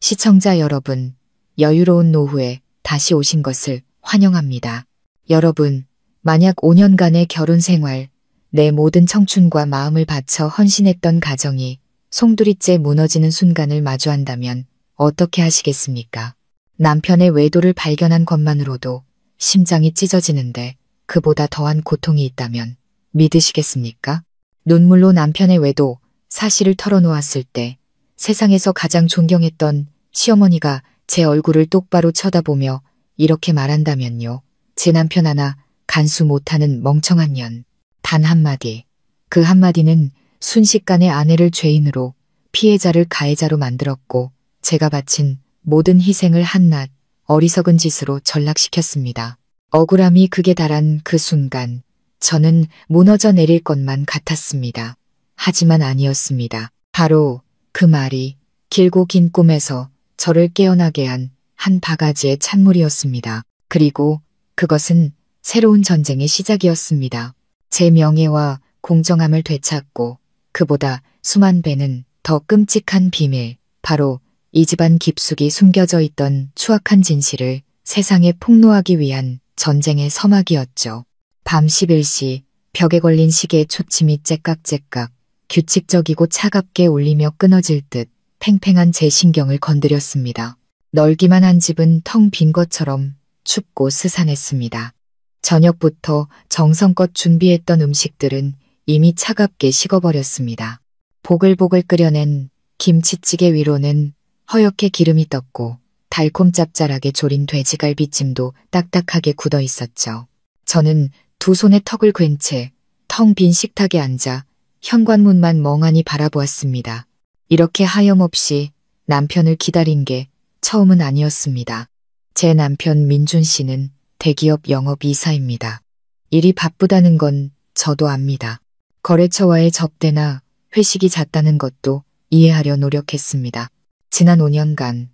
시청자 여러분, 여유로운 노후에 다시 오신 것을 환영합니다. 여러분, 만약 5년간의 결혼 생활, 내 모든 청춘과 마음을 바쳐 헌신했던 가정이 송두리째 무너지는 순간을 마주한다면 어떻게 하시겠습니까? 남편의 외도를 발견한 것만으로도 심장이 찢어지는데 그보다 더한 고통이 있다면 믿으시겠습니까? 눈물로 남편의 외도 사실을 털어놓았을 때 세상에서 가장 존경했던 시어머니가 제 얼굴을 똑바로 쳐다보며 이렇게 말한다면요. 제 남편 하나 간수 못하는 멍청한 년. 단 한마디. 그 한마디는 순식간에 아내를 죄인으로 피해자를 가해자로 만들었고 제가 바친 모든 희생을 한낱 어리석은 짓으로 전락시켰습니다. 억울함이 극에 달한 그 순간 저는 무너져 내릴 것만 같았습니다. 하지만 아니었습니다. 바로 그 말이 길고 긴 꿈에서 저를 깨어나게 한 한 바가지의 찬물이었습니다. 그리고 그것은 새로운 전쟁의 시작이었습니다. 제 명예와 공정함을 되찾고 그보다 수만 배는 더 끔찍한 비밀, 바로 이 집안 깊숙이 숨겨져 있던 추악한 진실을 세상에 폭로하기 위한 전쟁의 서막이었죠. 밤 11시 벽에 걸린 시계의 초침이 째깍째깍 규칙적이고 차갑게 울리며 끊어질 듯 팽팽한 제 신경을 건드렸습니다. 넓기만 한 집은 텅 빈 것처럼 춥고 스산했습니다. 저녁부터 정성껏 준비했던 음식들은 이미 차갑게 식어버렸습니다. 보글보글 끓여낸 김치찌개 위로는 허옇게 기름이 떴고 달콤 짭짤하게 졸인 돼지갈비찜도 딱딱하게 굳어 있었죠. 저는 두 손에 턱을 괸 채 텅 빈 식탁에 앉아 현관문만 멍하니 바라보았습니다. 이렇게 하염없이 남편을 기다린 게 처음은 아니었습니다. 제 남편 민준 씨는 대기업 영업이사입니다. 일이 바쁘다는 건 저도 압니다. 거래처와의 접대나 회식이 잦다는 것도 이해하려 노력했습니다. 지난 5년간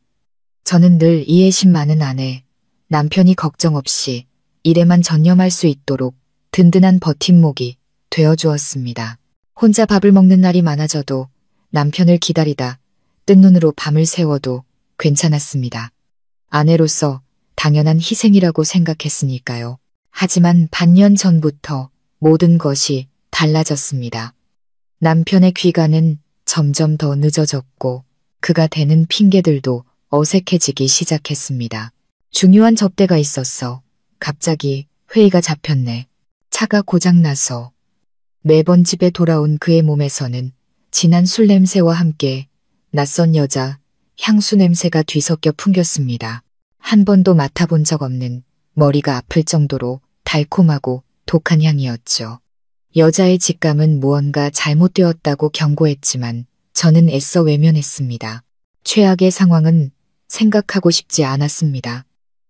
저는 늘 이해심 많은 아내, 남편이 걱정 없이 일에만 전념할 수 있도록 든든한 버팀목이 되어주었습니다. 혼자 밥을 먹는 날이 많아져도 남편을 기다리다 뜬 눈으로 밤을 새워도 괜찮았습니다. 아내로서 당연한 희생이라고 생각했으니까요. 하지만 반년 전부터 모든 것이 달라졌습니다. 남편의 귀가는 점점 더 늦어졌고 그가 대는 핑계들도 어색해지기 시작했습니다. 중요한 접대가 있었어. 갑자기 회의가 잡혔네. 차가 고장나서. 매번 집에 돌아온 그의 몸에서는 진한 술 냄새와 함께 낯선 여자 향수 냄새가 뒤섞여 풍겼습니다. 한 번도 맡아본 적 없는 머리가 아플 정도로 달콤하고 독한 향이었죠. 여자의 직감은 무언가 잘못되었다고 경고했지만 저는 애써 외면했습니다. 최악의 상황은 생각하고 싶지 않았습니다.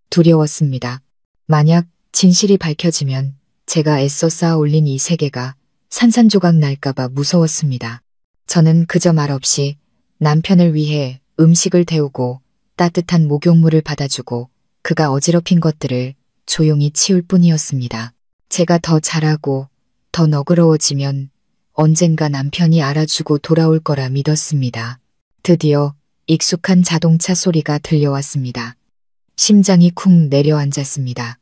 두려웠습니다. 만약 진실이 밝혀지면 제가 애써 쌓아 올린 이 세계가 산산조각 날까봐 무서웠습니다. 저는 그저 말없이 남편을 위해 음식을 데우고 따뜻한 목욕물을 받아주고 그가 어지럽힌 것들을 조용히 치울 뿐이었습니다. 제가 더 잘하고 더 너그러워지면 언젠가 남편이 알아주고 돌아올 거라 믿었습니다. 드디어 익숙한 자동차 소리가 들려왔습니다. 심장이 쿵 내려앉았습니다.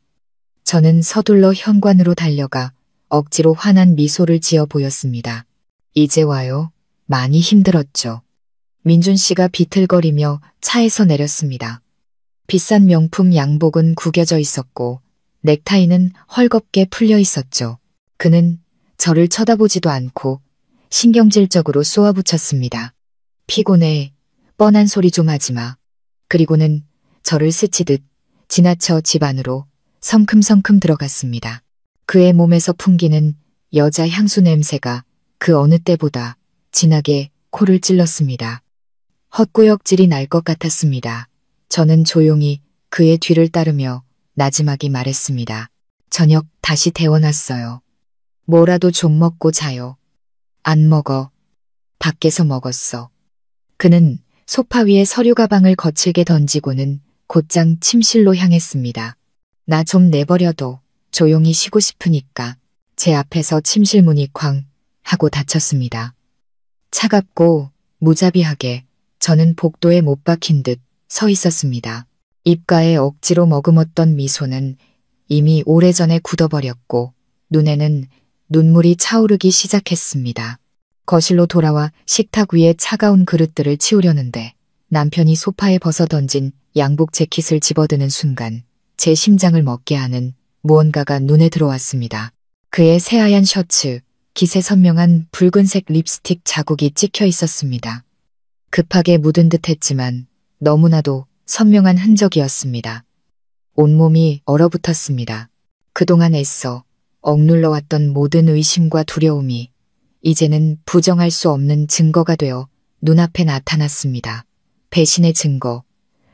저는 서둘러 현관으로 달려가 억지로 환한 미소를 지어 보였습니다. 이제 와요. 많이 힘들었죠. 민준 씨가 비틀거리며 차에서 내렸습니다. 비싼 명품 양복은 구겨져 있었고 넥타이는 헐겁게 풀려 있었죠. 그는 저를 쳐다보지도 않고 신경질적으로 쏘아붙였습니다. 피곤해. 뻔한 소리 좀 하지 마. 그리고는 저를 스치듯 지나쳐 집 안으로 성큼성큼 들어갔습니다. 그의 몸에서 풍기는 여자 향수 냄새가 그 어느 때보다 진하게 코를 찔렀습니다. 헛구역질이 날 것 같았습니다. 저는 조용히 그의 뒤를 따르며 나지막이 말했습니다. 저녁 다시 데워놨어요. 뭐라도 좀 먹고 자요. 안 먹어. 밖에서 먹었어. 그는 소파 위에 서류 가방을 거칠게 던지고는 곧장 침실로 향했습니다. 나 좀 내버려둬. 조용히 쉬고 싶으니까. 제 앞에서 침실 문이 쾅 하고 닫혔습니다. 차갑고 무자비하게 저는 복도에 못 박힌 듯 서 있었습니다. 입가에 억지로 머금었던 미소는 이미 오래전에 굳어버렸고 눈에는 눈물이 차오르기 시작했습니다. 거실로 돌아와 식탁 위에 차가운 그릇들을 치우려는데 남편이 소파에 벗어던진 양복 재킷을 집어드는 순간 제 심장을 멎게 하는 무언가가 눈에 들어왔습니다. 그의 새하얀 셔츠, 깃에 선명한 붉은색 립스틱 자국이 찍혀 있었습니다. 급하게 묻은 듯 했지만 너무나도 선명한 흔적이었습니다. 온몸이 얼어붙었습니다. 그동안 애써 억눌러왔던 모든 의심과 두려움이 이제는 부정할 수 없는 증거가 되어 눈앞에 나타났습니다. 배신의 증거.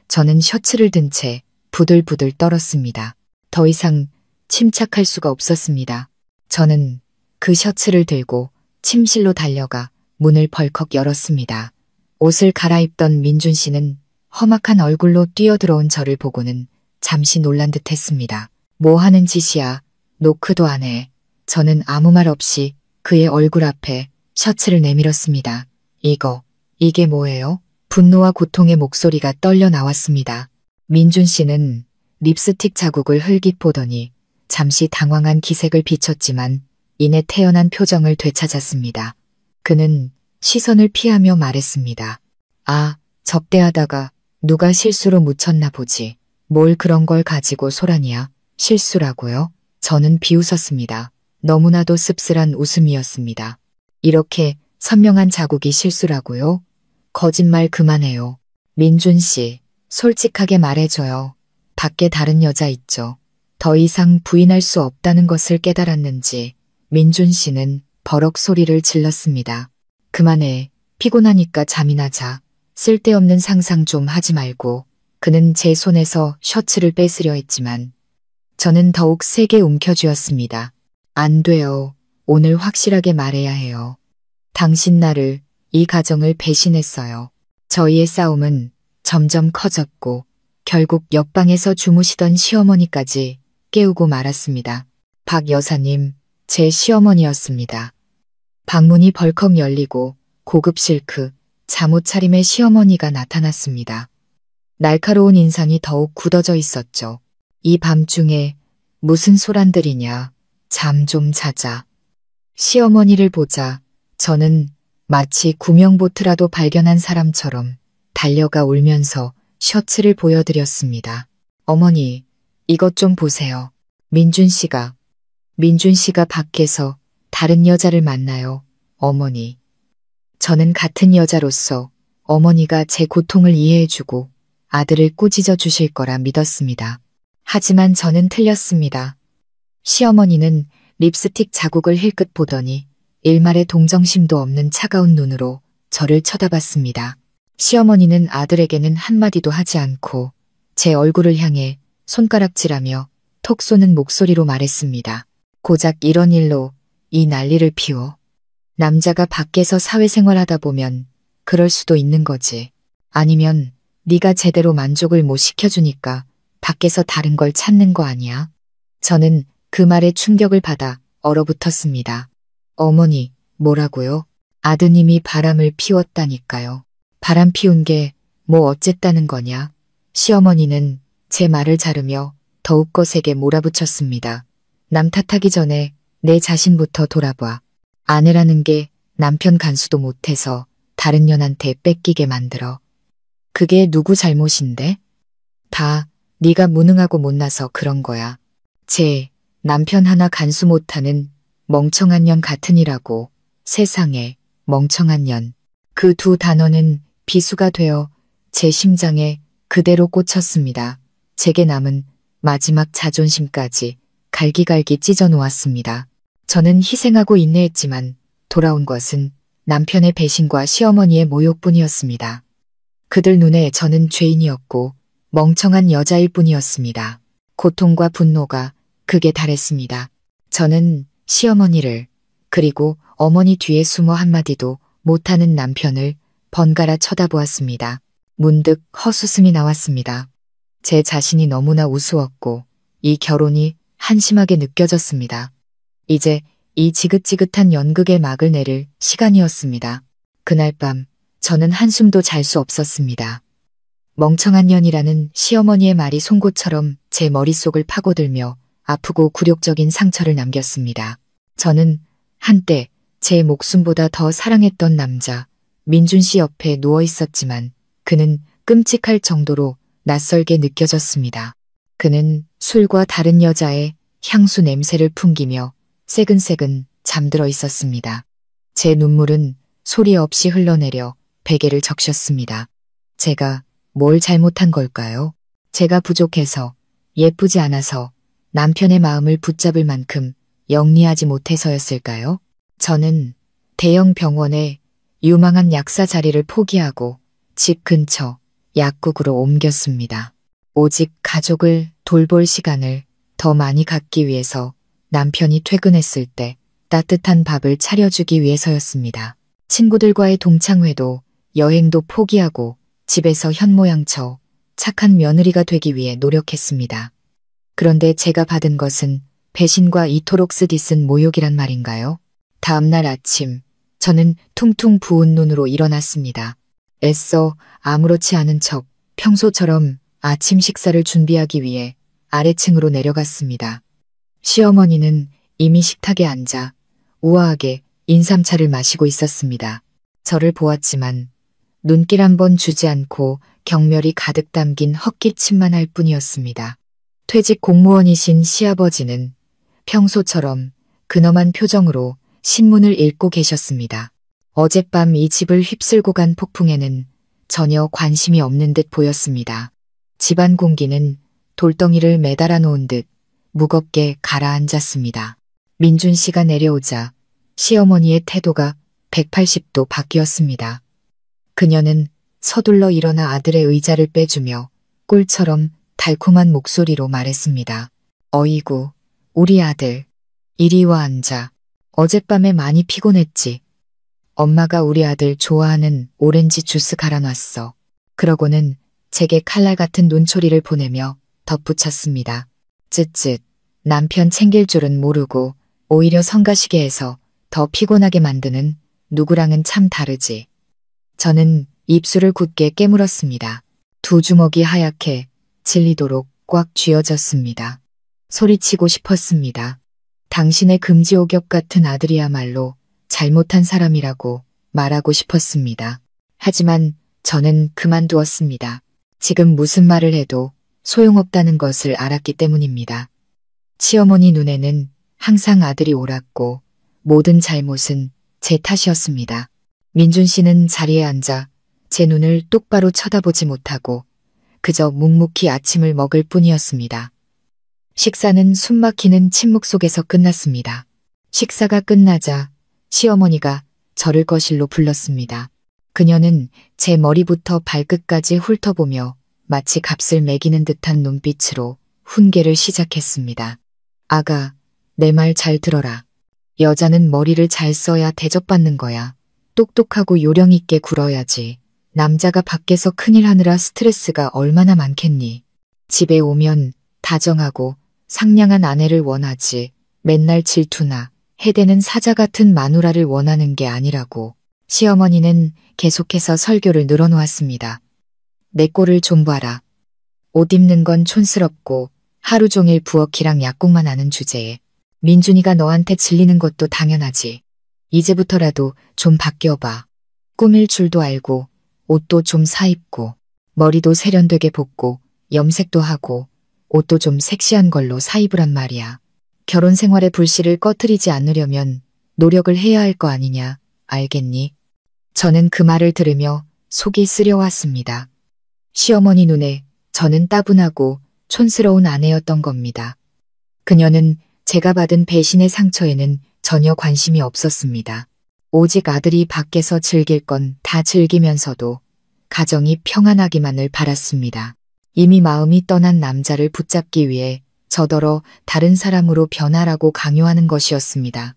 저는 셔츠를 든 채 부들부들 떨었습니다. 더 이상 침착할 수가 없었습니다. 저는 그 셔츠를 들고 침실로 달려가 문을 벌컥 열었습니다. 옷을 갈아입던 민준 씨는 험악한 얼굴로 뛰어들어온 저를 보고는 잠시 놀란 듯 했습니다. 뭐 하는 짓이야. 노크도 안 해. 저는 아무 말 없이 그의 얼굴 앞에 셔츠를 내밀었습니다. 이게 뭐예요? 분노와 고통의 목소리가 떨려 나왔습니다. 민준 씨는 립스틱 자국을 흘깃 보더니 잠시 당황한 기색을 비췄지만 이내 태연한 표정을 되찾았습니다. 그는 시선을 피하며 말했습니다. 아, 접대하다가 누가 실수로 묻혔나 보지. 뭘 그런 걸 가지고 소란이야. 실수라고요? 저는 비웃었습니다. 너무나도 씁쓸한 웃음이었습니다. 이렇게 선명한 자국이 실수라고요? 거짓말 그만해요. 민준 씨, 솔직하게 말해줘요. 밖에 다른 여자 있죠. 더 이상 부인할 수 없다는 것을 깨달았는지 민준 씨는 버럭 소리를 질렀습니다. 그만해. 피곤하니까 잠이나 자. 쓸데없는 상상 좀 하지 말고. 그는 제 손에서 셔츠를 뺏으려 했지만 저는 더욱 세게 움켜쥐었습니다. 안 돼요. 오늘 확실하게 말해야 해요. 당신 나를, 이 가정을 배신했어요. 저희의 싸움은 점점 커졌고 결국 옆방에서 주무시던 시어머니까지 깨우고 말았습니다. 박 여사님, 제 시어머니였습니다. 방문이 벌컥 열리고 고급 실크, 잠옷 차림의 시어머니가 나타났습니다. 날카로운 인상이 더욱 굳어져 있었죠. 이 밤중에 무슨 소란들이냐. 잠 좀 자자. 시어머니를 보자 저는 마치 구명보트라도 발견한 사람처럼 달려가 울면서 셔츠를 보여드렸습니다. 어머니, 이것 좀 보세요. 민준 씨가 밖에서 다른 여자를 만나요. 어머니. 저는 같은 여자로서 어머니가 제 고통을 이해해주고 아들을 꾸짖어 주실 거라 믿었습니다. 하지만 저는 틀렸습니다. 시어머니는 립스틱 자국을 힐끗 보더니 일말의 동정심도 없는 차가운 눈으로 저를 쳐다봤습니다. 시어머니는 아들에게는 한마디도 하지 않고 제 얼굴을 향해 손가락질하며 톡 쏘는 목소리로 말했습니다. 고작 이런 일로 이 난리를 피워. 남자가 밖에서 사회생활하다 보면 그럴 수도 있는 거지. 아니면 네가 제대로 만족을 못 시켜주니까 밖에서 다른 걸 찾는 거 아니야? 저는 그 말에 충격을 받아 얼어붙었습니다. 어머니, 뭐라고요? 아드님이 바람을 피웠다니까요. 바람 피운 게 뭐 어쨌다는 거냐? 시어머니는 제 말을 자르며 더욱 거세게 몰아붙였습니다. 남 탓하기 전에 내 자신부터 돌아봐. 아내라는 게 남편 간수도 못해서 다른 년한테 뺏기게 만들어. 그게 누구 잘못인데? 다 네가 무능하고 못나서 그런 거야. 제 남편 하나 간수 못하는 멍청한 년 같으니라고. 세상에 멍청한 년. 그 두 단어는 비수가 되어 제 심장에 그대로 꽂혔습니다. 제게 남은 마지막 자존심까지 갈기갈기 찢어 놓았습니다. 저는 희생하고 인내했지만 돌아온 것은 남편의 배신과 시어머니의 모욕뿐이었습니다. 그들 눈에 저는 죄인이었고 멍청한 여자일 뿐이었습니다. 고통과 분노가 극에 달했습니다. 저는 시어머니를 그리고 어머니 뒤에 숨어 한마디도 못하는 남편을 번갈아 쳐다보았습니다. 문득 헛웃음이 나왔습니다. 제 자신이 너무나 우스웠고 이 결혼이 한심하게 느껴졌습니다. 이제 이 지긋지긋한 연극의 막을 내릴 시간이었습니다. 그날 밤 저는 한숨도 잘 수 없었습니다. 멍청한 년이라는 시어머니의 말이 송곳처럼 제 머릿속을 파고들며 아프고 굴욕적인 상처를 남겼습니다. 저는 한때 제 목숨보다 더 사랑했던 남자 민준 씨 옆에 누워 있었지만 그는 끔찍할 정도로 낯설게 느껴졌습니다. 그는 술과 다른 여자의 향수 냄새를 풍기며 새근새근 잠들어 있었습니다. 제 눈물은 소리 없이 흘러내려 베개를 적셨습니다. 제가 뭘 잘못한 걸까요? 제가 부족해서, 예쁘지 않아서, 남편의 마음을 붙잡을 만큼 영리하지 못해서였을까요? 저는 대형 병원에 유망한 약사 자리를 포기하고 집 근처 약국으로 옮겼습니다. 오직 가족을 돌볼 시간을 더 많이 갖기 위해서 남편이 퇴근했을 때 따뜻한 밥을 차려주기 위해서였습니다. 친구들과의 동창회도 여행도 포기하고 집에서 현모양처 착한 며느리가 되기 위해 노력했습니다. 그런데 제가 받은 것은 배신과 이토록 쓰디쓴 모욕이란 말인가요? 다음날 아침 저는 퉁퉁 부은 눈으로 일어났습니다. 애써 아무렇지 않은 척 평소처럼 아침 식사를 준비하기 위해 아래층으로 내려갔습니다. 시어머니는 이미 식탁에 앉아 우아하게 인삼차를 마시고 있었습니다. 저를 보았지만 눈길 한 번 주지 않고 경멸이 가득 담긴 헛기침만 할 뿐이었습니다. 퇴직 공무원이신 시아버지는 평소처럼 근엄한 표정으로 신문을 읽고 계셨습니다. 어젯밤 이 집을 휩쓸고 간 폭풍에는 전혀 관심이 없는 듯 보였습니다. 집안 공기는 돌덩이를 매달아 놓은 듯 무겁게 가라앉았습니다. 민준 씨가 내려오자 시어머니의 태도가 180도 바뀌었습니다. 그녀는 서둘러 일어나 아들의 의자를 빼주며 꿀처럼 달콤한 목소리로 말했습니다. 어이구, 우리 아들. 이리 와 앉아. 어젯밤에 많이 피곤했지. 엄마가 우리 아들 좋아하는 오렌지 주스 갈아놨어. 그러고는 제게 칼날 같은 눈초리를 보내며 덧붙였습니다. 쯧쯧. 남편 챙길 줄은 모르고 오히려 성가시게 해서 더 피곤하게 만드는 누구랑은 참 다르지. 저는 입술을 굳게 깨물었습니다. 두 주먹이 하얗게 질리도록 꽉 쥐어졌습니다. 소리치고 싶었습니다. 당신의 금지옥엽 같은 아들이야말로 잘못한 사람이라고 말하고 싶었습니다. 하지만 저는 그만두었습니다. 지금 무슨 말을 해도 소용없다는 것을 알았기 때문입니다. 시어머니 눈에는 항상 아들이 옳았고 모든 잘못은 제 탓이었습니다. 민준 씨는 자리에 앉아 제 눈을 똑바로 쳐다보지 못하고 그저 묵묵히 아침을 먹을 뿐이었습니다. 식사는 숨막히는 침묵 속에서 끝났습니다. 식사가 끝나자 시어머니가 저를 거실로 불렀습니다. 그녀는 제 머리부터 발끝까지 훑어보며 마치 값을 매기는 듯한 눈빛으로 훈계를 시작했습니다. 아가, 내 말 잘 들어라. 여자는 머리를 잘 써야 대접받는 거야. 똑똑하고 요령 있게 굴어야지. 남자가 밖에서 큰일 하느라 스트레스가 얼마나 많겠니. 집에 오면 다정하고 상냥한 아내를 원하지. 맨날 질투나 해대는 사자 같은 마누라를 원하는 게 아니라고. 시어머니는 계속해서 설교를 늘어놓았습니다. 내 꼴을 좀 봐라. 옷 입는 건 촌스럽고 하루 종일 부엌이랑 약국만 하는 주제에 민준이가 너한테 질리는 것도 당연하지. 이제부터라도 좀 바뀌어봐. 꾸밀 줄도 알고 옷도 좀 사입고 머리도 세련되게 볶고 염색도 하고 옷도 좀 섹시한 걸로 사입으란 말이야. 결혼 생활의 불씨를 꺼트리지 않으려면 노력을 해야 할 거 아니냐. 알겠니? 저는 그 말을 들으며 속이 쓰려왔습니다. 시어머니 눈에 저는 따분하고 촌스러운 아내였던 겁니다. 그녀는 제가 받은 배신의 상처에는 전혀 관심이 없었습니다. 오직 아들이 밖에서 즐길 건 다 즐기면서도 가정이 평안하기만을 바랐습니다. 이미 마음이 떠난 남자를 붙잡기 위해 저더러 다른 사람으로 변하라고 강요하는 것이었습니다.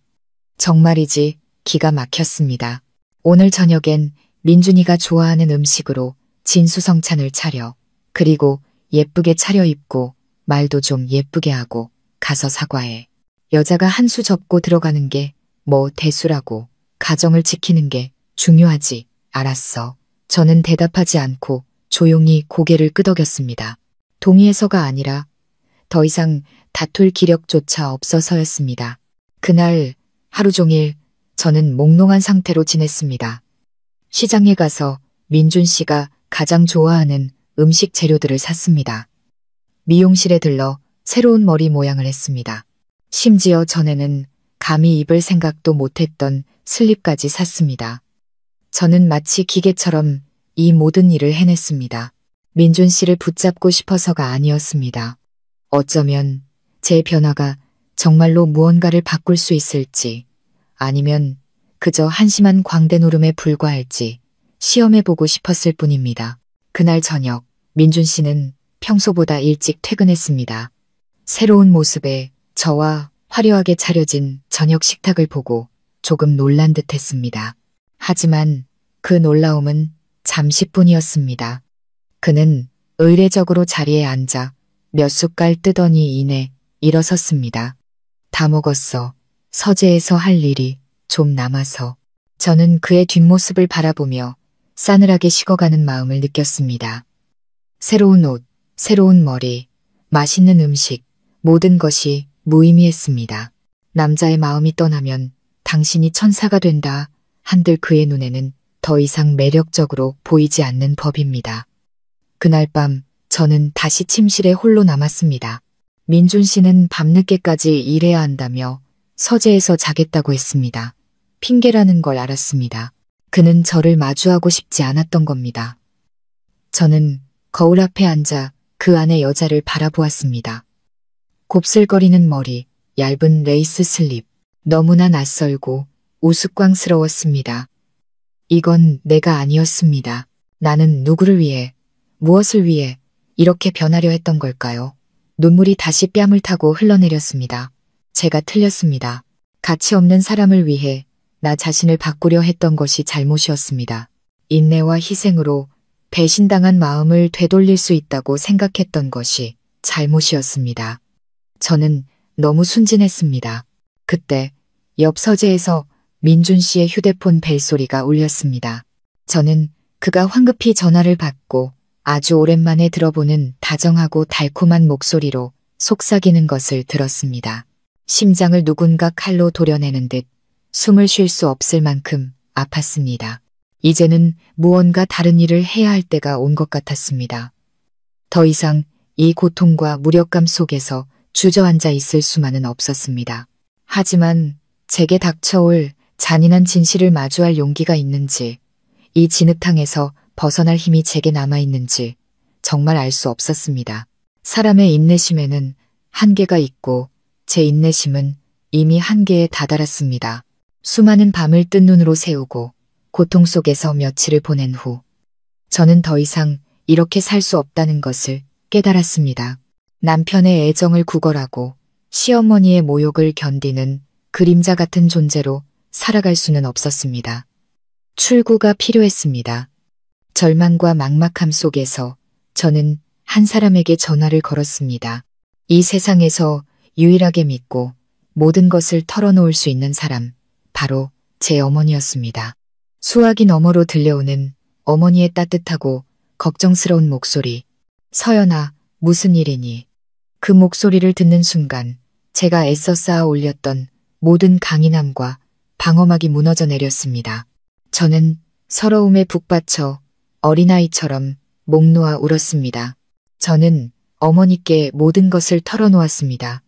정말이지 기가 막혔습니다. 오늘 저녁엔 민준이가 좋아하는 음식으로 진수성찬을 차려 그리고 예쁘게 차려입고 말도 좀 예쁘게 하고 가서 사과해. 여자가 한 수 접고 들어가는 게 뭐 대수라고. 가정을 지키는 게 중요하지. 알았어. 저는 대답하지 않고 조용히 고개를 끄덕였습니다. 동의해서가 아니라 더 이상 다툴 기력조차 없어서였습니다. 그날 하루 종일 저는 몽롱한 상태로 지냈습니다. 시장에 가서 민준 씨가 가장 좋아하는 음식 재료들을 샀습니다. 미용실에 들러 새로운 머리 모양을 했습니다. 심지어 전에는 감히 입을 생각도 못했던 슬립까지 샀습니다. 저는 마치 기계처럼 이 모든 일을 해냈습니다. 민준 씨를 붙잡고 싶어서가 아니었습니다. 어쩌면 제 변화가 정말로 무언가를 바꿀 수 있을지, 아니면 그저 한심한 광대 노름에 불과할지 시험해보고 싶었을 뿐입니다. 그날 저녁 민준 씨는 평소보다 일찍 퇴근했습니다. 새로운 모습에 저와 화려하게 차려진 저녁 식탁을 보고 조금 놀란 듯 했습니다. 하지만 그 놀라움은 잠시뿐이었습니다. 그는 의례적으로 자리에 앉아 몇 숟갈 뜨더니 이내 일어섰습니다. 다 먹었어. 서재에서 할 일이 좀 남아서. 저는 그의 뒷모습을 바라보며 싸늘하게 식어가는 마음을 느꼈습니다. 새로운 옷, 새로운 머리, 맛있는 음식, 모든 것이 무의미했습니다. 남자의 마음이 떠나면 당신이 천사가 된다 한들 그의 눈에는 더 이상 매력적으로 보이지 않는 법입니다. 그날 밤 저는 다시 침실에 홀로 남았습니다. 민준 씨는 밤늦게까지 일해야 한다며 서재에서 자겠다고 했습니다. 핑계라는 걸 알았습니다. 그는 저를 마주하고 싶지 않았던 겁니다. 저는 거울 앞에 앉아 그 안의 여자를 바라보았습니다. 곱슬거리는 머리, 얇은 레이스 슬립, 너무나 낯설고 우스꽝스러웠습니다. 이건 내가 아니었습니다. 나는 누구를 위해, 무엇을 위해 이렇게 변하려 했던 걸까요? 눈물이 다시 뺨을 타고 흘러내렸습니다. 제가 틀렸습니다. 가치 없는 사람을 위해 나 자신을 바꾸려 했던 것이 잘못이었습니다. 인내와 희생으로 배신당한 마음을 되돌릴 수 있다고 생각했던 것이 잘못이었습니다. 저는 너무 순진했습니다. 그때 옆 서재에서 민준 씨의 휴대폰 벨소리가 울렸습니다. 저는 그가 황급히 전화를 받고 아주 오랜만에 들어보는 다정하고 달콤한 목소리로 속삭이는 것을 들었습니다. 심장을 누군가 칼로 도려내는 듯 숨을 쉴 수 없을 만큼 아팠습니다. 이제는 무언가 다른 일을 해야 할 때가 온 것 같았습니다. 더 이상 이 고통과 무력감 속에서 주저앉아 있을 수만은 없었습니다. 하지만 제게 닥쳐올 잔인한 진실을 마주할 용기가 있는지, 이 진흙탕에서 벗어날 힘이 제게 남아있는지 정말 알 수 없었습니다. 사람의 인내심에는 한계가 있고 제 인내심은 이미 한계에 다다랐습니다. 수많은 밤을 뜬 눈으로 새우고 고통 속에서 며칠을 보낸 후 저는 더 이상 이렇게 살 수 없다는 것을 깨달았습니다. 남편의 애정을 구걸하고 시어머니의 모욕을 견디는 그림자 같은 존재로 살아갈 수는 없었습니다. 출구가 필요했습니다. 절망과 막막함 속에서 저는 한 사람에게 전화를 걸었습니다. 이 세상에서 유일하게 믿고 모든 것을 털어놓을 수 있는 사람, 바로 제 어머니였습니다. 수화기 너머로 들려오는 어머니의 따뜻하고 걱정스러운 목소리. 서연아, 무슨 일이니? 그 목소리를 듣는 순간 제가 애써 쌓아 올렸던 모든 강인함과 방어막이 무너져 내렸습니다. 저는 서러움에 북받쳐 어린아이처럼 목 놓아 울었습니다. 저는 어머니께 모든 것을 털어놓았습니다.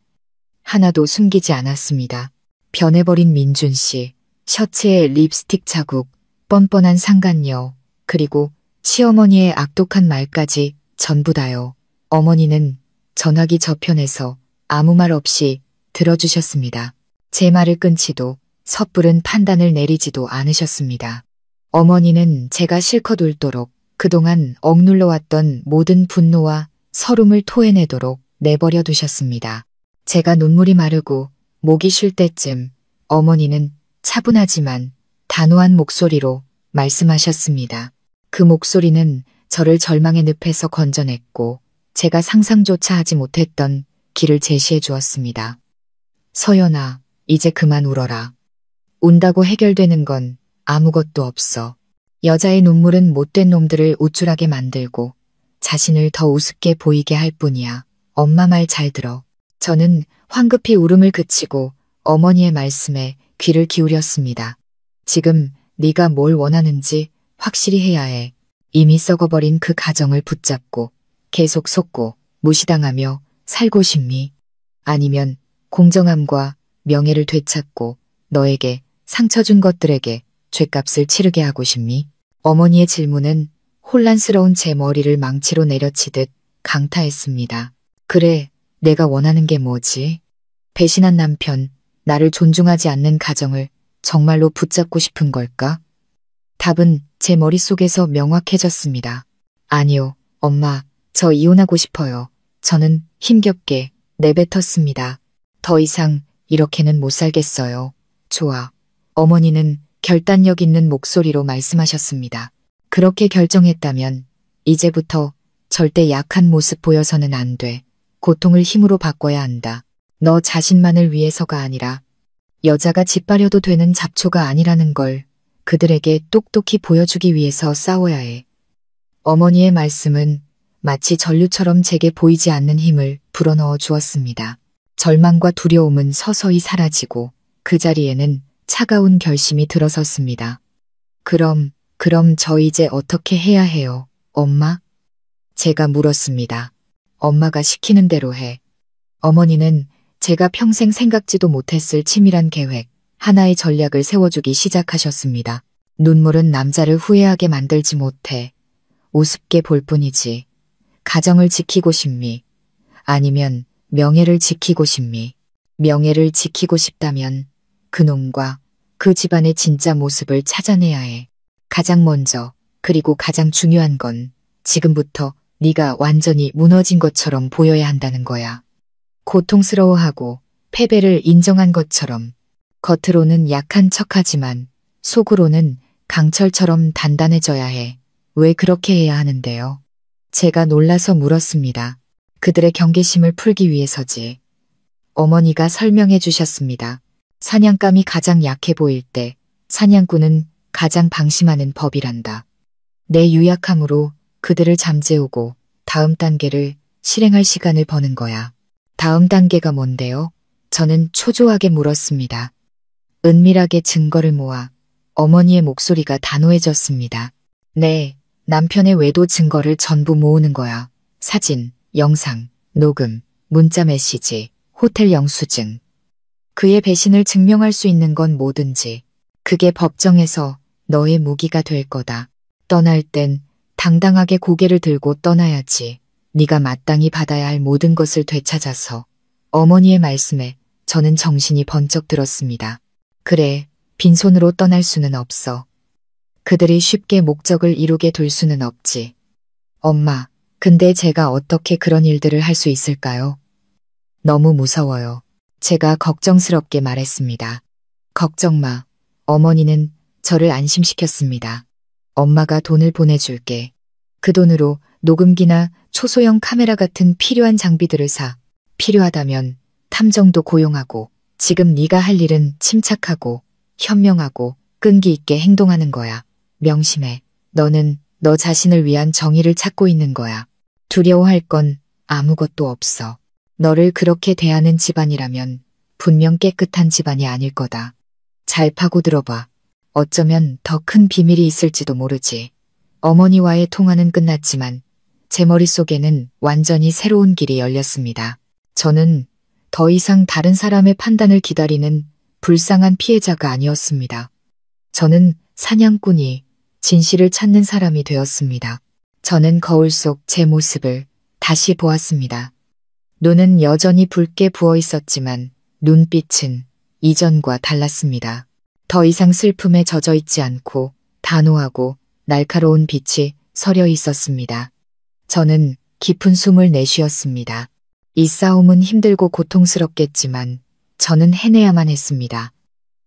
하나도 숨기지 않았습니다. 변해버린 민준 씨, 셔츠에 립스틱 자국, 뻔뻔한 상간녀, 그리고 시어머니의 악독한 말까지 전부 다요. 어머니는 전화기 저편에서 아무 말 없이 들어주셨습니다. 제 말을 끊지도 섣부른 판단을 내리지도 않으셨습니다. 어머니는 제가 실컷 울도록 그동안 억눌러왔던 모든 분노와 서름을 토해내도록 내버려 두셨습니다. 제가 눈물이 마르고 목이 쉴 때쯤 어머니는 차분하지만 단호한 목소리로 말씀하셨습니다. 그 목소리는 저를 절망의 늪에서 건져냈고 제가 상상조차 하지 못했던 길을 제시해 주었습니다. 서연아, 이제 그만 울어라. 운다고 해결되는 건 아무것도 없어. 여자의 눈물은 못된 놈들을 우쭐하게 만들고 자신을 더 우습게 보이게 할 뿐이야. 엄마 말 잘 들어. 저는 황급히 울음을 그치고 어머니의 말씀에 귀를 기울였습니다. 지금 네가 뭘 원하는지 확실히 해야 해. 이미 썩어버린 그 가정을 붙잡고 계속 속고 무시당하며 살고 싶니? 아니면 공정함과 명예를 되찾고 너에게 상처 준 것들에게 죗값을 치르게 하고 싶니? 어머니의 질문은 혼란스러운 제 머리를 망치로 내려치듯 강타했습니다. 그래, 내가 원하는 게 뭐지? 배신한 남편, 나를 존중하지 않는 가정을 정말로 붙잡고 싶은 걸까? 답은 제 머릿속에서 명확해졌습니다. 아니요, 엄마, 저 이혼하고 싶어요. 저는 힘겹게 내뱉었습니다. 더 이상 이렇게는 못 살겠어요. 좋아. 어머니는 결단력 있는 목소리로 말씀하셨습니다. 그렇게 결정했다면 이제부터 절대 약한 모습 보여서는 안 돼. 고통을 힘으로 바꿔야 한다. 너 자신만을 위해서가 아니라 여자가 짓밟려도 되는 잡초가 아니라는 걸 그들에게 똑똑히 보여주기 위해서 싸워야 해. 어머니의 말씀은 마치 전류처럼 제게 보이지 않는 힘을 불어넣어 주었습니다. 절망과 두려움은 서서히 사라지고 그 자리에는 차가운 결심이 들어섰습니다. 그럼 저 이제 어떻게 해야 해요, 엄마? 제가 물었습니다. 엄마가 시키는 대로 해. 어머니는 제가 평생 생각지도 못했을 치밀한 계획, 하나의 전략을 세워주기 시작하셨습니다. 눈물은 남자를 후회하게 만들지 못해. 우습게 볼 뿐이지. 가정을 지키고 싶니? 아니면 명예를 지키고 싶니? 명예를 지키고 싶다면 그놈과 그 집안의 진짜 모습을 찾아내야 해. 가장 먼저, 그리고 가장 중요한 건 지금부터 네가 완전히 무너진 것처럼 보여야 한다는 거야. 고통스러워하고 패배를 인정한 것처럼 겉으로는 약한 척하지만 속으로는 강철처럼 단단해져야 해. 왜 그렇게 해야 하는데요? 제가 놀라서 물었습니다. 그들의 경계심을 풀기 위해서지. 어머니가 설명해 주셨습니다. 사냥감이 가장 약해 보일 때 사냥꾼은 가장 방심하는 법이란다. 내 유약함으로 그들을 잠재우고 다음 단계를 실행할 시간을 버는 거야. 다음 단계가 뭔데요? 저는 초조하게 물었습니다. 은밀하게 증거를 모아 어머니의 목소리가 단호해졌습니다. 네, 남편의 외도 증거를 전부 모으는 거야. 사진, 영상, 녹음, 문자 메시지, 호텔 영수증. 그의 배신을 증명할 수 있는 건 뭐든지. 그게 법정에서 너의 무기가 될 거다. 떠날 땐 당당하게 고개를 들고 떠나야지. 네가 마땅히 받아야 할 모든 것을 되찾아서. 어머니의 말씀에 저는 정신이 번쩍 들었습니다. 그래, 빈손으로 떠날 수는 없어. 그들이 쉽게 목적을 이루게 둘 수는 없지. 엄마, 근데 제가 어떻게 그런 일들을 할 수 있을까요? 너무 무서워요. 제가 걱정스럽게 말했습니다. 걱정 마. 어머니는 저를 안심시켰습니다. 엄마가 돈을 보내줄게. 그 돈으로 녹음기나 초소형 카메라 같은 필요한 장비들을 사. 필요하다면 탐정도 고용하고 지금 네가 할 일은 침착하고 현명하고 끈기 있게 행동하는 거야. 명심해. 너는 너 자신을 위한 정의를 찾고 있는 거야. 두려워할 건 아무것도 없어. 너를 그렇게 대하는 집안이라면 분명 깨끗한 집안이 아닐 거다. 잘 파고들어봐. 어쩌면 더 큰 비밀이 있을지도 모르지. 어머니와의 통화는 끝났지만 제 머릿속에는 완전히 새로운 길이 열렸습니다. 저는 더 이상 다른 사람의 판단을 기다리는 불쌍한 피해자가 아니었습니다. 저는 사냥꾼이 진실을 찾는 사람이 되었습니다. 저는 거울 속 제 모습을 다시 보았습니다. 눈은 여전히 붉게 부어 있었지만 눈빛은 이전과 달랐습니다. 더 이상 슬픔에 젖어 있지 않고 단호하고 날카로운 빛이 서려 있었습니다. 저는 깊은 숨을 내쉬었습니다. 이 싸움은 힘들고 고통스럽겠지만 저는 해내야만 했습니다.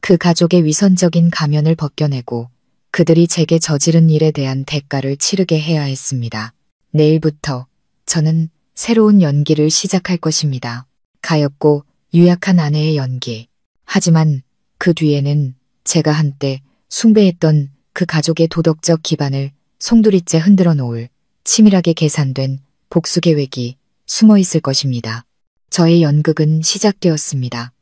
그 가족의 위선적인 가면을 벗겨내고 그들이 제게 저지른 일에 대한 대가를 치르게 해야 했습니다. 내일부터 저는 새로운 연기를 시작할 것입니다. 가엾고 유약한 아내의 연기. 하지만 그 뒤에는 제가 한때 숭배했던 그 가족의 도덕적 기반을 송두리째 흔들어 놓을 치밀하게 계산된 복수 계획이 숨어 있을 것입니다. 저의 연극은 시작되었습니다.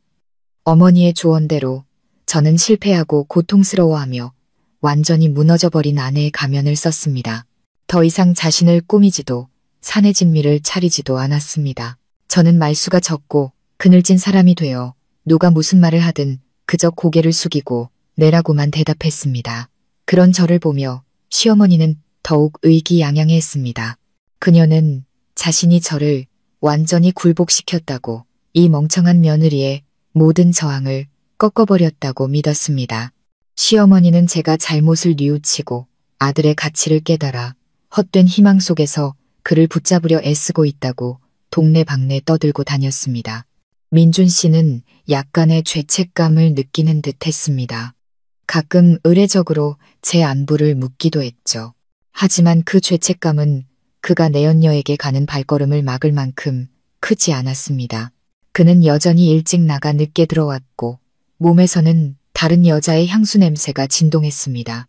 어머니의 조언대로 저는 실패하고 고통스러워하며 완전히 무너져버린 아내의 가면을 썼습니다. 더 이상 자신을 꾸미지도 사내 진미를 차리지도 않았습니다. 저는 말수가 적고 그늘진 사람이 되어 누가 무슨 말을 하든 그저 고개를 숙이고 내라고만 대답했습니다. 그런 저를 보며 시어머니는 더욱 의기양양해했습니다. 그녀는 자신이 저를 완전히 굴복시켰다고, 이 멍청한 며느리의 모든 저항을 꺾어버렸다고 믿었습니다. 시어머니는 제가 잘못을 뉘우치고 아들의 가치를 깨달아 헛된 희망 속에서 그를 붙잡으려 애쓰고 있다고 동네방네 떠들고 다녔습니다. 민준 씨는 약간의 죄책감을 느끼는 듯 했습니다. 가끔 의례적으로 제 안부를 묻기도 했죠. 하지만 그 죄책감은 그가 내연녀에게 가는 발걸음을 막을 만큼 크지 않았습니다. 그는 여전히 일찍 나가 늦게 들어왔고 몸에서는 다른 여자의 향수 냄새가 진동했습니다.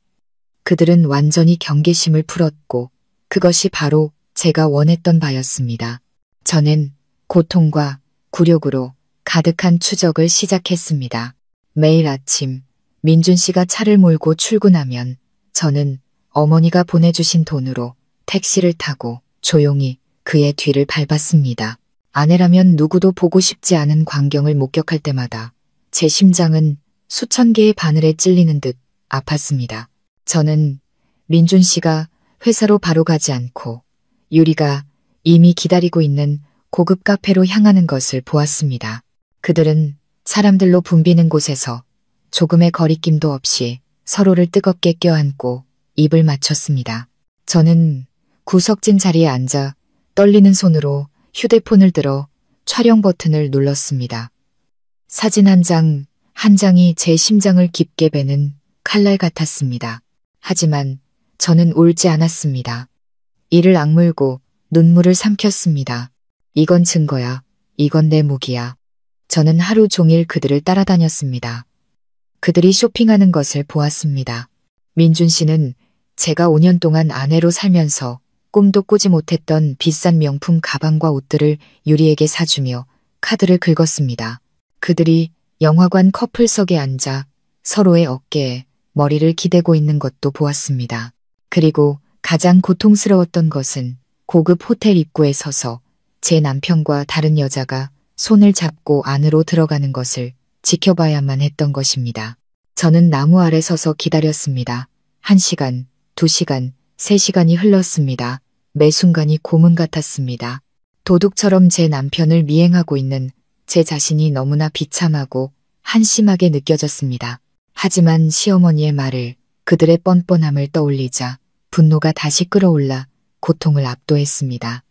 그들은 완전히 경계심을 풀었고 그것이 바로 제가 원했던 바였습니다. 저는 고통과 굴욕으로 가득한 추적을 시작했습니다. 매일 아침 민준 씨가 차를 몰고 출근하면 저는 어머니가 보내주신 돈으로 택시를 타고 조용히 그의 뒤를 밟았습니다. 아내라면 누구도 보고 싶지 않은 광경을 목격할 때마다 제 심장은 수천 개의 바늘에 찔리는 듯 아팠습니다. 저는 민준 씨가 회사로 바로 가지 않고 유리가 이미 기다리고 있는 고급 카페로 향하는 것을 보았습니다. 그들은 사람들로 붐비는 곳에서 조금의 거리낌도 없이 서로를 뜨겁게 껴안고 입을 맞췄습니다. 저는 구석진 자리에 앉아 떨리는 손으로 휴대폰을 들어 촬영 버튼을 눌렀습니다. 사진 한 장, 한 장이 제 심장을 깊게 베는 칼날 같았습니다. 하지만 저는 울지 않았습니다. 이를 악물고 눈물을 삼켰습니다. 이건 증거야. 이건 내 무기야. 저는 하루 종일 그들을 따라다녔습니다. 그들이 쇼핑하는 것을 보았습니다. 민준 씨는 제가 5년 동안 아내로 살면서 꿈도 꾸지 못했던 비싼 명품 가방과 옷들을 유리에게 사주며 카드를 긁었습니다. 그들이 영화관 커플석에 앉아 서로의 어깨에 머리를 기대고 있는 것도 보았습니다. 그리고 가장 고통스러웠던 것은 고급 호텔 입구에 서서 제 남편과 다른 여자가 손을 잡고 안으로 들어가는 것을 지켜봐야만 했던 것입니다. 저는 나무 아래 서서 기다렸습니다. 1시간, 2시간, 3시간이 흘렀습니다. 매 순간이 고문 같았습니다. 도둑처럼 제 남편을 미행하고 있는 제 자신이 너무나 비참하고 한심하게 느껴졌습니다. 하지만 시어머니의 말을, 그들의 뻔뻔함을 떠올리자 분노가 다시 끌어올라 고통을 압도했습니다.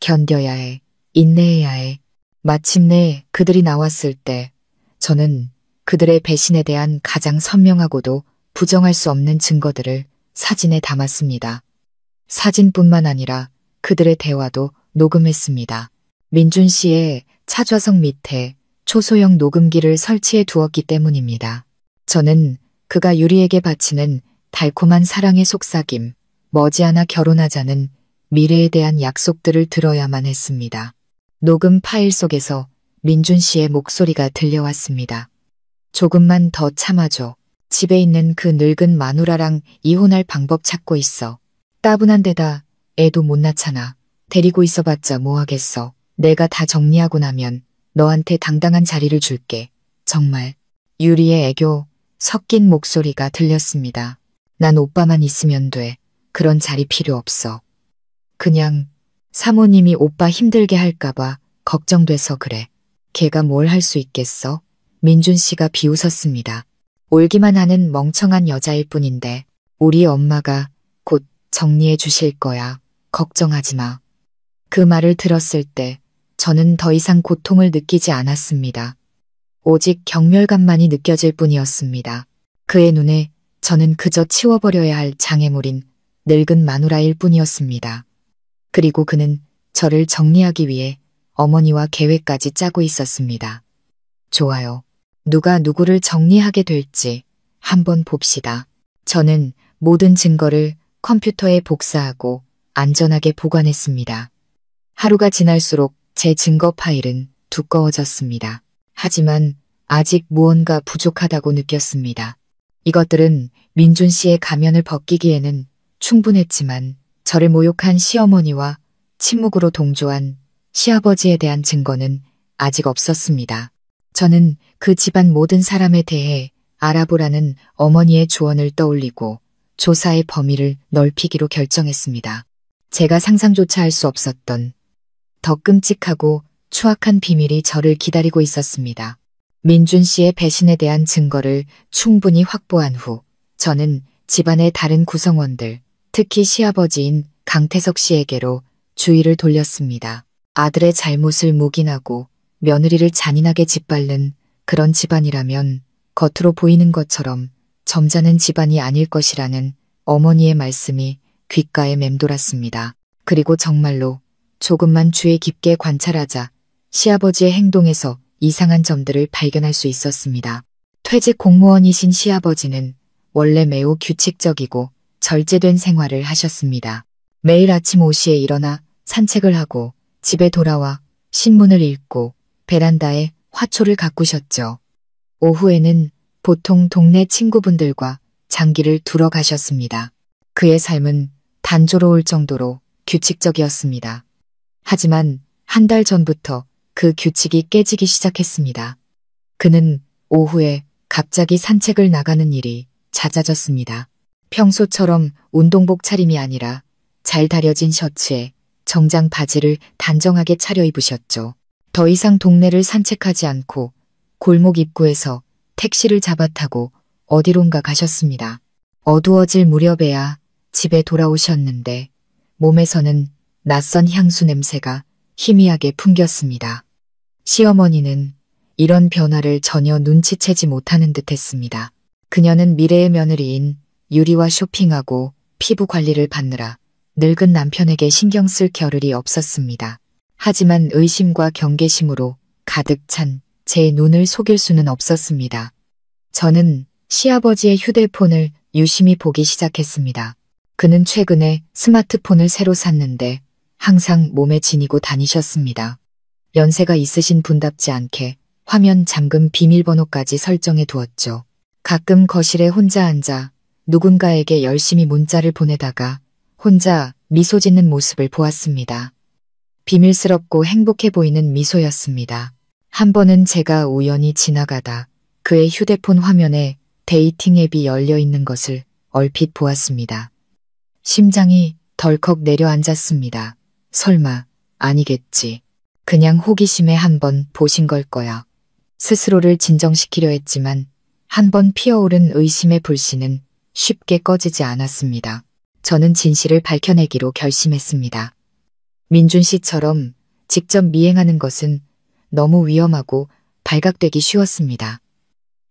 견뎌야 해. 인내해야 해. 마침내 그들이 나왔을 때 저는 그들의 배신에 대한 가장 선명하고도 부정할 수 없는 증거들을 사진에 담았습니다. 사진뿐만 아니라 그들의 대화도 녹음했습니다. 민준 씨의 차좌석 밑에 초소형 녹음기를 설치해 두었기 때문입니다. 저는 그가 유리에게 바치는 달콤한 사랑의 속삭임, 머지않아 결혼하자는 미래에 대한 약속들을 들어야만 했습니다. 녹음 파일 속에서 민준 씨의 목소리가 들려왔습니다. 조금만 더 참아줘. 집에 있는 그 늙은 마누라랑 이혼할 방법 찾고 있어. 따분한 데다 애도 못 낳잖아. 데리고 있어봤자 뭐하겠어. 내가 다 정리하고 나면 너한테 당당한 자리를 줄게. 정말. 유리의 애교 섞인 목소리가 들렸습니다. 난 오빠만 있으면 돼. 그런 자리 필요 없어. 그냥 사모님이 오빠 힘들게 할까봐 걱정돼서 그래. 걔가 뭘 할 수 있겠어? 민준 씨가 비웃었습니다. 올기만 하는 멍청한 여자일 뿐인데 우리 엄마가 곧 정리해 주실 거야. 걱정하지 마. 그 말을 들었을 때 저는 더 이상 고통을 느끼지 않았습니다. 오직 경멸감만이 느껴질 뿐이었습니다. 그의 눈에 저는 그저 치워버려야 할 장애물인 늙은 마누라일 뿐이었습니다. 그리고 그는 저를 정리하기 위해 어머니와 계획까지 짜고 있었습니다. 좋아요. 누가 누구를 정리하게 될지 한번 봅시다. 저는 모든 증거를 컴퓨터에 복사하고 안전하게 보관했습니다. 하루가 지날수록 제 증거 파일은 두꺼워졌습니다. 하지만 아직 무언가 부족하다고 느꼈습니다. 이것들은 민준 씨의 가면을 벗기기에는 충분했지만 저를 모욕한 시어머니와 침묵으로 동조한 시아버지에 대한 증거는 아직 없었습니다. 저는 그 집안 모든 사람에 대해 알아보라는 어머니의 조언을 떠올리고 조사의 범위를 넓히기로 결정했습니다. 제가 상상조차 할 수 없었던 더 끔찍하고 추악한 비밀이 저를 기다리고 있었습니다. 민준 씨의 배신에 대한 증거를 충분히 확보한 후 저는 집안의 다른 구성원들, 특히 시아버지인 강태석 씨에게로 주의를 돌렸습니다. 아들의 잘못을 묵인하고 며느리를 잔인하게 짓밟는 그런 집안이라면 겉으로 보이는 것처럼 점잖은 집안이 아닐 것이라는 어머니의 말씀이 귓가에 맴돌았습니다. 그리고 정말로 조금만 주의 깊게 관찰하자 시아버지의 행동에서 이상한 점들을 발견할 수 있었습니다. 퇴직 공무원이신 시아버지는 원래 매우 규칙적이고 절제된 생활을 하셨습니다. 매일 아침 5시에 일어나 산책을 하고 집에 돌아와 신문을 읽고 베란다에 화초를 가꾸셨죠. 오후에는 보통 동네 친구분들과 장기를 두러 가셨습니다. 그의 삶은 단조로울 정도로 규칙적이었습니다. 하지만 한 달 전부터 그 규칙이 깨지기 시작했습니다. 그는 오후에 갑자기 산책을 나가는 일이 잦아졌습니다. 평소처럼 운동복 차림이 아니라 잘 다려진 셔츠에 정장 바지를 단정하게 차려입으셨죠. 더 이상 동네를 산책하지 않고 골목 입구에서 택시를 잡아 타고 어디론가 가셨습니다. 어두워질 무렵에야 집에 돌아오셨는데 몸에서는 낯선 향수 냄새가 희미하게 풍겼습니다. 시어머니는 이런 변화를 전혀 눈치채지 못하는 듯했습니다. 그녀는 미래의 며느리인 유리와 쇼핑하고 피부 관리를 받느라 늙은 남편에게 신경 쓸 겨를이 없었습니다. 하지만 의심과 경계심으로 가득 찬 제 눈을 속일 수는 없었습니다. 저는 시아버지의 휴대폰을 유심히 보기 시작했습니다. 그는 최근에 스마트폰을 새로 샀는데 항상 몸에 지니고 다니셨습니다. 연세가 있으신 분답지 않게 화면 잠금 비밀번호까지 설정해 두었죠. 가끔 거실에 혼자 앉아 누군가에게 열심히 문자를 보내다가 혼자 미소 짓는 모습을 보았습니다. 비밀스럽고 행복해 보이는 미소였습니다. 한 번은 제가 우연히 지나가다 그의 휴대폰 화면에 데이팅 앱이 열려 있는 것을 얼핏 보았습니다. 심장이 덜컥 내려앉았습니다. 설마 아니겠지. 그냥 호기심에 한번 보신 걸 거야. 스스로를 진정시키려 했지만 한 번 피어오른 의심의 불씨는 쉽게 꺼지지 않았습니다. 저는 진실을 밝혀내기로 결심했습니다. 민준 씨처럼 직접 미행하는 것은 너무 위험하고 발각되기 쉬웠습니다.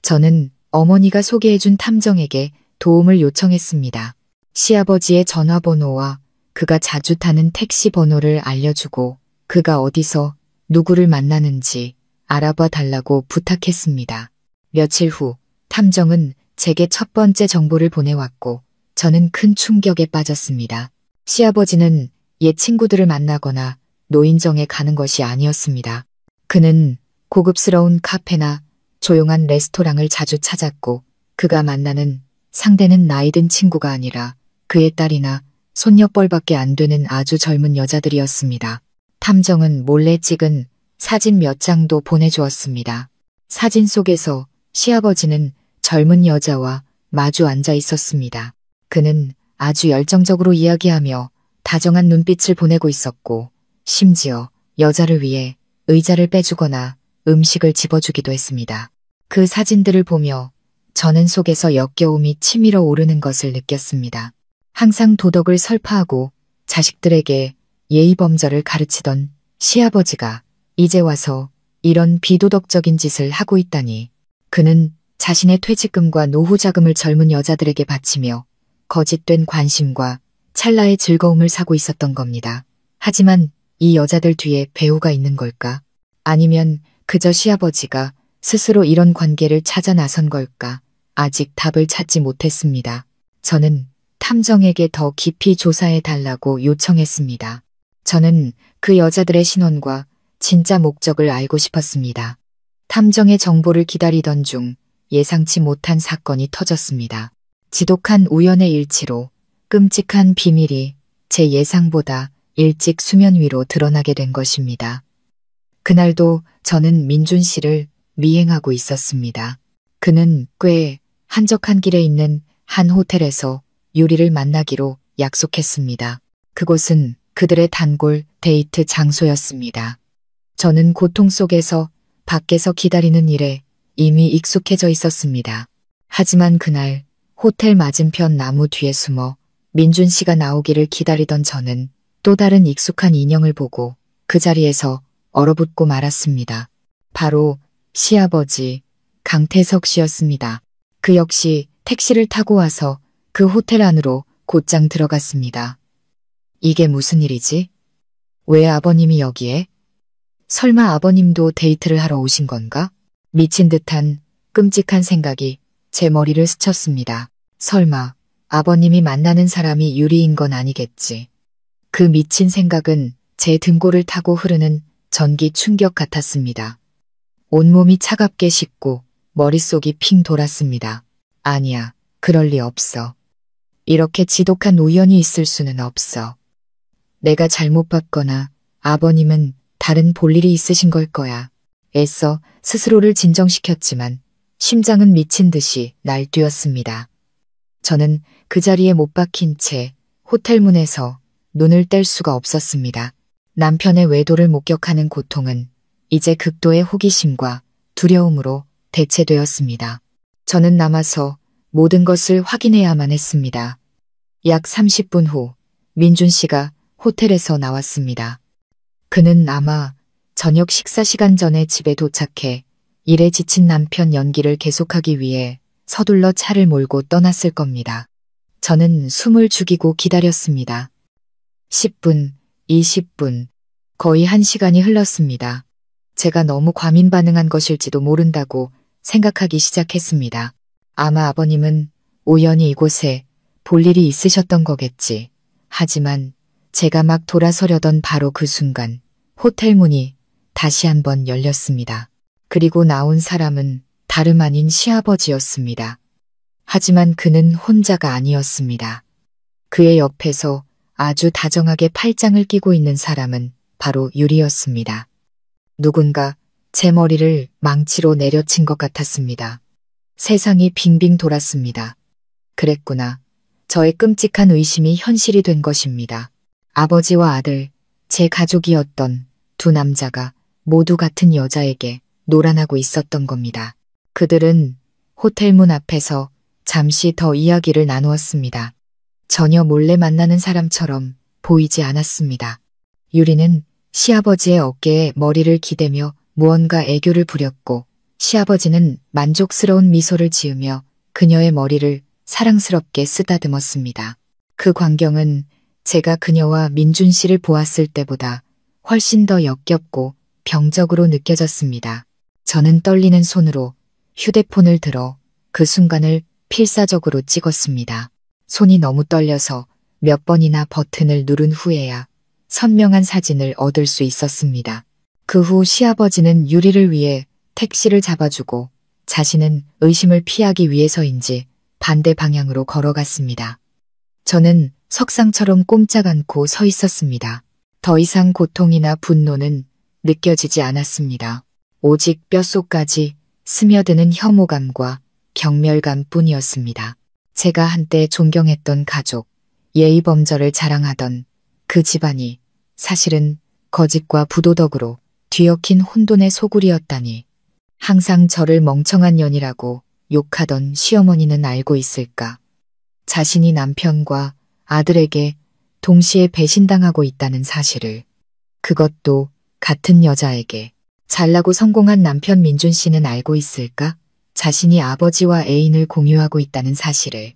저는 어머니가 소개해준 탐정에게 도움을 요청했습니다. 시아버지의 전화번호와 그가 자주 타는 택시 번호를 알려주고 그가 어디서 누구를 만나는지 알아봐 달라고 부탁했습니다. 며칠 후 탐정은 제게 첫 번째 정보를 보내왔고 저는 큰 충격에 빠졌습니다. 시아버지는 옛 친구들을 만나거나 노인정에 가는 것이 아니었습니다. 그는 고급스러운 카페나 조용한 레스토랑을 자주 찾았고 그가 만나는 상대는 나이든 친구가 아니라 그의 딸이나 손녀뻘밖에 안 되는 아주 젊은 여자들이었습니다. 탐정은 몰래 찍은 사진 몇 장도 보내주었습니다. 사진 속에서 시아버지는 젊은 여자와 마주 앉아 있었습니다. 그는 아주 열정적으로 이야기하며 다정한 눈빛을 보내고 있었고 심지어 여자를 위해 의자를 빼주거나 음식을 집어주기도 했습니다. 그 사진들을 보며 저는 속에서 역겨움이 치밀어 오르는 것을 느꼈습니다. 항상 도덕을 설파하고 자식들에게 예의범절을 가르치던 시아버지가 이제 와서 이런 비도덕적인 짓을 하고 있다니. 그는 자신의 퇴직금과 노후자금을 젊은 여자들에게 바치며 거짓된 관심과 찰나의 즐거움을 사고 있었던 겁니다. 하지만 이 여자들 뒤에 배우가 있는 걸까? 아니면 그저 시아버지가 스스로 이런 관계를 찾아 나선 걸까? 아직 답을 찾지 못했습니다. 저는 탐정에게 더 깊이 조사해 달라고 요청했습니다. 저는 그 여자들의 신원과 진짜 목적을 알고 싶었습니다. 탐정의 정보를 기다리던 중 예상치 못한 사건이 터졌습니다. 지독한 우연의 일치로 끔찍한 비밀이 제 예상보다 일찍 수면 위로 드러나게 된 것입니다. 그날도 저는 민준 씨를 미행하고 있었습니다. 그는 꽤 한적한 길에 있는 한 호텔에서 유리를 만나기로 약속했습니다. 그곳은 그들의 단골 데이트 장소였습니다. 저는 고통 속에서 밖에서 기다리는 일에 이미 익숙해져 있었습니다. 하지만 그날 호텔 맞은편 나무 뒤에 숨어 민준 씨가 나오기를 기다리던 저는 또 다른 익숙한 인형을 보고 그 자리에서 얼어붙고 말았습니다. 바로 시아버지 강태석 씨였습니다. 그 역시 택시를 타고 와서 그 호텔 안으로 곧장 들어갔습니다. 이게 무슨 일이지? 왜 아버님이 여기에? 설마 아버님도 데이트를 하러 오신 건가? 미친 듯한 끔찍한 생각이 제 머리를 스쳤습니다. 설마 아버님이 만나는 사람이 유리인 건 아니겠지. 그 미친 생각은 제 등골을 타고 흐르는 전기 충격 같았습니다. 온몸이 차갑게 식고 머릿속이 핑 돌았습니다. 아니야, 그럴 리 없어. 이렇게 지독한 우연이 있을 수는 없어. 내가 잘못 봤거나 아버님은 다른 볼일이 있으신 걸 거야. 애써 스스로를 진정시켰지만 심장은 미친 듯이 날뛰었습니다. 저는 그 자리에 못 박힌 채 호텔 문에서 눈을 뗄 수가 없었습니다. 남편의 외도를 목격하는 고통은 이제 극도의 호기심과 두려움으로 대체되었습니다. 저는 남아서 모든 것을 확인해야만 했습니다. 약 30분 후 민준 씨가 호텔에서 나왔습니다. 그는 아마 저녁 식사 시간 전에 집에 도착해 일에 지친 남편 연기를 계속하기 위해 서둘러 차를 몰고 떠났을 겁니다. 저는 숨을 죽이고 기다렸습니다. 10분, 20분, 거의 1시간이 흘렀습니다. 제가 너무 과민 반응한 것일지도 모른다고 생각하기 시작했습니다. 아마 아버님은 우연히 이곳에 볼 일이 있으셨던 거겠지. 하지만 제가 막 돌아서려던 바로 그 순간 호텔 문이 다시 한번 열렸습니다. 그리고 나온 사람은 다름 아닌 시아버지였습니다. 하지만 그는 혼자가 아니었습니다. 그의 옆에서 아주 다정하게 팔짱을 끼고 있는 사람은 바로 유리였습니다. 누군가 제 머리를 망치로 내려친 것 같았습니다. 세상이 빙빙 돌았습니다. 그랬구나. 저의 끔찍한 의심이 현실이 된 것입니다. 아버지와 아들, 제 가족이었던 두 남자가 모두 같은 여자에게 노란하고 있었던 겁니다. 그들은 호텔 문 앞에서 잠시 더 이야기를 나누었습니다. 전혀 몰래 만나는 사람처럼 보이지 않았습니다. 유리는 시아버지의 어깨에 머리를 기대며 무언가 애교를 부렸고 시아버지는 만족스러운 미소를 지으며 그녀의 머리를 사랑스럽게 쓰다듬었습니다. 그 광경은 제가 그녀와 민준 씨를 보았을 때보다 훨씬 더 역겹고 병적으로 느껴졌습니다. 저는 떨리는 손으로 휴대폰을 들어 그 순간을 필사적으로 찍었습니다. 손이 너무 떨려서 몇 번이나 버튼을 누른 후에야 선명한 사진을 얻을 수 있었습니다. 그 후 시아버지는 유리를 위해 택시를 잡아주고 자신은 의심을 피하기 위해서인지 반대 방향으로 걸어갔습니다. 저는 석상처럼 꼼짝 않고 서 있었습니다. 더 이상 고통이나 분노는 느껴지지 않았습니다. 오직 뼛속까지 스며드는 혐오감과 경멸감 뿐이었습니다. 제가 한때 존경했던 가족, 예의범절을 자랑하던 그 집안이 사실은 거짓과 부도덕으로 뒤엉킨 혼돈의 소굴이었다니. 항상 저를 멍청한 년이라고 욕하던 시어머니는 알고 있을까? 자신이 남편과 아들에게 동시에 배신당하고 있다는 사실을. 그것도 같은 여자에게. 잘나고 성공한 남편 민준 씨는 알고 있을까? 자신이 아버지와 애인을 공유하고 있다는 사실을.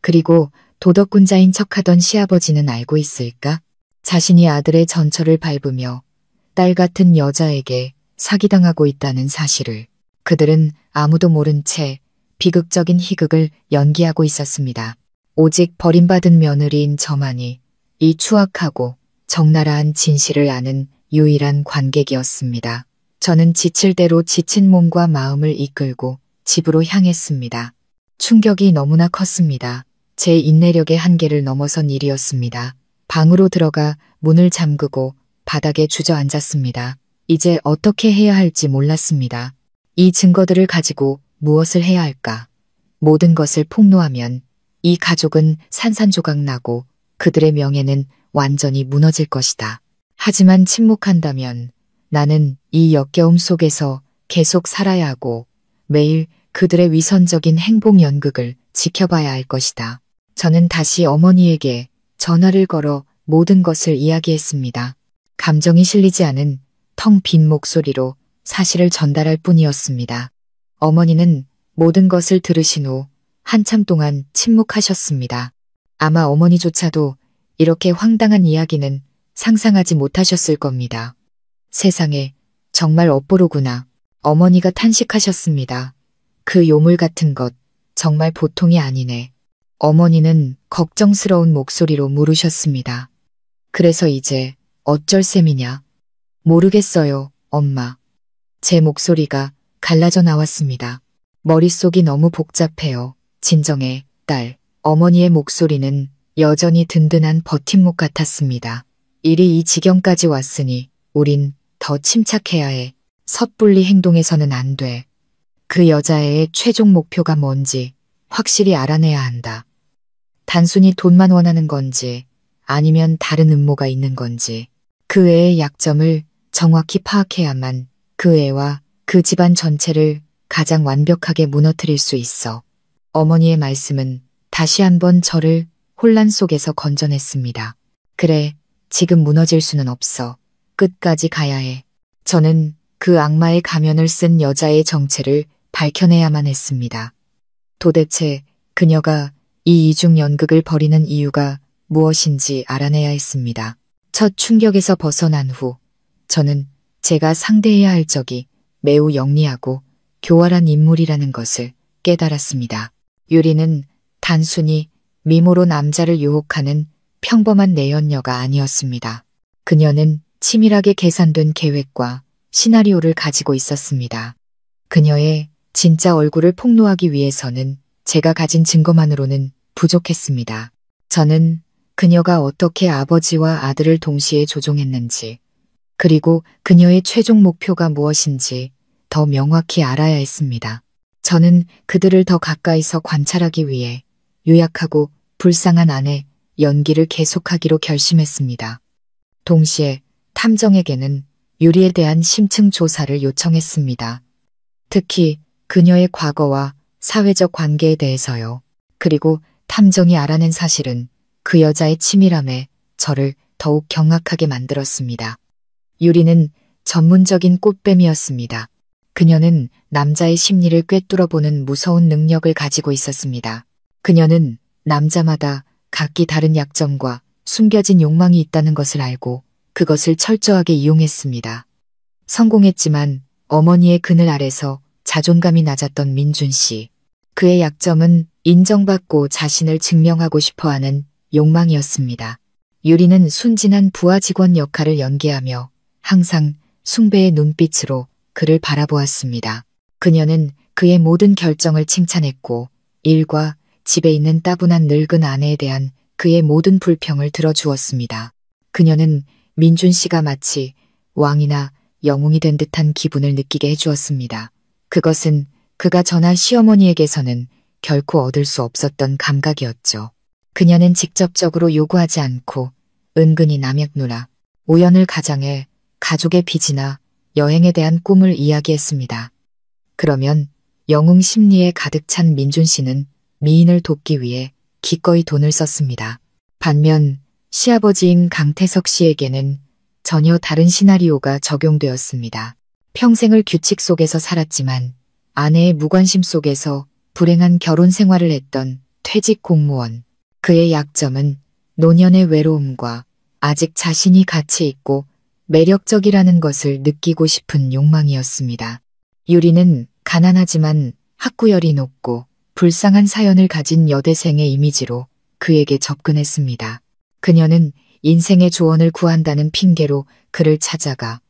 그리고 도덕군자인 척하던 시아버지는 알고 있을까? 자신이 아들의 전처를 밟으며 딸 같은 여자에게 사기당하고 있다는 사실을. 그들은 아무도 모른 채 비극적인 희극을 연기하고 있었습니다. 오직 버림받은 며느리인 저만이 이 추악하고 적나라한 진실을 아는 유일한 관객이었습니다. 저는 지칠 대로 지친 몸과 마음을 이끌고 집으로 향했습니다. 충격이 너무나 컸습니다. 제 인내력의 한계를 넘어선 일이었습니다. 방으로 들어가 문을 잠그고 바닥에 주저앉았습니다. 이제 어떻게 해야 할지 몰랐습니다. 이 증거들을 가지고 무엇을 해야 할까? 모든 것을 폭로하면 이 가족은 산산조각 나고 그들의 명예는 완전히 무너질 것이다. 하지만 침묵한다면 나는 이 역겨움 속에서 계속 살아야 하고 매일 그들의 위선적인 행복 연극을 지켜봐야 할 것이다. 저는 다시 어머니에게 전화를 걸어 모든 것을 이야기했습니다. 감정이 실리지 않은 텅 빈 목소리로 사실을 전달할 뿐이었습니다. 어머니는 모든 것을 들으신 후 한참 동안 침묵하셨습니다. 아마 어머니조차도 이렇게 황당한 이야기는 상상하지 못하셨을 겁니다. 세상에 정말 업보로구나. 어머니가 탄식하셨습니다. 그 요물 같은 것 정말 보통이 아니네. 어머니는 걱정스러운 목소리로 물으셨습니다. 그래서 이제 어쩔 셈이냐? 모르겠어요, 엄마. 제 목소리가 갈라져 나왔습니다. 머릿속이 너무 복잡해요. 진정해, 딸. 어머니의 목소리는 여전히 든든한 버팀목 같았습니다. 일이 이 지경까지 왔으니 우린 더 침착해야 해. 섣불리 행동해서는 안 돼. 그 여자애의 최종 목표가 뭔지 확실히 알아내야 한다. 단순히 돈만 원하는 건지 아니면 다른 음모가 있는 건지 그 애의 약점을 정확히 파악해야만 그 애와 그 집안 전체를 가장 완벽하게 무너뜨릴 수 있어. 어머니의 말씀은 다시 한번 저를 혼란 속에서 건져냈습니다. 그래, 지금 무너질 수는 없어. 끝까지 가야 해. 저는 그 악마의 가면을 쓴 여자의 정체를 밝혀내야만 했습니다. 도대체 그녀가 이 이중 연극을 벌이는 이유가 무엇인지 알아내야 했습니다. 첫 충격에서 벗어난 후 저는 제가 상대해야 할 적이 매우 영리하고 교활한 인물이라는 것을 깨달았습니다. 유리는 단순히 미모로 남자를 유혹하는 평범한 내연녀가 아니었습니다. 그녀는 치밀하게 계산된 계획과 시나리오를 가지고 있었습니다. 그녀의 진짜 얼굴을 폭로하기 위해서는 제가 가진 증거만으로는 부족했습니다. 저는 그녀가 어떻게 아버지와 아들을 동시에 조종했는지, 그리고 그녀의 최종 목표가 무엇인지 더 명확히 알아야 했습니다. 저는 그들을 더 가까이서 관찰하기 위해 유약하고 불쌍한 아내 연기를 계속하기로 결심했습니다. 동시에 탐정에게는 유리에 대한 심층 조사를 요청했습니다. 특히 그녀의 과거와 사회적 관계에 대해서요. 그리고 탐정이 알아낸 사실은 그 여자의 치밀함에 저를 더욱 경악하게 만들었습니다. 유리는 전문적인 꽃뱀이었습니다. 그녀는 남자의 심리를 꿰뚫어보는 무서운 능력을 가지고 있었습니다. 그녀는 남자마다 각기 다른 약점과 숨겨진 욕망이 있다는 것을 알고 그것을 철저하게 이용했습니다. 성공했지만 어머니의 그늘 아래서 자존감이 낮았던 민준 씨. 그의 약점은 인정받고 자신을 증명하고 싶어하는 욕망이었습니다. 유리는 순진한 부하 직원 역할을 연기하며 항상 숭배의 눈빛으로 그를 바라보았습니다. 그녀는 그의 모든 결정을 칭찬했고 일과 집에 있는 따분한 늙은 아내에 대한 그의 모든 불평을 들어주었습니다. 그녀는 민준 씨가 마치 왕이나 영웅이 된 듯한 기분을 느끼게 해주었습니다. 그것은 그가 전한 시어머니에게서는 결코 얻을 수 없었던 감각이었죠. 그녀는 직접적으로 요구하지 않고 은근히 남약누나 우연을 가장해 가족의 빚이나 여행에 대한 꿈을 이야기했습니다. 그러면 영웅 심리에 가득 찬 민준 씨는 미인을 돕기 위해 기꺼이 돈을 썼습니다. 반면 시아버지인 강태석 씨에게는 전혀 다른 시나리오가 적용되었습니다. 평생을 규칙 속에서 살았지만 아내의 무관심 속에서 불행한 결혼 생활을 했던 퇴직 공무원. 그의 약점은 노년의 외로움과 아직 자신이 가치 있고 매력적이라는 것을 느끼고 싶은 욕망이었습니다. 유리는 가난하지만 학구열이 높고 불쌍한 사연을 가진 여대생의 이미지로 그에게 접근했습니다. 그녀는 인생의 조언을 구한다는 핑계로 그를 찾아가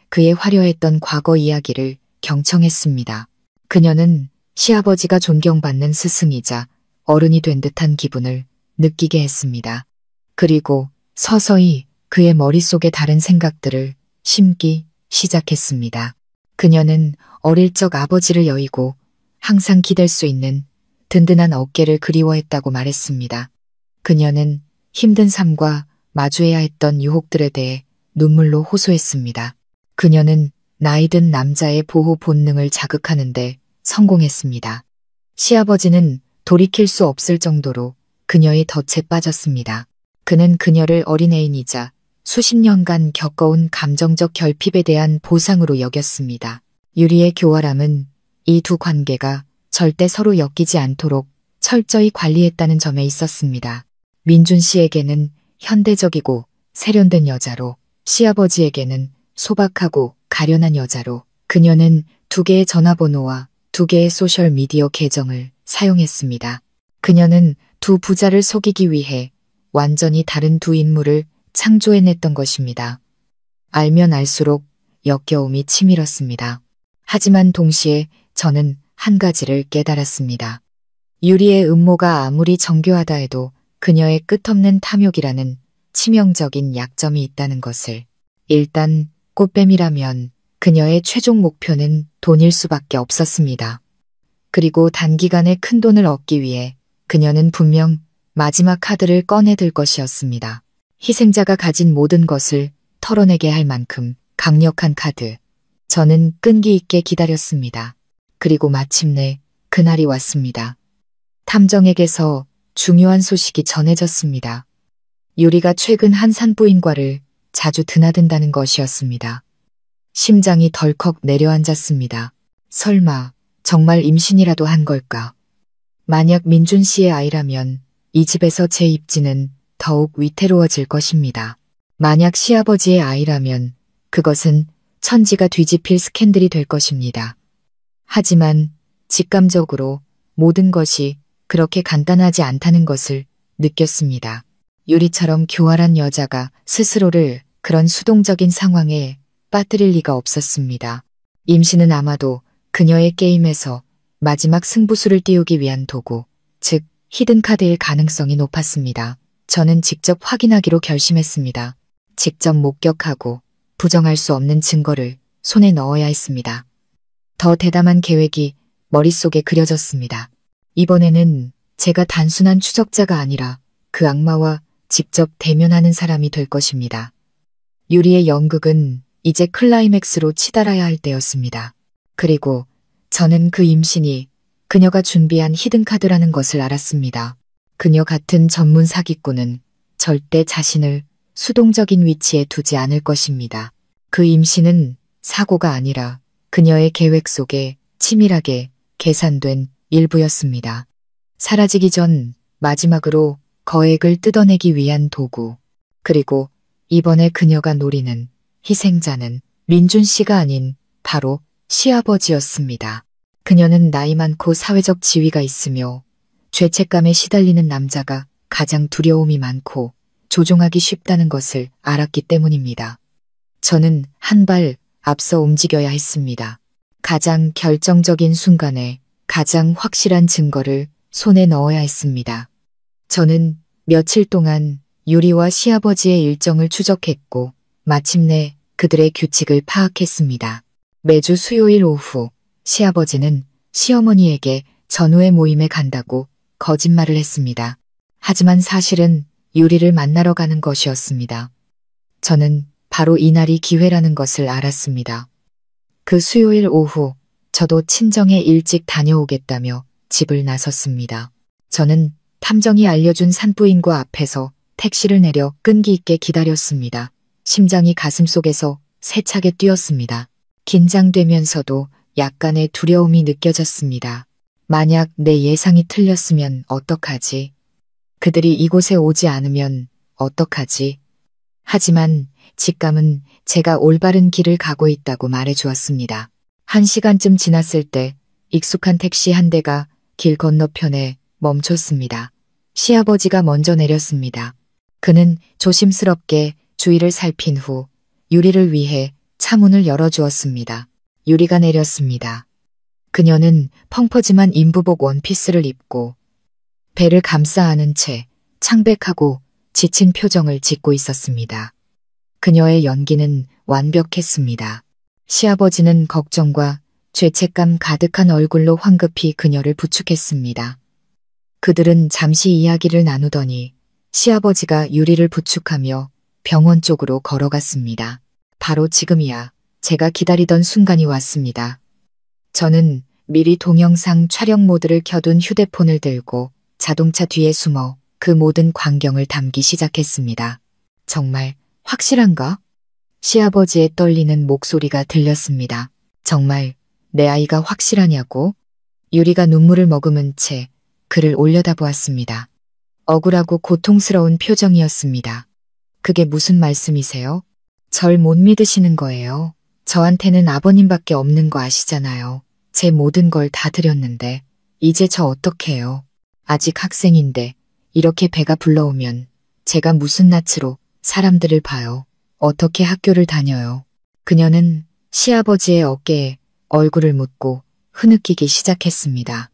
그의 화려했던 과거 이야기를 경청했습니다. 그녀는 시아버지가 존경받는 스승이자 어른이 된 듯한 기분을 느끼게 했습니다. 그리고 서서히 그의 머릿속에 다른 생각들을 심기 시작했습니다. 그녀는 어릴 적 아버지를 여의고 항상 기댈 수 있는 든든한 어깨를 그리워했다고 말했습니다. 그녀는 힘든 삶과 마주해야 했던 유혹들에 대해 눈물로 호소했습니다. 그녀는 나이든 남자의 보호 본능을 자극하는데 성공했습니다. 시아버지는 돌이킬 수 없을 정도로 그녀의 덫에 빠졌습니다. 그는 그녀를 어린애인이자 수십 년간 겪어온 감정적 결핍에 대한 보상으로 여겼습니다. 유리의 교활함은 이 두 관계가 절대 서로 엮이지 않도록 철저히 관리했다는 점에 있었습니다. 민준 씨에게는 현대적이고 세련된 여자로, 시아버지에게는 소박하고 가련한 여자로, 그녀는 2개의 전화번호와 2개의 소셜미디어 계정을 사용했습니다. 그녀는 두 부자를 속이기 위해 완전히 다른 두 인물을 창조해냈던 것입니다. 알면 알수록 역겨움이 치밀었습니다. 하지만 동시에 저는 한 가지를 깨달았습니다. 유리의 음모가 아무리 정교하다 해도 그녀의 끝없는 탐욕이라는 치명적인 약점이 있다는 것을. 일단 꽃뱀이라면 그녀의 최종 목표는 돈일 수밖에 없었습니다. 그리고 단기간에 큰 돈을 얻기 위해 그녀는 분명 마지막 카드를 꺼내들 것이었습니다. 희생자가 가진 모든 것을 털어내게 할 만큼 강력한 카드. 저는 끈기 있게 기다렸습니다. 그리고 마침내 그날이 왔습니다. 탐정에게서 중요한 소식이 전해졌습니다. 유리가 최근 한 산부인과를 자주 드나든다는 것이었습니다. 심장이 덜컥 내려앉았습니다. 설마 정말 임신이라도 한 걸까? 만약 민준 씨의 아이라면 이 집에서 제 입지는 더욱 위태로워질 것입니다. 만약 시아버지의 아이라면 그것은 천지가 뒤집힐 스캔들이 될 것입니다. 하지만 직감적으로 모든 것이 그렇게 간단하지 않다는 것을 느꼈습니다. 유리처럼 교활한 여자가 스스로를 그런 수동적인 상황에 빠뜨릴 리가 없었습니다. 임신은 아마도 그녀의 게임에서 마지막 승부수를 띄우기 위한 도구, 즉 히든카드일 가능성이 높았습니다. 저는 직접 확인하기로 결심했습니다. 직접 목격하고 부정할 수 없는 증거를 손에 넣어야 했습니다. 더 대담한 계획이 머릿속에 그려졌습니다. 이번에는 제가 단순한 추적자가 아니라 그 악마와 직접 대면하는 사람이 될 것입니다. 유리의 연극은 이제 클라이맥스로 치달아야 할 때였습니다. 그리고 저는 그 임신이 그녀가 준비한 히든카드라는 것을 알았습니다. 그녀 같은 전문 사기꾼은 절대 자신을 수동적인 위치에 두지 않을 것입니다. 그 임신은 사고가 아니라 그녀의 계획 속에 치밀하게 계산된 일부였습니다. 사라지기 전 마지막으로 거액을 뜯어내기 위한 도구. 그리고 이번에 그녀가 노리는 희생자는 민준 씨가 아닌 바로 시아버지였습니다. 그녀는 나이 많고 사회적 지위가 있으며 죄책감에 시달리는 남자가 가장 두려움이 많고 조종하기 쉽다는 것을 알았기 때문입니다. 저는 한 발 앞서 움직여야 했습니다. 가장 결정적인 순간에 가장 확실한 증거를 손에 넣어야 했습니다. 저는 며칠 동안 유리와 시아버지의 일정을 추적했고 마침내 그들의 규칙을 파악했습니다. 매주 수요일 오후 시아버지는 시어머니에게 전우회 모임에 간다고 거짓말을 했습니다. 하지만 사실은 유리를 만나러 가는 것이었습니다. 저는 바로 이날이 기회라는 것을 알았습니다. 그 수요일 오후 저도 친정에 일찍 다녀오겠다며 집을 나섰습니다. 저는 탐정이 알려준 산부인과 앞에서 택시를 내려 끈기 있게 기다렸습니다. 심장이 가슴속에서 세차게 뛰었습니다. 긴장되면서도 약간의 두려움이 느껴졌습니다. 만약 내 예상이 틀렸으면 어떡하지? 그들이 이곳에 오지 않으면 어떡하지? 하지만 직감은 제가 올바른 길을 가고 있다고 말해주었습니다. 1시간쯤 지났을 때 익숙한 택시 한 대가 길 건너편에 멈췄습니다. 시아버지가 먼저 내렸습니다. 그는 조심스럽게 주위를 살핀 후 유리를 위해 차문을 열어주었습니다. 유리가 내렸습니다. 그녀는 펑퍼짐한 인부복 원피스를 입고 배를 감싸 안은 채 창백하고 지친 표정을 짓고 있었습니다. 그녀의 연기는 완벽했습니다. 시아버지는 걱정과 죄책감 가득한 얼굴로 황급히 그녀를 부축했습니다. 그들은 잠시 이야기를 나누더니 시아버지가 유리를 부축하며 병원 쪽으로 걸어갔습니다. 바로 지금이야. 제가 기다리던 순간이 왔습니다. 저는 미리 동영상 촬영 모드를 켜둔 휴대폰을 들고 자동차 뒤에 숨어 그 모든 광경을 담기 시작했습니다. 정말 확실한가? 시아버지의 떨리는 목소리가 들렸습니다. 정말 내 아이가 확실하냐고? 유리가 눈물을 머금은 채 그를 올려다보았습니다. 억울하고 고통스러운 표정이었습니다. 그게 무슨 말씀이세요? 절 못 믿으시는 거예요. 저한테는 아버님밖에 없는 거 아시잖아요. 제 모든 걸 다 드렸는데 이제 저 어떡해요. 아직 학생인데 이렇게 배가 불러오면 제가 무슨 낯으로 사람들을 봐요. 어떻게 학교를 다녀요. 그녀는 시아버지의 어깨에 얼굴을 묻고 흐느끼기 시작했습니다.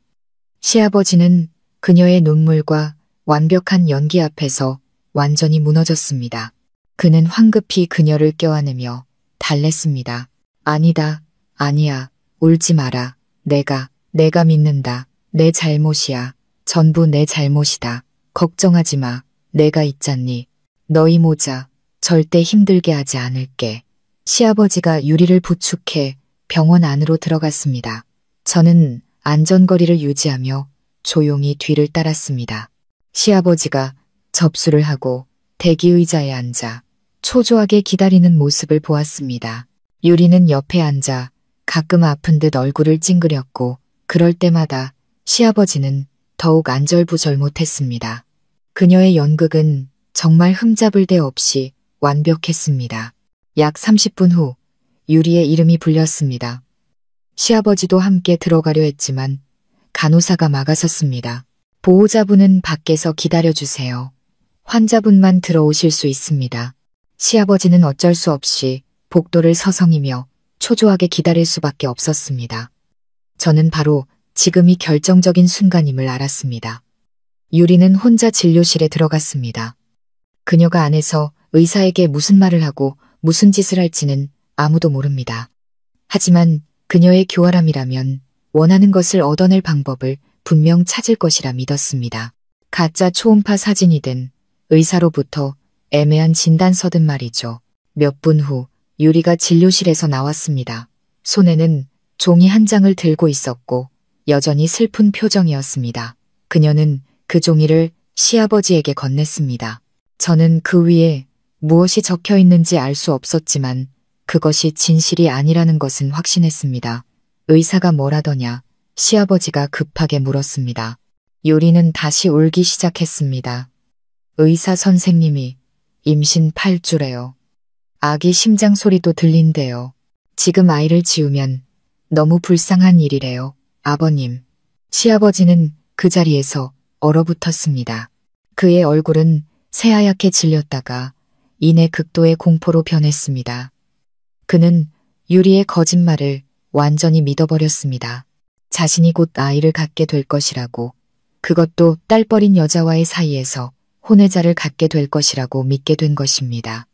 시아버지는 그녀의 눈물과 완벽한 연기 앞에서 완전히 무너졌습니다. 그는 황급히 그녀를 껴안으며 달랬습니다. 아니다, 아니야, 울지 마라. 내가 믿는다. 내 잘못이야. 전부 내 잘못이다. 걱정하지 마. 내가 있잖니. 너희 모자 절대 힘들게 하지 않을게. 시아버지가 유리를 부축해 병원 안으로 들어갔습니다. 저는 안전거리를 유지하며 조용히 뒤를 따랐습니다. 시아버지가 접수를 하고 대기의자에 앉아 초조하게 기다리는 모습을 보았습니다. 유리는 옆에 앉아 가끔 아픈 듯 얼굴을 찡그렸고 그럴 때마다 시아버지는 더욱 안절부절 못했습니다. 그녀의 연극은 정말 흠잡을 데 없이 완벽했습니다. 약 30분 후 유리의 이름이 불렸습니다. 시아버지도 함께 들어가려 했지만 간호사가 막아섰습니다. 보호자분은 밖에서 기다려주세요. 환자분만 들어오실 수 있습니다. 시아버지는 어쩔 수 없이 복도를 서성이며 초조하게 기다릴 수밖에 없었습니다. 저는 바로 지금이 결정적인 순간임을 알았습니다. 유리는 혼자 진료실에 들어갔습니다. 그녀가 안에서 의사에게 무슨 말을 하고 무슨 짓을 할지는 아무도 모릅니다. 하지만 그녀의 교활함이라면 원하는 것을 얻어낼 방법을 분명 찾을 것이라 믿었습니다. 가짜 초음파 사진이든 의사로부터 애매한 진단서든 말이죠. 몇 분 후 유리가 진료실에서 나왔습니다. 손에는 종이 한 장을 들고 있었고 여전히 슬픈 표정이었습니다. 그녀는 그 종이를 시아버지에게 건넸습니다. 저는 그 위에 무엇이 적혀 있는지 알 수 없었지만 그것이 진실이 아니라는 것은 확신했습니다. 의사가 뭐라더냐? 시아버지가 급하게 물었습니다. 유리는 다시 울기 시작했습니다. 의사 선생님이 임신 8주래요. 아기 심장 소리도 들린대요. 지금 아이를 지우면 너무 불쌍한 일이래요. 아버님. 시아버지는 그 자리에서 얼어붙었습니다. 그의 얼굴은 새하얗게 질렸다가 이내 극도의 공포로 변했습니다. 그는 유리의 거짓말을 완전히 믿어버렸습니다. 자신이 곧 아이를 갖게 될 것이라고, 그것도 딸버린 여자와의 사이에서 혼외자를 갖게 될 것이라고 믿게 된 것입니다.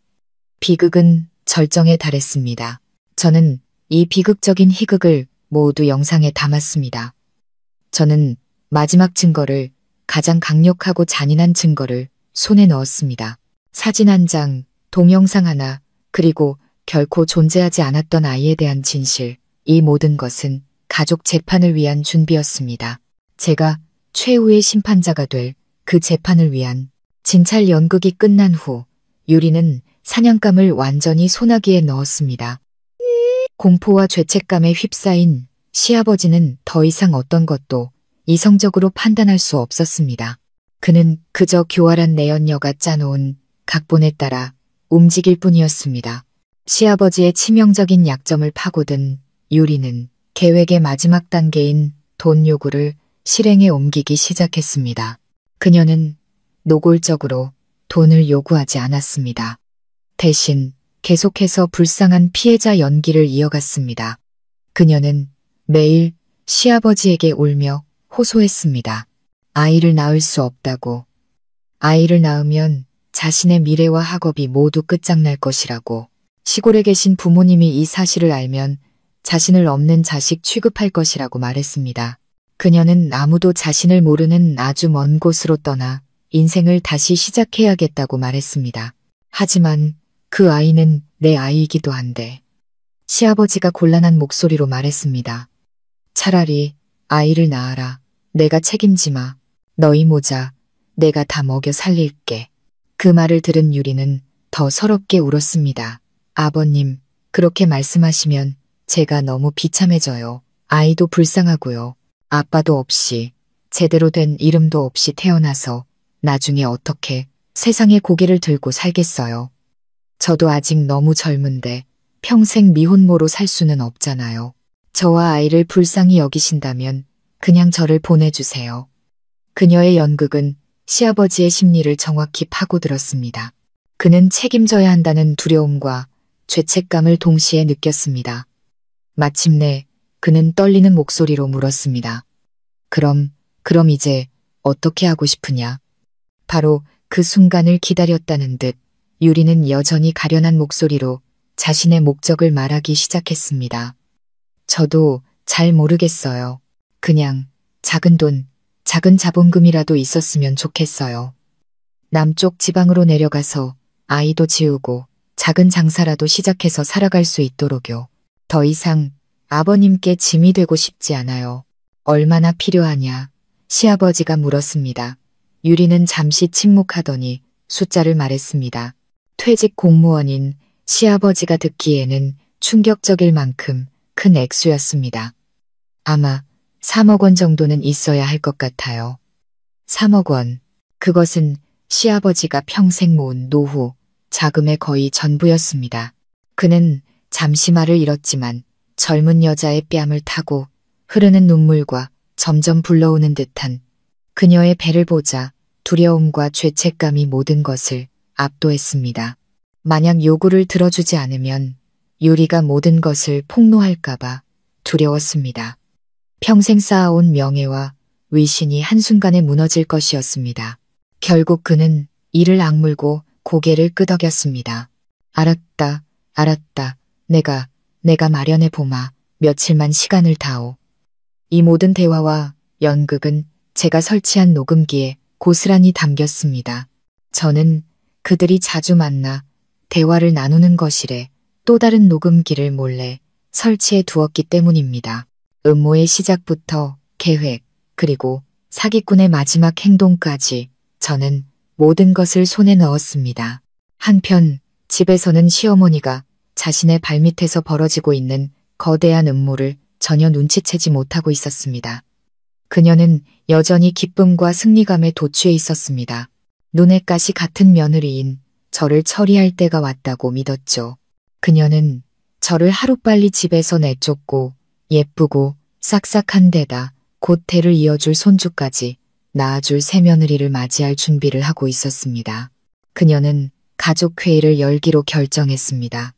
비극은 절정에 달했습니다. 저는 이 비극적인 희극을 모두 영상에 담았습니다. 저는 마지막 증거를, 가장 강력하고 잔인한 증거를 손에 넣었습니다. 사진 한 장, 동영상 하나, 그리고 결코 존재하지 않았던 아이에 대한 진실, 이 모든 것은 가족 재판을 위한 준비였습니다. 제가 최후의 심판자가 될 그 재판을 위한 진찰 연극이 끝난 후 유리는 사냥감을 완전히 소나기에 넣었습니다. 공포와 죄책감에 휩싸인 시아버지는 더 이상 어떤 것도 이성적으로 판단할 수 없었습니다. 그는 그저 교활한 내연녀가 짜놓은 각본에 따라 움직일 뿐이었습니다. 시아버지의 치명적인 약점을 파고든 유리는 계획의 마지막 단계인 돈 요구를 실행에 옮기기 시작했습니다. 그녀는 노골적으로 돈을 요구하지 않았습니다. 대신 계속해서 불쌍한 피해자 연기를 이어갔습니다. 그녀는 매일 시아버지에게 울며 호소했습니다. 아이를 낳을 수 없다고. 아이를 낳으면 자신의 미래와 학업이 모두 끝장날 것이라고. 시골에 계신 부모님이 이 사실을 알면 자신을 없는 자식 취급할 것이라고 말했습니다. 그녀는 아무도 자신을 모르는 아주 먼 곳으로 떠나 인생을 다시 시작해야겠다고 말했습니다. 하지만 그 아이는 내 아이이기도 한데. 시아버지가 곤란한 목소리로 말했습니다. 차라리 아이를 낳아라. 내가 책임지마. 너희 모자 내가 다 먹여 살릴게. 그 말을 들은 유리는 더 서럽게 울었습니다. 아버님, 그렇게 말씀하시면 제가 너무 비참해져요. 아이도 불쌍하고요. 아빠도 없이, 제대로 된 이름도 없이 태어나서 나중에 어떻게 세상에 고개를 들고 살겠어요. 저도 아직 너무 젊은데 평생 미혼모로 살 수는 없잖아요. 저와 아이를 불쌍히 여기신다면 그냥 저를 보내주세요. 그녀의 연극은 시아버지의 심리를 정확히 파고들었습니다. 그는 책임져야 한다는 두려움과 죄책감을 동시에 느꼈습니다. 마침내 그는 떨리는 목소리로 물었습니다. 그럼 이제 어떻게 하고 싶으냐? 바로 그 순간을 기다렸다는 듯 유리는 여전히 가련한 목소리로 자신의 목적을 말하기 시작했습니다. 저도 잘 모르겠어요. 그냥 작은 돈, 작은 자본금이라도 있었으면 좋겠어요. 남쪽 지방으로 내려가서 아이도 지우고 작은 장사라도 시작해서 살아갈 수 있도록요. 더 이상 아버님께 짐이 되고 싶지 않아요. 얼마나 필요하냐? 시아버지가 물었습니다. 유리는 잠시 침묵하더니 숫자를 말했습니다. 퇴직 공무원인 시아버지가 듣기에는 충격적일 만큼 큰 액수였습니다. 아마 3억 원 정도는 있어야 할 것 같아요. 3억 원. 그것은 시아버지가 평생 모은 노후, 자금의 거의 전부였습니다. 그는 잠시 말을 잃었지만 젊은 여자의 뺨을 타고 흐르는 눈물과 점점 불러오는 듯한 그녀의 배를 보자 두려움과 죄책감이 모든 것을 압도했습니다. 만약 요구를 들어주지 않으면 유리가 모든 것을 폭로할까봐 두려웠습니다. 평생 쌓아온 명예와 위신이 한순간에 무너질 것이었습니다. 결국 그는 이를 악물고 고개를 끄덕였습니다. 알았다. 내가 마련해 보마. 며칠만 시간을 다오. 이 모든 대화와 연극은 제가 설치한 녹음기에 고스란히 담겼습니다. 저는 그들이 자주 만나 대화를 나누는 거실에 또 다른 녹음기를 몰래 설치해 두었기 때문입니다. 음모의 시작부터 계획, 그리고 사기꾼의 마지막 행동까지 저는 모든 것을 손에 넣었습니다. 한편 집에서는 시어머니가 자신의 발밑에서 벌어지고 있는 거대한 음모를 전혀 눈치채지 못하고 있었습니다. 그녀는 여전히 기쁨과 승리감에 도취해 있었습니다. 눈의 가시 같은 며느리인 저를 처리할 때가 왔다고 믿었죠. 그녀는 저를 하루빨리 집에서 내쫓고 예쁘고 싹싹한 데다 곧 대를 이어줄 손주까지 낳아줄 새며느리를 맞이할 준비를 하고 있었습니다. 그녀는 가족회의를 열기로 결정했습니다.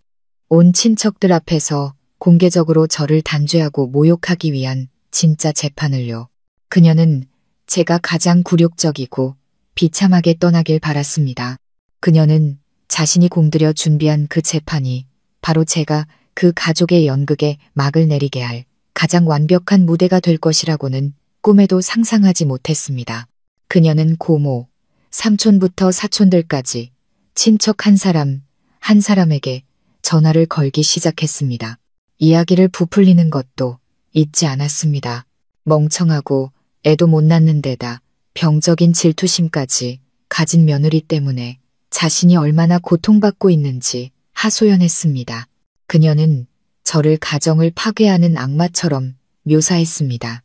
온 친척들 앞에서 공개적으로 저를 단죄하고 모욕하기 위한 진짜 재판을요. 그녀는 제가 가장 굴욕적이고 비참하게 떠나길 바랐습니다. 그녀는 자신이 공들여 준비한 그 재판이 바로 제가 그 가족의 연극에 막을 내리게 할 가장 완벽한 무대가 될 것이라고는 꿈에도 상상하지 못했습니다. 그녀는 고모, 삼촌부터 사촌들까지 친척 한 사람 한 사람에게 전화를 걸기 시작했습니다. 이야기를 부풀리는 것도 잊지 않았습니다. 멍청하고 애도 못 낳는 데다 병적인 질투심까지 가진 며느리 때문에 자신이 얼마나 고통받고 있는지 하소연했습니다. 그녀는 저를 가정을 파괴하는 악마처럼 묘사했습니다.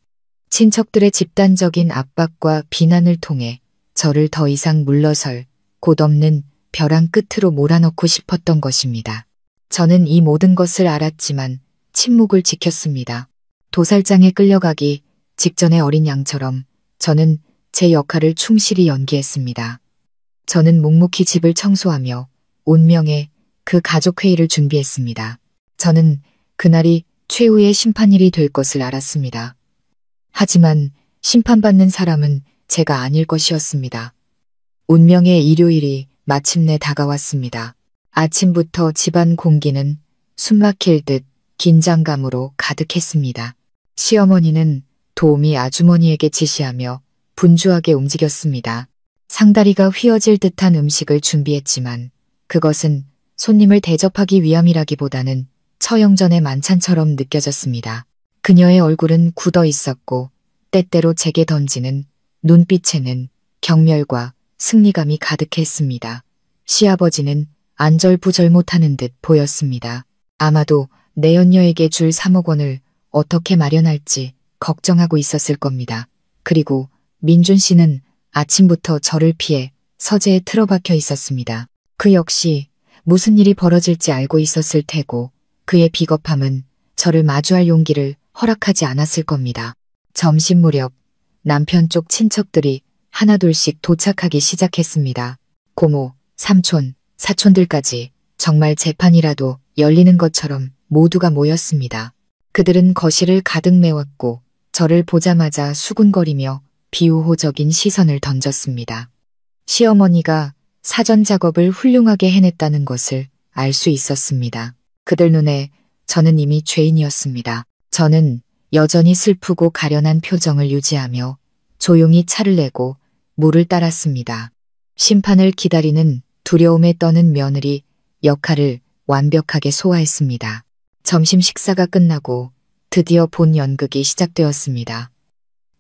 친척들의 집단적인 압박과 비난을 통해 저를 더 이상 물러설 곳 없는 벼랑 끝으로 몰아넣고 싶었던 것입니다. 저는 이 모든 것을 알았지만 침묵을 지켰습니다. 도살장에 끌려가기 직전의 어린 양처럼 저는 제 역할을 충실히 연기했습니다. 저는 묵묵히 집을 청소하며 운명의 그 가족회의를 준비했습니다. 저는 그날이 최후의 심판일이 될 것을 알았습니다. 하지만 심판받는 사람은 제가 아닐 것이었습니다. 운명의 일요일이 마침내 다가왔습니다. 아침부터 집안 공기는 숨막힐 듯 긴장감으로 가득했습니다. 시어머니는 도우미 아주머니에게 지시하며 분주하게 움직였습니다. 상다리가 휘어질 듯한 음식을 준비했지만 그것은 손님을 대접하기 위함이라기보다는 처형전의 만찬처럼 느껴졌습니다. 그녀의 얼굴은 굳어 있었고 때때로 제게 던지는 눈빛에는 경멸과 승리감이 가득했습니다. 시아버지는 안절부절 못하는 듯 보였습니다. 아마도 내연녀에게 줄 3억 원을 어떻게 마련할지 걱정하고 있었을 겁니다. 그리고 민준 씨는 아침부터 저를 피해 서재에 틀어박혀 있었습니다. 그 역시 무슨 일이 벌어질지 알고 있었을 테고 그의 비겁함은 저를 마주할 용기를 허락하지 않았을 겁니다. 점심 무렵 남편 쪽 친척들이 하나둘씩 도착하기 시작했습니다. 고모, 삼촌, 사촌들까지 정말 재판이라도 열리는 것처럼 모두가 모였습니다. 그들은 거실을 가득 메웠고 저를 보자마자 수군거리며 비우호적인 시선을 던졌습니다. 시어머니가 사전 작업을 훌륭하게 해냈다는 것을 알 수 있었습니다. 그들 눈에 저는 이미 죄인이었습니다. 저는 여전히 슬프고 가련한 표정을 유지하며 조용히 차를 내고 물을 따랐습니다. 심판을 기다리는 두려움에 떠는 며느리 역할을 완벽하게 소화했습니다. 점심 식사가 끝나고 드디어 본 연극이 시작되었습니다.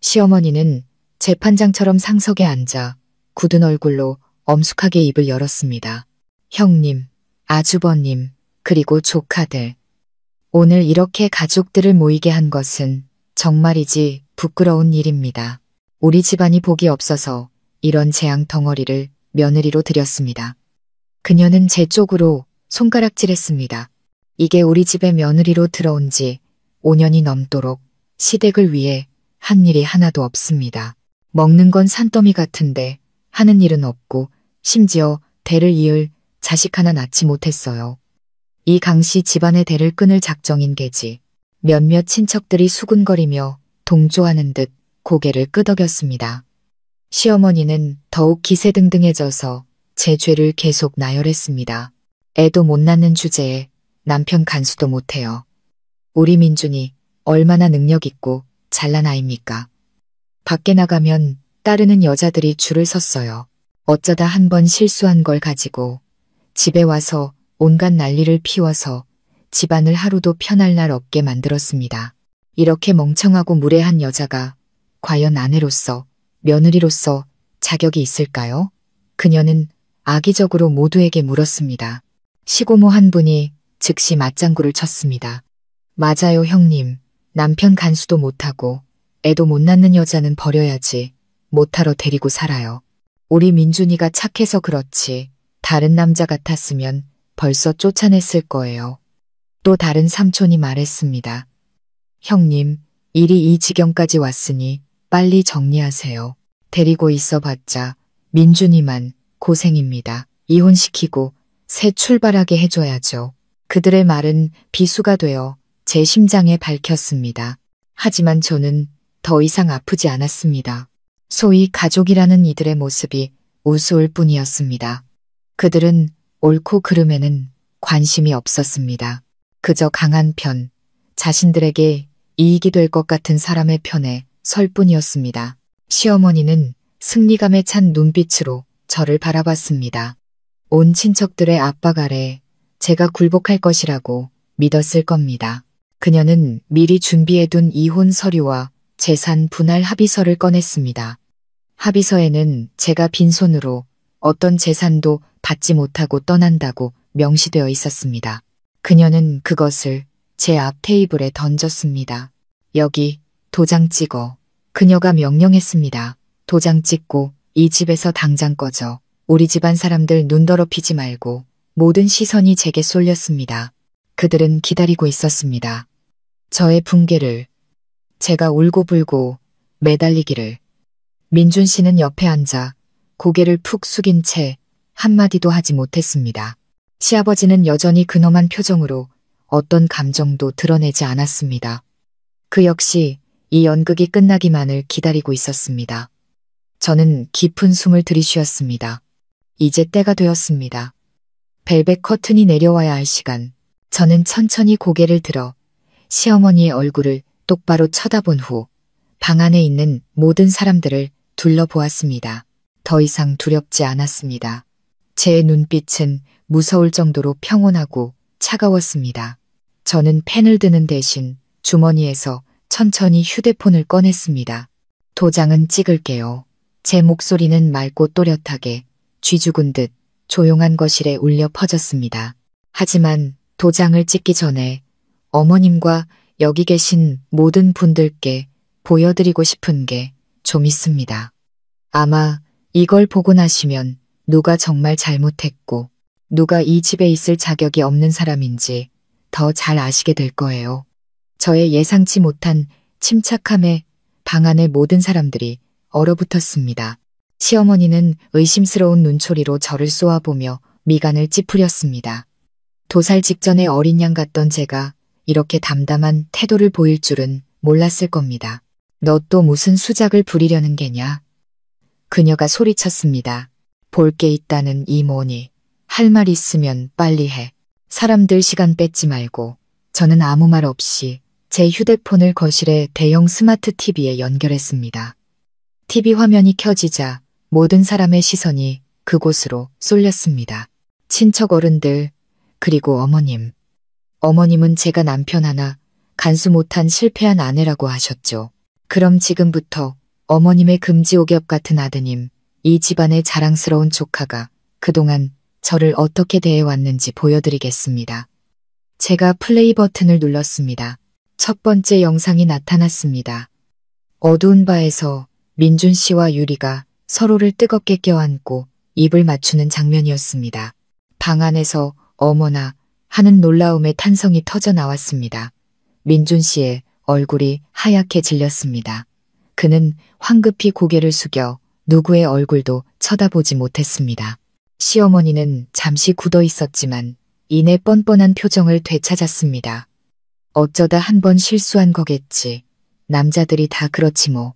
시어머니는 재판장처럼 상석에 앉아 굳은 얼굴로 엄숙하게 입을 열었습니다. 형님, 아주버님, 그리고 조카들. 오늘 이렇게 가족들을 모이게 한 것은 정말이지 부끄러운 일입니다. 우리 집안이 복이 없어서 이런 재앙 덩어리를 며느리로 들였습니다. 그녀는 제 쪽으로 손가락질했습니다. 이게 우리 집에 며느리로 들어온 지 5년이 넘도록 시댁을 위해 한 일이 하나도 없습니다. 먹는 건 산더미 같은데 하는 일은 없고 심지어 대를 이을 자식 하나 낳지 못했어요. 이 강씨 집안의 대를 끊을 작정인 게지. 몇몇 친척들이 수군거리며 동조하는 듯 고개를 끄덕였습니다. 시어머니는 더욱 기세등등해져서 제 죄를 계속 나열했습니다. 애도 못 낳는 주제에 남편 간수도 못해요. 우리 민준이 얼마나 능력 있고 잘난 아입니까? 밖에 나가면 따르는 여자들이 줄을 섰어요. 어쩌다 한 번 실수한 걸 가지고 집에 와서 온갖 난리를 피워서 집안을 하루도 편할 날 없게 만들었습니다. 이렇게 멍청하고 무례한 여자가 과연 아내로서, 며느리로서 자격이 있을까요? 그녀는 악의적으로 모두에게 물었습니다. 시고모 한 분이 즉시 맞장구를 쳤습니다. 맞아요, 형님. 남편 간수도 못하고 애도 못 낳는 여자는 버려야지. 못하러 데리고 살아요. 우리 민준이가 착해서 그렇지 다른 남자 같았으면 벌써 쫓아냈을 거예요. 또 다른 삼촌이 말했습니다. 형님, 일이 이 지경까지 왔으니 빨리 정리하세요. 데리고 있어봤자 민준이만 고생입니다. 이혼시키고 새 출발하게 해줘야죠. 그들의 말은 비수가 되어 제 심장에 밝혔습니다. 하지만 저는 더 이상 아프지 않았습니다. 소위 가족이라는 이들의 모습이 우스울 뿐이었습니다. 그들은 옳고 그름에는 관심이 없었습니다. 그저 강한 편, 자신들에게 이익이 될 것 같은 사람의 편에 설 뿐이었습니다. 시어머니는 승리감에 찬 눈빛으로 저를 바라봤습니다. 온 친척들의 압박 아래 제가 굴복할 것이라고 믿었을 겁니다. 그녀는 미리 준비해둔 이혼 서류와 재산 분할 합의서를 꺼냈습니다. 합의서에는 제가 빈손으로 어떤 재산도 받지 못하고 떠난다고 명시되어 있었습니다. 그녀는 그것을 제 앞 테이블에 던졌습니다. 여기 도장 찍어. 그녀가 명령했습니다. 도장 찍고 이 집에서 당장 꺼져. 우리 집안 사람들 눈 더럽히지 말고. 모든 시선이 제게 쏠렸습니다. 그들은 기다리고 있었습니다. 저의 붕괴를, 제가 울고불고 매달리기를. 민준 씨는 옆에 앉아 고개를 푹 숙인 채 한마디도 하지 못했습니다. 시아버지는 여전히 근엄한 표정으로 어떤 감정도 드러내지 않았습니다. 그 역시 이 연극이 끝나기만을 기다리고 있었습니다. 저는 깊은 숨을 들이쉬었습니다. 이제 때가 되었습니다. 벨벳 커튼이 내려와야 할 시간. 저는 천천히 고개를 들어 시어머니의 얼굴을 똑바로 쳐다본 후 방 안에 있는 모든 사람들을 둘러보았습니다. 더 이상 두렵지 않았습니다. 제 눈빛은 무서울 정도로 평온하고 차가웠습니다. 저는 펜을 드는 대신 주머니에서 천천히 휴대폰을 꺼냈습니다. 도장은 찍을게요. 제 목소리는 맑고 또렷하게 쥐죽은 듯 조용한 거실에 울려 퍼졌습니다. 하지만 도장을 찍기 전에 어머님과 여기 계신 모든 분들께 보여드리고 싶은 게 좀 있습니다. 아마 이걸 보고 나시면 누가 정말 잘못했고 누가 이 집에 있을 자격이 없는 사람인지 더 잘 아시게 될 거예요. 저의 예상치 못한 침착함에 방 안의 모든 사람들이 얼어붙었습니다. 시어머니는 의심스러운 눈초리로 저를 쏘아보며 미간을 찌푸렸습니다. 도살 직전의 어린 양 같던 제가 이렇게 담담한 태도를 보일 줄은 몰랐을 겁니다. 너 또 무슨 수작을 부리려는 게냐? 그녀가 소리쳤습니다. 볼 게 있다는 이 뭐니? 할 말 있으면 빨리 해. 사람들 시간 뺏지 말고. 저는 아무 말 없이 제 휴대폰을 거실의 대형 스마트 TV에 연결했습니다. TV 화면이 켜지자 모든 사람의 시선이 그곳으로 쏠렸습니다. 친척 어른들, 그리고 어머님. 어머님은 제가 남편 하나 간수 못한 실패한 아내라고 하셨죠. 그럼 지금부터 어머님의 금지옥엽 같은 아드님, 이 집안의 자랑스러운 조카가 그동안 저를 어떻게 대해왔는지 보여드리겠습니다. 제가 플레이 버튼을 눌렀습니다. 첫 번째 영상이 나타났습니다. 어두운 바에서 민준 씨와 유리가 서로를 뜨겁게 껴안고 입을 맞추는 장면이었습니다. 방 안에서 어머나 하는 놀라움의 탄성이 터져 나왔습니다. 민준 씨의 얼굴이 하얗게 질렸습니다. 그는 황급히 고개를 숙여 누구의 얼굴도 쳐다보지 못했습니다. 시어머니는 잠시 굳어 있었지만 이내 뻔뻔한 표정을 되찾았습니다. 어쩌다 한 번 실수한 거겠지. 남자들이 다 그렇지 뭐.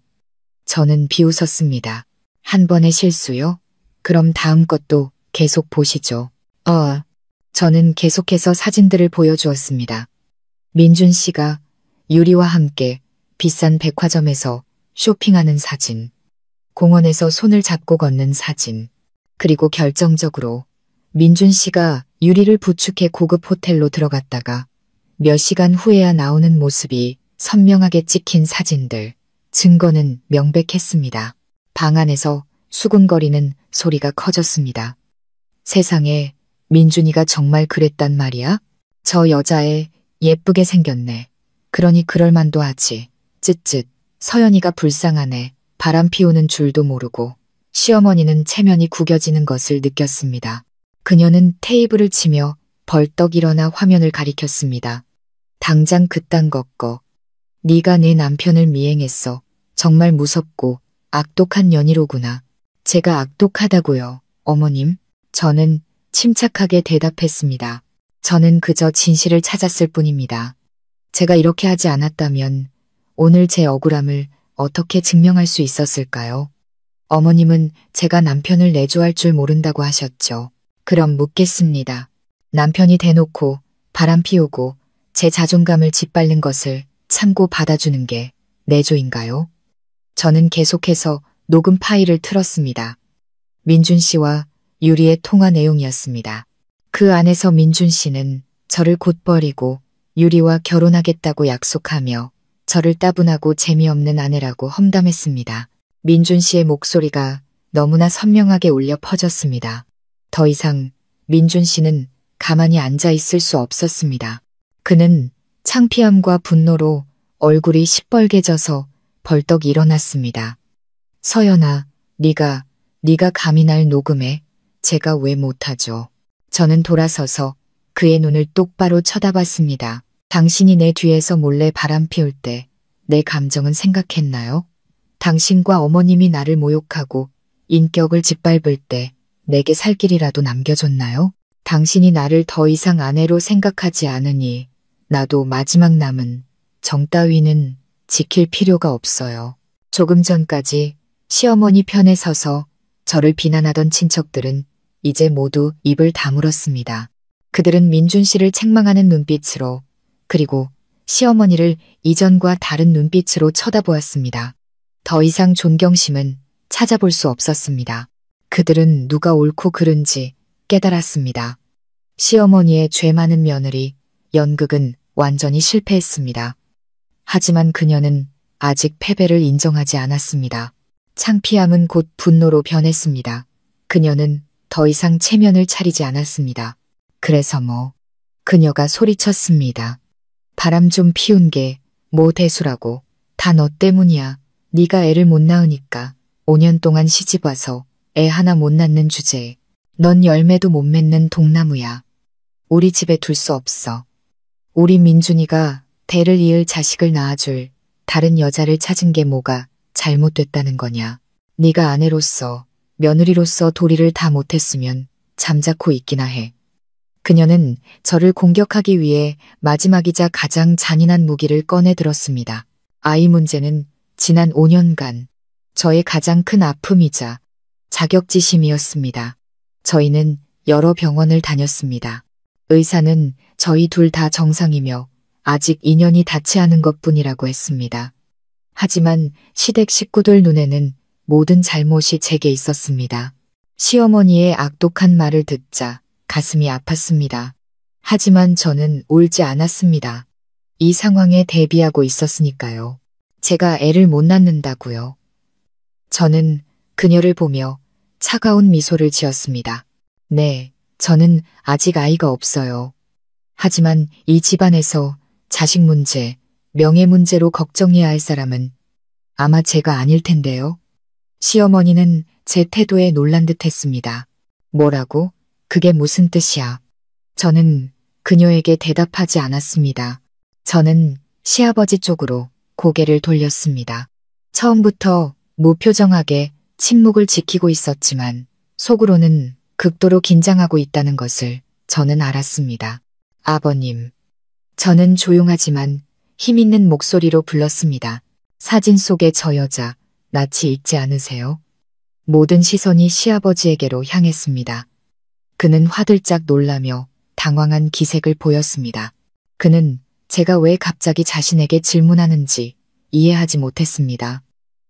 저는 비웃었습니다. 한 번의 실수요? 그럼 다음 것도 계속 보시죠. 저는 계속해서 사진들을 보여주었습니다. 민준 씨가 유리와 함께 비싼 백화점에서 쇼핑하는 사진, 공원에서 손을 잡고 걷는 사진, 그리고 결정적으로 민준 씨가 유리를 부축해 고급 호텔로 들어갔다가 몇 시간 후에야 나오는 모습이 선명하게 찍힌 사진들, 증거는 명백했습니다. 방 안에서 수근거리는 소리가 커졌습니다. 세상에 민준이가 정말 그랬단 말이야? 저 여자애 예쁘게 생겼네. 그러니 그럴만도 하지. 쯧쯧. 서연이가 불쌍하네. 바람 피우는 줄도 모르고. 시어머니는 체면이 구겨지는 것을 느꼈습니다. 그녀는 테이블을 치며 벌떡 일어나 화면을 가리켰습니다. 당장 그딴 것 꺼. 네가 내 남편을 미행했어. 정말 무섭고 악독한 년이로구나. 제가 악독하다고요, 어머님? 저는 침착하게 대답했습니다. 저는 그저 진실을 찾았을 뿐입니다. 제가 이렇게 하지 않았다면 오늘 제 억울함을 어떻게 증명할 수 있었을까요? 어머님은 제가 남편을 내조할 줄 모른다고 하셨죠. 그럼 묻겠습니다. 남편이 대놓고 바람 피우고 제 자존감을 짓밟는 것을 참고 받아주는 게 내조인가요? 저는 계속해서 녹음 파일을 틀었습니다. 민준 씨와 유리의 통화 내용이었습니다. 그 안에서 민준 씨는 저를 곧 버리고 유리와 결혼하겠다고 약속하며 저를 따분하고 재미없는 아내라고 험담했습니다. 민준 씨의 목소리가 너무나 선명하게 울려 퍼졌습니다. 더 이상 민준 씨는 가만히 앉아 있을 수 없었습니다. 그는 창피함과 분노로 얼굴이 시뻘개져서 벌떡 일어났습니다. 서연아, 네가 감히 날 녹음해? 제가 왜 못하죠? 저는 돌아서서 그의 눈을 똑바로 쳐다봤습니다. 당신이 내 뒤에서 몰래 바람 피울 때 내 감정은 생각했나요? 당신과 어머님이 나를 모욕하고 인격을 짓밟을 때 내게 살 길이라도 남겨줬나요? 당신이 나를 더 이상 아내로 생각하지 않으니 나도 마지막 남은 정 따위는 지킬 필요가 없어요. 조금 전까지 시어머니 편에 서서 저를 비난하던 친척들은 이제 모두 입을 다물었습니다. 그들은 민준 씨를 책망하는 눈빛으로 그리고 시어머니를 이전과 다른 눈빛으로 쳐다보았습니다. 더 이상 존경심은 찾아볼 수 없었습니다. 그들은 누가 옳고 그른지 깨달았습니다. 시어머니의 죄 많은 며느리 연극은 완전히 실패했습니다. 하지만 그녀는 아직 패배를 인정하지 않았습니다. 창피함은 곧 분노로 변했습니다. 그녀는 더 이상 체면을 차리지 않았습니다. 그래서 그녀가 소리쳤습니다. 바람 좀 피운 게 뭐 대수라고. 다 너 때문이야. 네가 애를 못 낳으니까 5년 동안 시집 와서 애 하나 못 낳는 주제에 넌 열매도 못 맺는 동나무야. 우리 집에 둘 수 없어. 우리 민준이가 대를 이을 자식을 낳아줄 다른 여자를 찾은 게 뭐가 잘못됐다는 거냐. 네가 아내로서 며느리로서 도리를 다 못했으면 잠자코 있기나 해. 그녀는 저를 공격하기 위해 마지막이자 가장 잔인한 무기를 꺼내 들었습니다. 아이 문제는 지난 5년간 저의 가장 큰 아픔이자 자격지심이었습니다. 저희는 여러 병원을 다녔습니다. 의사는 저희 둘 다 정상이며 아직 인연이 닿지 않은 것뿐이라고 했습니다. 하지만 시댁 식구들 눈에는 모든 잘못이 제게 있었습니다. 시어머니의 악독한 말을 듣자 가슴이 아팠습니다. 하지만 저는 울지 않았습니다. 이 상황에 대비하고 있었으니까요. 제가 애를 못 낳는다고요. 저는 그녀를 보며 차가운 미소를 지었습니다. 네, 저는 아직 아이가 없어요. 하지만 이 집안에서 자식 문제, 명예 문제로 걱정해야 할 사람은 아마 제가 아닐 텐데요. 시어머니는 제 태도에 놀란 듯 했습니다. 뭐라고? 그게 무슨 뜻이야? 저는 그녀에게 대답하지 않았습니다. 저는 시아버지 쪽으로 고개를 돌렸습니다. 처음부터 무표정하게 침묵을 지키고 있었지만 속으로는 극도로 긴장하고 있다는 것을 저는 알았습니다. 아버님. 저는 조용하지만 힘있는 목소리로 불렀습니다. 사진 속의 저 여자 낯이 익지 않으세요? 모든 시선이 시아버지에게로 향했습니다. 그는 화들짝 놀라며 당황한 기색을 보였습니다. 그는 제가 왜 갑자기 자신에게 질문하는지 이해하지 못했습니다.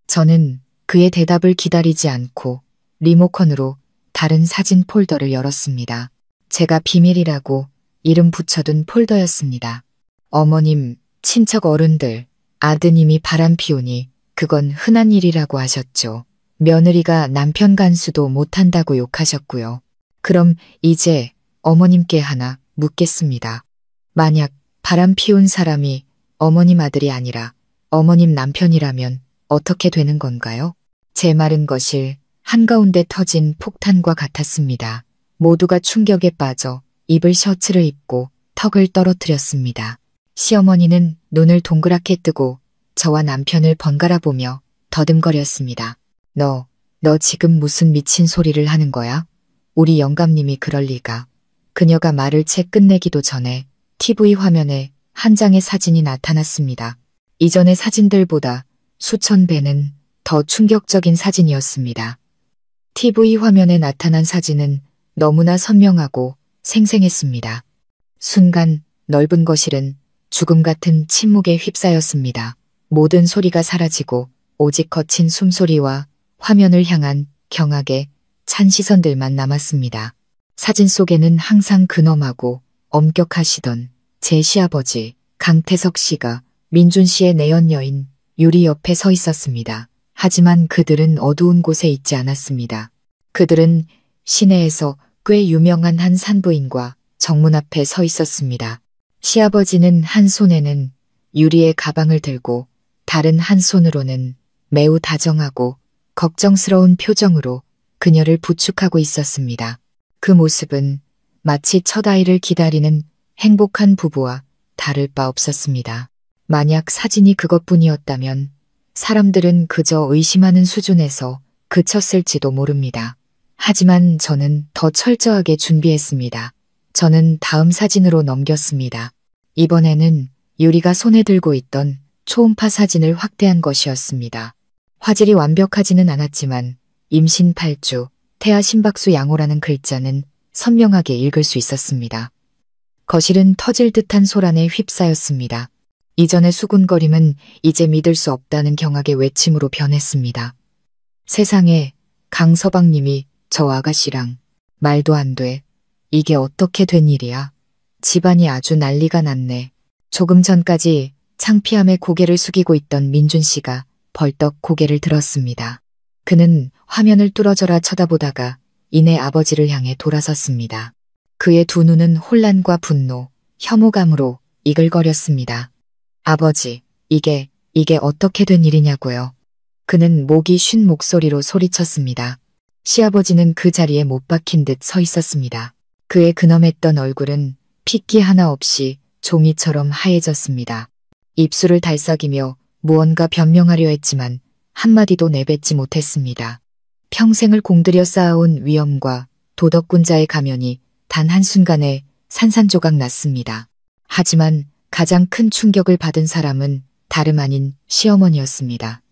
저는 그의 대답을 기다리지 않고 리모컨으로 다른 사진 폴더를 열었습니다. 제가 비밀이라고 이름 붙여둔 폴더였습니다. 어머님, 친척 어른들, 아드님이 바람 피우니 그건 흔한 일이라고 하셨죠. 며느리가 남편 간수도 못한다고 욕하셨고요. 그럼 이제 어머님께 하나 묻겠습니다. 만약 바람 피운 사람이 어머님 아들이 아니라 어머님 남편이라면 어떻게 되는 건가요? 제 말은 거실 한가운데 터진 폭탄과 같았습니다. 모두가 충격에 빠져 입을 셔츠를 입고 턱을 떨어뜨렸습니다. 시어머니는 눈을 동그랗게 뜨고 저와 남편을 번갈아 보며 더듬거렸습니다. 너 지금 무슨 미친 소리를 하는 거야? 우리 영감님이 그럴 리가. 그녀가 말을 채 끝내기도 전에 TV 화면에 한 장의 사진이 나타났습니다. 이전의 사진들보다 수천 배는 더 충격적인 사진이었습니다. TV 화면에 나타난 사진은 너무나 선명하고 생생했습니다. 순간 넓은 거실은 죽음 같은 침묵에 휩싸였습니다. 모든 소리가 사라지고 오직 거친 숨소리와 화면을 향한 경악의 찬 시선들만 남았습니다. 사진 속에는 항상 근엄하고 엄격하시던 제 시아버지 강태석 씨가 민준 씨의 내연 여인 유리 옆에 서 있었습니다. 하지만 그들은 어두운 곳에 있지 않았습니다. 그들은 시내에서 꽤 유명한 한 산부인과 정문 앞에 서 있었습니다. 시아버지는 한 손에는 유리의 가방을 들고 다른 한 손으로는 매우 다정하고 걱정스러운 표정으로 그녀를 부축하고 있었습니다. 그 모습은 마치 첫 아이를 기다리는 행복한 부부와 다를 바 없었습니다. 만약 사진이 그것뿐이었다면 사람들은 그저 의심하는 수준에서 그쳤을지도 모릅니다. 하지만 저는 더 철저하게 준비했습니다. 저는 다음 사진으로 넘겼습니다. 이번에는 유리가 손에 들고 있던 초음파 사진을 확대한 것이었습니다. 화질이 완벽하지는 않았지만 임신 8주, 태아 심박수 양호라는 글자는 선명하게 읽을 수 있었습니다. 거실은 터질 듯한 소란에 휩싸였습니다. 이전의 수군거림은 이제 믿을 수 없다는 경악의 외침으로 변했습니다. 세상에, 강서방님이 저 아가씨랑 말도 안 돼. 이게 어떻게 된 일이야? 집안이 아주 난리가 났네. 조금 전까지 창피함에 고개를 숙이고 있던 민준 씨가 벌떡 고개를 들었습니다. 그는 화면을 뚫어져라 쳐다보다가 이내 아버지를 향해 돌아섰습니다. 그의 두 눈은 혼란과 분노, 혐오감으로 이글거렸습니다. 아버지, 이게 어떻게 된 일이냐고요. 그는 목이 쉰 목소리로 소리쳤습니다. 시아버지는 그 자리에 못 박힌 듯 서 있었습니다. 그의 근엄했던 얼굴은 핏기 하나 없이 종이처럼 하얘졌습니다. 입술을 달싹이며 무언가 변명하려 했지만 한마디도 내뱉지 못했습니다. 평생을 공들여 쌓아온 위엄과 도덕군자의 가면이 단 한순간에 산산조각 났습니다. 하지만 가장 큰 충격을 받은 사람은 다름 아닌 시어머니였습니다.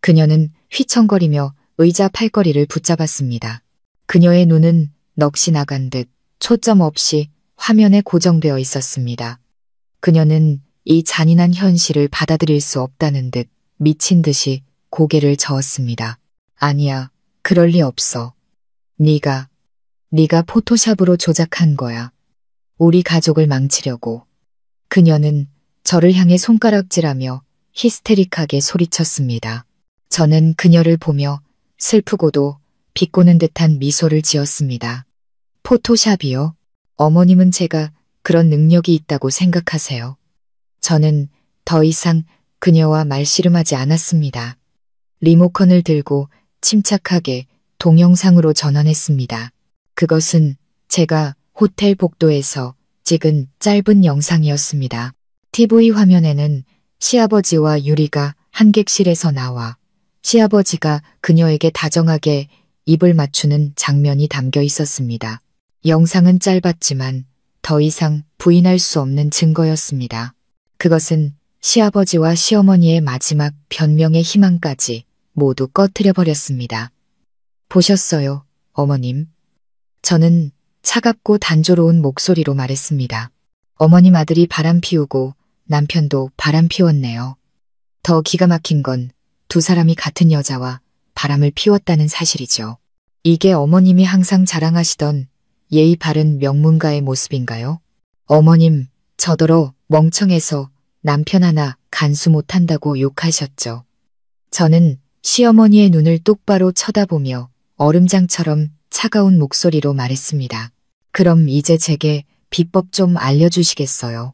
그녀는 휘청거리며 의자 팔걸이를 붙잡았습니다. 그녀의 눈은 넋이 나간 듯 초점 없이 화면에 고정되어 있었습니다. 그녀는 이 잔인한 현실을 받아들일 수 없다는 듯 미친 듯이 고개를 저었습니다. 아니야, 그럴 리 없어. 네가 포토샵으로 조작한 거야. 우리 가족을 망치려고. 그녀는 저를 향해 손가락질하며 히스테릭하게 소리쳤습니다. 저는 그녀를 보며 슬프고도 비꼬는 듯한 미소를 지었습니다. 포토샵이요? 어머님은 제가 그런 능력이 있다고 생각하세요? 저는 더 이상 그녀와 말씨름하지 않았습니다. 리모컨을 들고 침착하게 동영상으로 전환했습니다. 그것은 제가 호텔 복도에서 찍은 짧은 영상이었습니다. TV 화면에는 시아버지와 유리가 한 객실에서 나와 시아버지가 그녀에게 다정하게 입을 맞추는 장면이 담겨 있었습니다. 영상은 짧았지만 더 이상 부인할 수 없는 증거였습니다. 그것은 시아버지와 시어머니의 마지막 변명의 희망까지 모두 꺼트려 버렸습니다. 보셨어요, 어머님? 저는 차갑고 단조로운 목소리로 말했습니다. 어머님 아들이 바람 피우고 남편도 바람 피웠네요. 더 기가 막힌 건 두 사람이 같은 여자와 바람을 피웠다는 사실이죠. 이게 어머님이 항상 자랑하시던 예의 바른 명문가의 모습인가요? 어머님, 저더러 멍청해서 남편 하나 간수 못한다고 욕하셨죠. 저는 시어머니의 눈을 똑바로 쳐다보며 얼음장처럼 차가운 목소리로 말했습니다. 그럼 이제 제게 비법 좀 알려주시겠어요?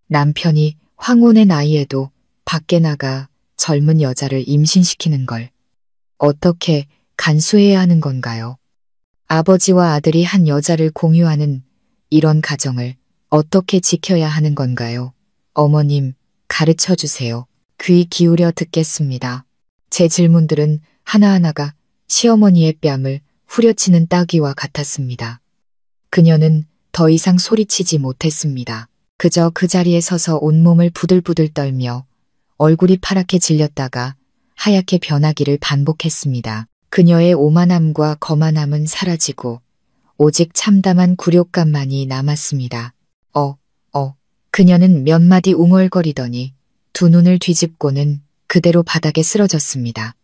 남편이 황혼의 나이에도 밖에 나가 젊은 여자를 임신시키는 걸 어떻게 간수해야 하는 건가요? 아버지와 아들이 한 여자를 공유하는 이런 가정을 어떻게 지켜야 하는 건가요? 어머님, 가르쳐 주세요. 귀 기울여 듣겠습니다. 제 질문들은 하나하나가 시어머니의 뺨을 후려치는 따귀와 같았습니다. 그녀는 더 이상 소리치지 못했습니다. 그저 그 자리에 서서 온몸을 부들부들 떨며 얼굴이 파랗게 질렸다가 하얗게 변하기를 반복했습니다. 그녀의 오만함과 거만함은 사라지고 오직 참담한 굴욕감만이 남았습니다. 그녀는 몇 마디 웅얼거리더니 두 눈을 뒤집고는 그대로 바닥에 쓰러졌습니다.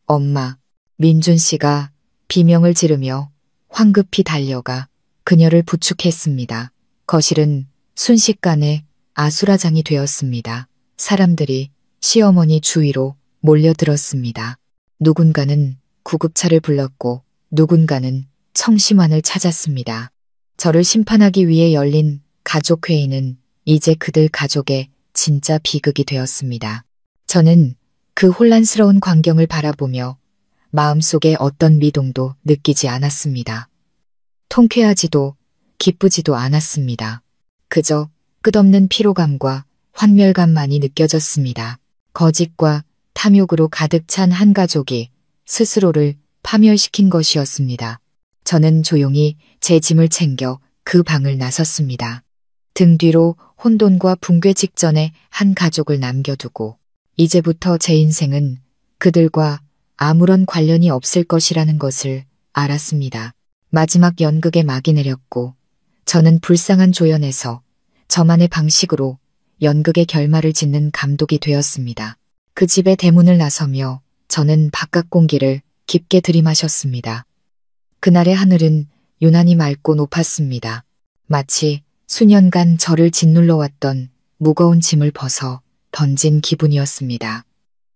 엄마, 민준 씨가 비명을 지르며 황급히 달려가 그녀를 부축했습니다. 거실은 순식간에 아수라장이 되었습니다. 사람들이 시어머니 주위로 몰려들었습니다. 누군가는 구급차를 불렀고 누군가는 청심환을 찾았습니다. 저를 심판하기 위해 열린 가족회의는 이제 그들 가족의 진짜 비극이 되었습니다. 저는 그 혼란스러운 광경을 바라보며 마음속에 어떤 미동도 느끼지 않았습니다. 통쾌하지도 기쁘지도 않았습니다. 그저 끝없는 피로감과 환멸감만이 느껴졌습니다. 거짓과 탐욕으로 가득 찬 한 가족이 스스로를 파멸시킨 것이었습니다. 저는 조용히 제 짐을 챙겨 그 방을 나섰습니다. 등 뒤로 혼돈과 붕괴 직전에 한 가족을 남겨두고 이제부터 제 인생은 그들과 아무런 관련이 없을 것이라는 것을 알았습니다. 마지막 연극에 막이 내렸고 저는 불쌍한 조연에서 저만의 방식으로 연극의 결말을 짓는 감독이 되었습니다. 그 집의 대문을 나서며 저는 바깥 공기를 깊게 들이마셨습니다. 그날의 하늘은 유난히 맑고 높았습니다. 마치 수년간 저를 짓눌러왔던 무거운 짐을 벗어 던진 기분이었습니다.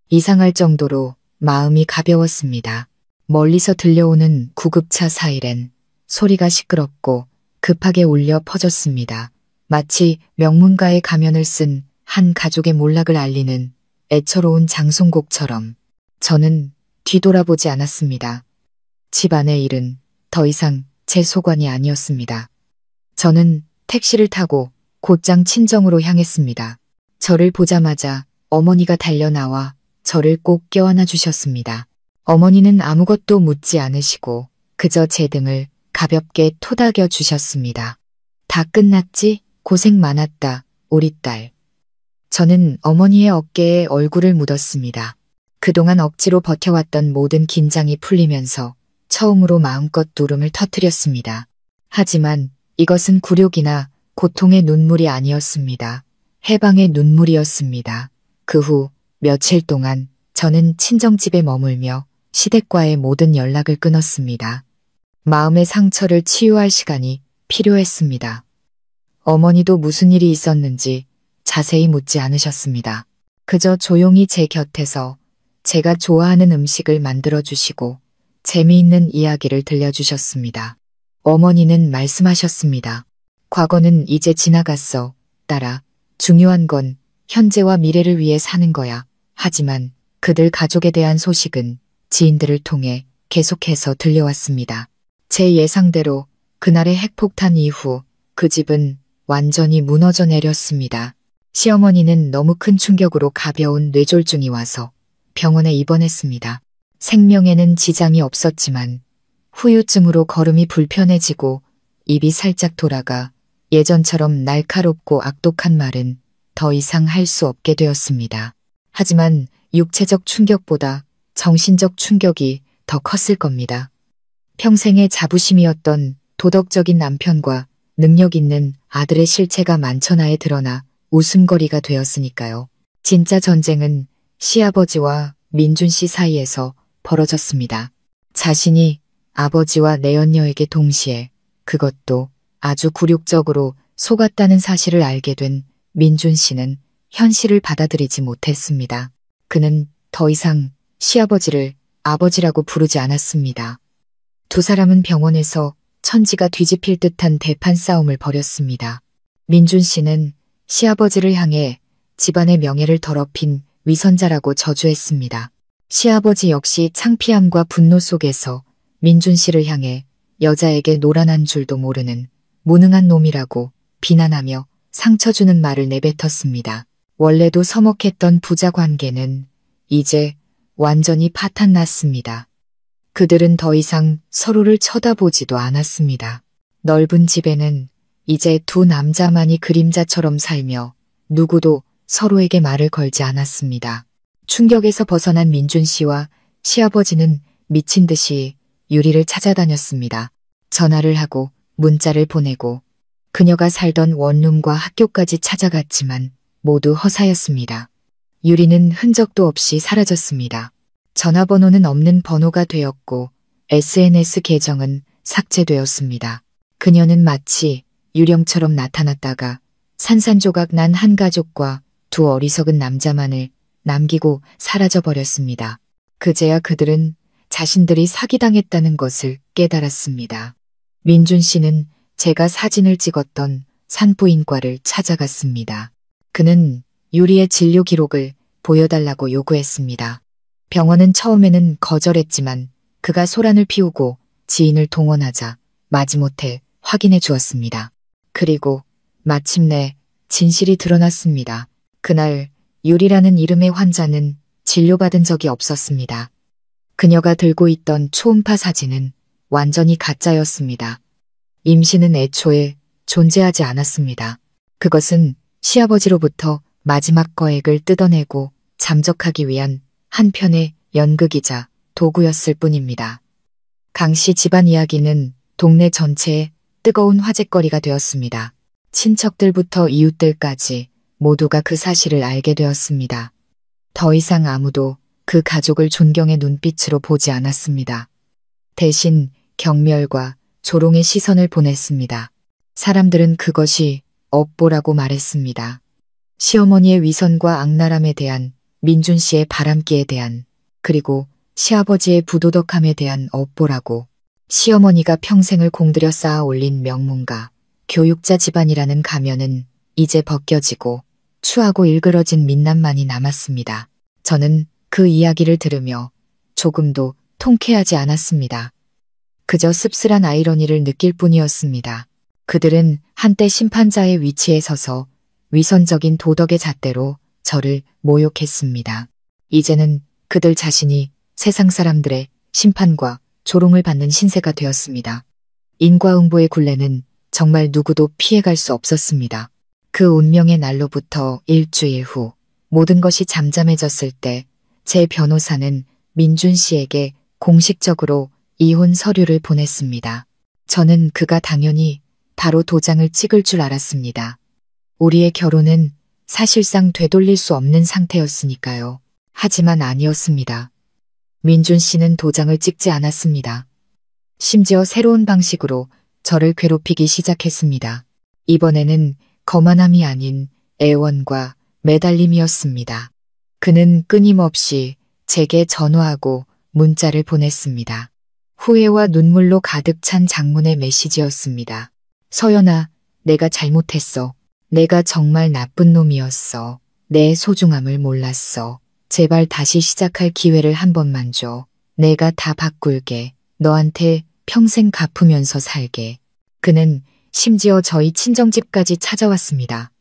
이상할 정도로 마음이 가벼웠습니다. 멀리서 들려오는 구급차 사이렌 소리가 시끄럽고 급하게 울려 퍼졌습니다. 마치 명문가의 가면을 쓴 한 가족의 몰락을 알리는 애처로운 장송곡처럼 저는 뒤돌아보지 않았습니다. 집안의 일은 더 이상 제 소관이 아니었습니다. 저는 택시를 타고 곧장 친정으로 향했습니다. 저를 보자마자 어머니가 달려나와 저를 꼭 껴안아 주셨습니다. 어머니는 아무것도 묻지 않으시고 그저 제 등을 가볍게 토닥여 주셨습니다. 다 끝났지? 고생 많았다, 우리 딸. 저는 어머니의 어깨에 얼굴을 묻었습니다. 그동안 억지로 버텨왔던 모든 긴장이 풀리면서 처음으로 마음껏 울음을 터뜨렸습니다. 하지만 이것은 굴욕이나 고통의 눈물이 아니었습니다. 해방의 눈물이었습니다. 그 후 며칠 동안 저는 친정집에 머물며 시댁과의 모든 연락을 끊었습니다. 마음의 상처를 치유할 시간이 필요했습니다. 어머니도 무슨 일이 있었는지 자세히 묻지 않으셨습니다. 그저 조용히 제 곁에서 제가 좋아하는 음식을 만들어주시고 재미있는 이야기를 들려주셨습니다. 어머니는 말씀하셨습니다. 과거는 이제 지나갔어, 딸아. 중요한 건 현재와 미래를 위해 사는 거야. 하지만 그들 가족에 대한 소식은 지인들을 통해 계속해서 들려왔습니다. 제 예상대로 그날의 핵폭탄 이후 그 집은 완전히 무너져 내렸습니다. 시어머니는 너무 큰 충격으로 가벼운 뇌졸중이 와서 병원에 입원했습니다. 생명에는 지장이 없었지만 후유증으로 걸음이 불편해지고 입이 살짝 돌아가 예전처럼 날카롭고 악독한 말은 더 이상 할 수 없게 되었습니다. 하지만 육체적 충격보다 정신적 충격이 더 컸을 겁니다. 평생의 자부심이었던 도덕적인 남편과 능력 있는 아들의 실체가 만천하에 드러나 웃음거리가 되었으니까요. 진짜 전쟁은 시아버지와 민준 씨 사이에서 벌어졌습니다. 자신이 아버지와 내연녀에게 동시에 그것도 아주 굴욕적으로 속았다는 사실을 알게 된 민준 씨는 현실을 받아들이지 못했습니다. 그는 더 이상 시아버지를 아버지라고 부르지 않았습니다. 두 사람은 병원에서 천지가 뒤집힐 듯한 대판 싸움을 벌였습니다. 민준 씨는 시아버지를 향해 집안의 명예를 더럽힌 위선자라고 저주했습니다. 시아버지 역시 창피함과 분노 속에서 민준 씨를 향해 여자에게 노란한 줄도 모르는 무능한 놈이라고 비난하며 상처 주는 말을 내뱉었습니다. 원래도 서먹했던 부자 관계는 이제 완전히 파탄났습니다. 그들은 더 이상 서로를 쳐다보지도 않았습니다. 넓은 집에는 이제 두 남자만이 그림자처럼 살며 누구도 서로에게 말을 걸지 않았습니다. 충격에서 벗어난 민준 씨와 시아버지는 미친 듯이 유리를 찾아다녔습니다. 전화를 하고 문자를 보내고 그녀가 살던 원룸과 학교까지 찾아갔지만 모두 허사였습니다. 유리는 흔적도 없이 사라졌습니다. 전화번호는 없는 번호가 되었고 SNS 계정은 삭제되었습니다. 그녀는 마치 유령처럼 나타났다가 산산조각 난 한 가족과 두 어리석은 남자만을 남기고 사라져버렸습니다. 그제야 그들은 자신들이 사기당했다는 것을 깨달았습니다. 민준 씨는 제가 사진을 찍었던 산부인과를 찾아갔습니다. 그는 유리의 진료 기록을 보여달라고 요구했습니다. 병원은 처음에는 거절했지만 그가 소란을 피우고 지인을 동원하자 마지못해 확인해 주었습니다. 그리고 마침내 진실이 드러났습니다. 그날 유리라는 이름의 환자는 진료받은 적이 없었습니다. 그녀가 들고 있던 초음파 사진은 완전히 가짜였습니다. 임신은 애초에 존재하지 않았습니다. 그것은 시아버지로부터 마지막 거액을 뜯어내고 잠적하기 위한 한편의 연극이자 도구였을 뿐입니다. 강 씨 집안 이야기는 동네 전체에 뜨거운 화제거리가 되었습니다. 친척들부터 이웃들까지 모두가 그 사실을 알게 되었습니다. 더 이상 아무도 그 가족을 존경의 눈빛으로 보지 않았습니다. 대신 경멸과 조롱의 시선을 보냈습니다. 사람들은 그것이 업보라고 말했습니다. 시어머니의 위선과 악랄함에 대한 민준 씨의 바람기에 대한 그리고 시아버지의 부도덕함에 대한 업보라고 시어머니가 평생을 공들여 쌓아 올린 명문가, 교육자 집안이라는 가면은 이제 벗겨지고 추하고 일그러진 민낯만이 남았습니다. 저는 그 이야기를 들으며 조금도 통쾌하지 않았습니다. 그저 씁쓸한 아이러니를 느낄 뿐이었습니다. 그들은 한때 심판자의 위치에 서서 위선적인 도덕의 잣대로 저를 모욕했습니다. 이제는 그들 자신이 세상 사람들의 심판과 조롱을 받는 신세가 되었습니다. 인과응보의 굴레는 정말 누구도 피해갈 수 없었습니다. 그 운명의 날로부터 일주일 후 모든 것이 잠잠해졌을 때 제 변호사는 민준 씨에게 공식적으로 이혼 서류를 보냈습니다. 저는 그가 당연히 바로 도장을 찍을 줄 알았습니다. 우리의 결혼은 사실상 되돌릴 수 없는 상태였으니까요. 하지만 아니었습니다. 민준 씨는 도장을 찍지 않았습니다. 심지어 새로운 방식으로 저를 괴롭히기 시작했습니다. 이번에는 거만함이 아닌 애원과 매달림이었습니다. 그는 끊임없이 제게 전화하고 문자를 보냈습니다. 후회와 눈물로 가득 찬 장문의 메시지였습니다. 서연아, 내가 잘못했어. 내가 정말 나쁜 놈이었어. 내 소중함을 몰랐어. 제발 다시 시작할 기회를 한 번만 줘. 내가 다 바꿀게. 너한테 평생 갚으면서 살게. 그는 심지어 저희 친정집까지 찾아왔습니다.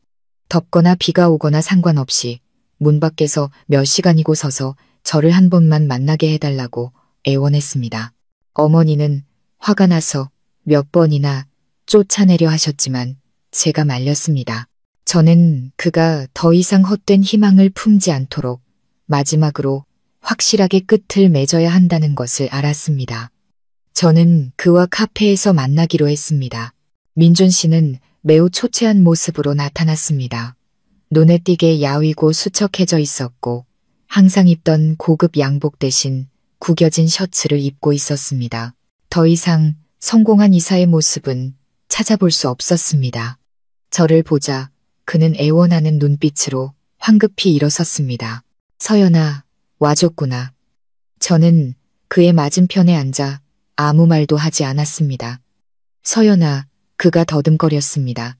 덥거나 비가 오거나 상관없이 문 밖에서 몇 시간이고 서서 저를 한 번만 만나게 해달라고 애원했습니다. 어머니는 화가 나서 몇 번이나 쫓아내려 하셨지만 제가 말렸습니다. 저는 그가 더 이상 헛된 희망을 품지 않도록 마지막으로 확실하게 끝을 맺어야 한다는 것을 알았습니다. 저는 그와 카페에서 만나기로 했습니다. 민준 씨는 매우 초췌한 모습으로 나타났습니다. 눈에 띄게 야위고 수척해져 있었고 항상 입던 고급 양복 대신 구겨진 셔츠를 입고 있었습니다. 더 이상 성공한 이사의 모습은 찾아볼 수 없었습니다. 저를 보자 그는 애원하는 눈빛으로 황급히 일어섰습니다. 서연아, 와줬구나. 저는 그의 맞은편에 앉아 아무 말도 하지 않았습니다. 서연아, 그가 더듬거렸습니다.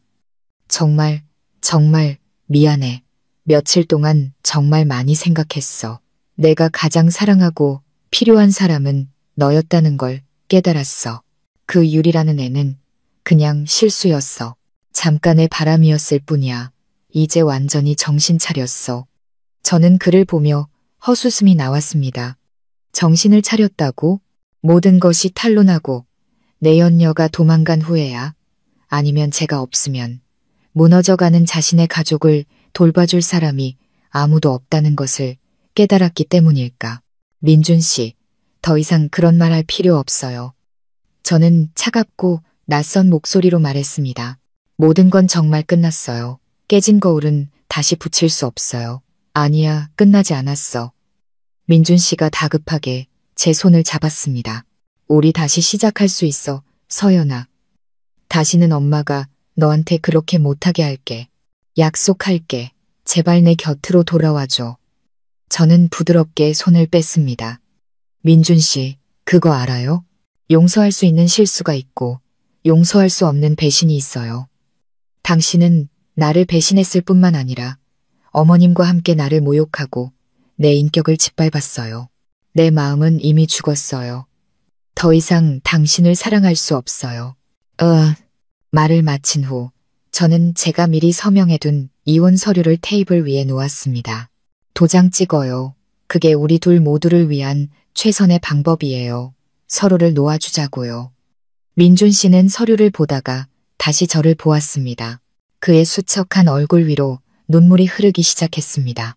정말 미안해. 며칠 동안 정말 많이 생각했어. 내가 가장 사랑하고 필요한 사람은 너였다는 걸 깨달았어. 그 유리라는 애는 그냥 실수였어. 잠깐의 바람이었을 뿐이야. 이제 완전히 정신 차렸어. 저는 그를 보며 헛웃음이 나왔습니다. 정신을 차렸다고? 모든 것이 탄로나고 내연녀가 도망간 후에야? 아니면 제가 없으면 무너져가는 자신의 가족을 돌봐줄 사람이 아무도 없다는 것을 깨달았기 때문일까? 민준 씨, 더 이상 그런 말 할 필요 없어요. 저는 차갑고 낯선 목소리로 말했습니다. 모든 건 정말 끝났어요. 깨진 거울은 다시 붙일 수 없어요. 아니야, 끝나지 않았어. 민준 씨가 다급하게 제 손을 잡았습니다. 우리 다시 시작할 수 있어, 서연아. 다시는 엄마가 너한테 그렇게 못하게 할게. 약속할게. 제발 내 곁으로 돌아와줘. 저는 부드럽게 손을 뺐습니다. 민준 씨, 그거 알아요? 용서할 수 있는 실수가 있고 용서할 수 없는 배신이 있어요. 당신은 나를 배신했을 뿐만 아니라 어머님과 함께 나를 모욕하고 내 인격을 짓밟았어요. 내 마음은 이미 죽었어요. 더 이상 당신을 사랑할 수 없어요. 말을 마친 후 저는 제가 미리 서명해둔 이혼 서류를 테이블 위에 놓았습니다. 도장 찍어요. 그게 우리 둘 모두를 위한 최선의 방법이에요. 서로를 놓아주자고요. 민준 씨는 서류를 보다가 다시 저를 보았습니다. 그의 수척한 얼굴 위로 눈물이 흐르기 시작했습니다.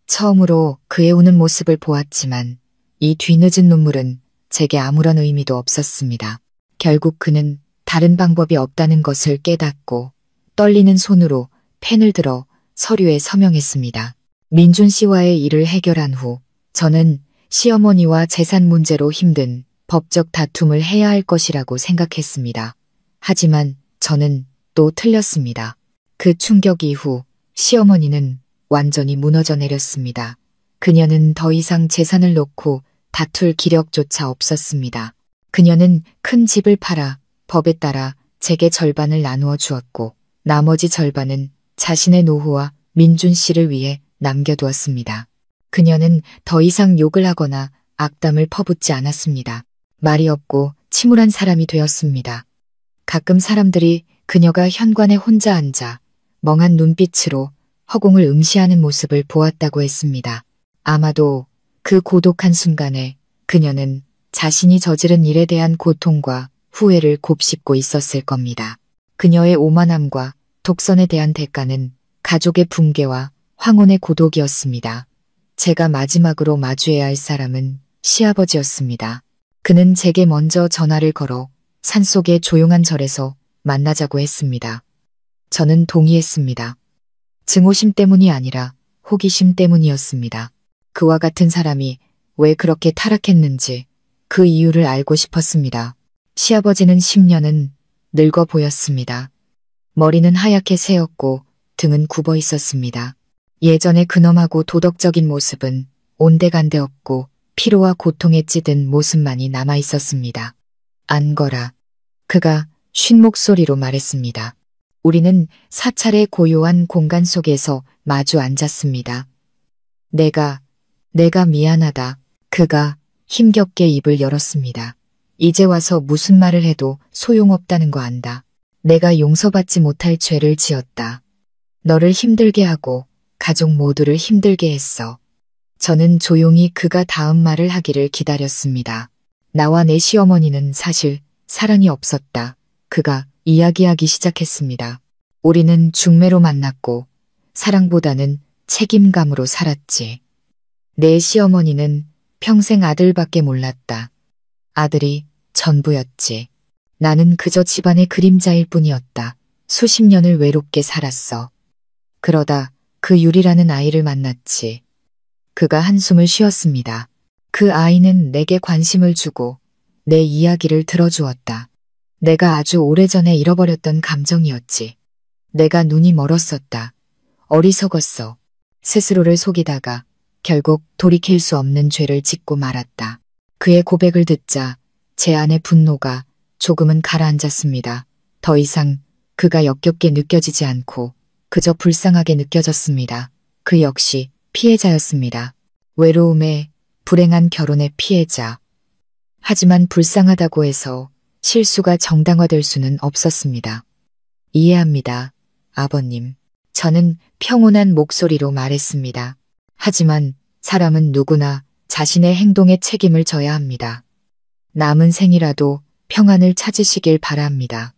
처음으로 그의 우는 모습을 보았지만 이 뒤늦은 눈물은 제게 아무런 의미도 없었습니다. 결국 그는 다른 방법이 없다는 것을 깨닫고 떨리는 손으로 펜을 들어 서류에 서명했습니다. 민준 씨와의 일을 해결한 후 저는 시어머니와 재산 문제로 힘든 법적 다툼을 해야 할 것이라고 생각했습니다. 하지만 저는 또 틀렸습니다. 그 충격 이후 시어머니는 완전히 무너져 내렸습니다. 그녀는 더 이상 재산을 놓고 다툴 기력조차 없었습니다. 그녀는 큰 집을 팔아 법에 따라 제게 절반을 나누어 주었고 나머지 절반은 자신의 노후와 민준 씨를 위해 남겨두었습니다. 그녀는 더 이상 욕을 하거나 악담을 퍼붓지 않았습니다. 말이 없고 침울한 사람이 되었습니다. 가끔 사람들이 그녀가 현관에 혼자 앉아 멍한 눈빛으로 허공을 응시하는 모습을 보았다고 했습니다. 아마도 그 고독한 순간에 그녀는 자신이 저지른 일에 대한 고통과 후회를 곱씹고 있었을 겁니다. 그녀의 오만함과 독선에 대한 대가는 가족의 붕괴와 황혼의 고독이었습니다. 제가 마지막으로 마주해야 할 사람은 시아버지였습니다. 그는 제게 먼저 전화를 걸어 산속의 조용한 절에서 만나자고 했습니다. 저는 동의했습니다. 증오심 때문이 아니라 호기심 때문이었습니다. 그와 같은 사람이 왜 그렇게 타락했는지 그 이유를 알고 싶었습니다. 시아버지는 10년은 늙어 보였습니다. 머리는 하얗게 새었고 등은 굽어 있었습니다. 예전의 근엄하고 도덕적인 모습은 온데간데 없고 피로와 고통에 찌든 모습만이 남아 있었습니다. 안거라. 그가 쉰 목소리로 말했습니다. 우리는 사찰의 고요한 공간 속에서 마주 앉았습니다. 내가 미안하다. 그가 힘겹게 입을 열었습니다. 이제 와서 무슨 말을 해도 소용없다는 거 안다. 내가 용서받지 못할 죄를 지었다. 너를 힘들게 하고 가족 모두를 힘들게 했어. 저는 조용히 그가 다음 말을 하기를 기다렸습니다. 나와 내 시어머니는 사실 사랑이 없었다. 그가 이야기하기 시작했습니다. 우리는 중매로 만났고 사랑보다는 책임감으로 살았지. 내 시어머니는 평생 아들밖에 몰랐다. 아들이 전부였지. 나는 그저 집안의 그림자일 뿐이었다. 수십 년을 외롭게 살았어. 그러다 그 유리라는 아이를 만났지. 그가 한숨을 쉬었습니다. 그 아이는 내게 관심을 주고 내 이야기를 들어주었다. 내가 아주 오래전에 잃어버렸던 감정이었지. 내가 눈이 멀었었다. 어리석었어. 스스로를 속이다가 결국 돌이킬 수 없는 죄를 짓고 말았다. 그의 고백을 듣자 제 안의 분노가 조금은 가라앉았습니다. 더 이상 그가 역겹게 느껴지지 않고 그저 불쌍하게 느껴졌습니다. 그 역시 피해자였습니다. 외로움의 불행한 결혼의 피해자. 하지만 불쌍하다고 해서 실수가 정당화될 수는 없었습니다. 이해합니다, 아버님. 저는 평온한 목소리로 말했습니다. 하지만 사람은 누구나 자신의 행동에 책임을 져야 합니다. 남은 생이라도 평안을 찾으시길 바랍니다.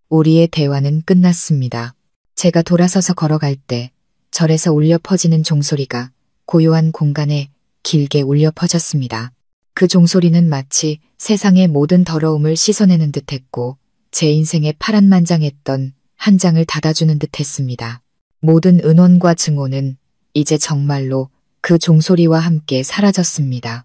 우리의 대화는 끝났습니다. 제가 돌아서서 걸어갈 때 절에서 울려 퍼지는 종소리가 고요한 공간에 길게 울려 퍼졌습니다. 그 종소리는 마치 세상의 모든 더러움을 씻어내는 듯했고 제 인생에 파란만장했던 한 장을 닫아주는 듯했습니다. 모든 은원과 증오는 이제 정말로 그 종소리와 함께 사라졌습니다.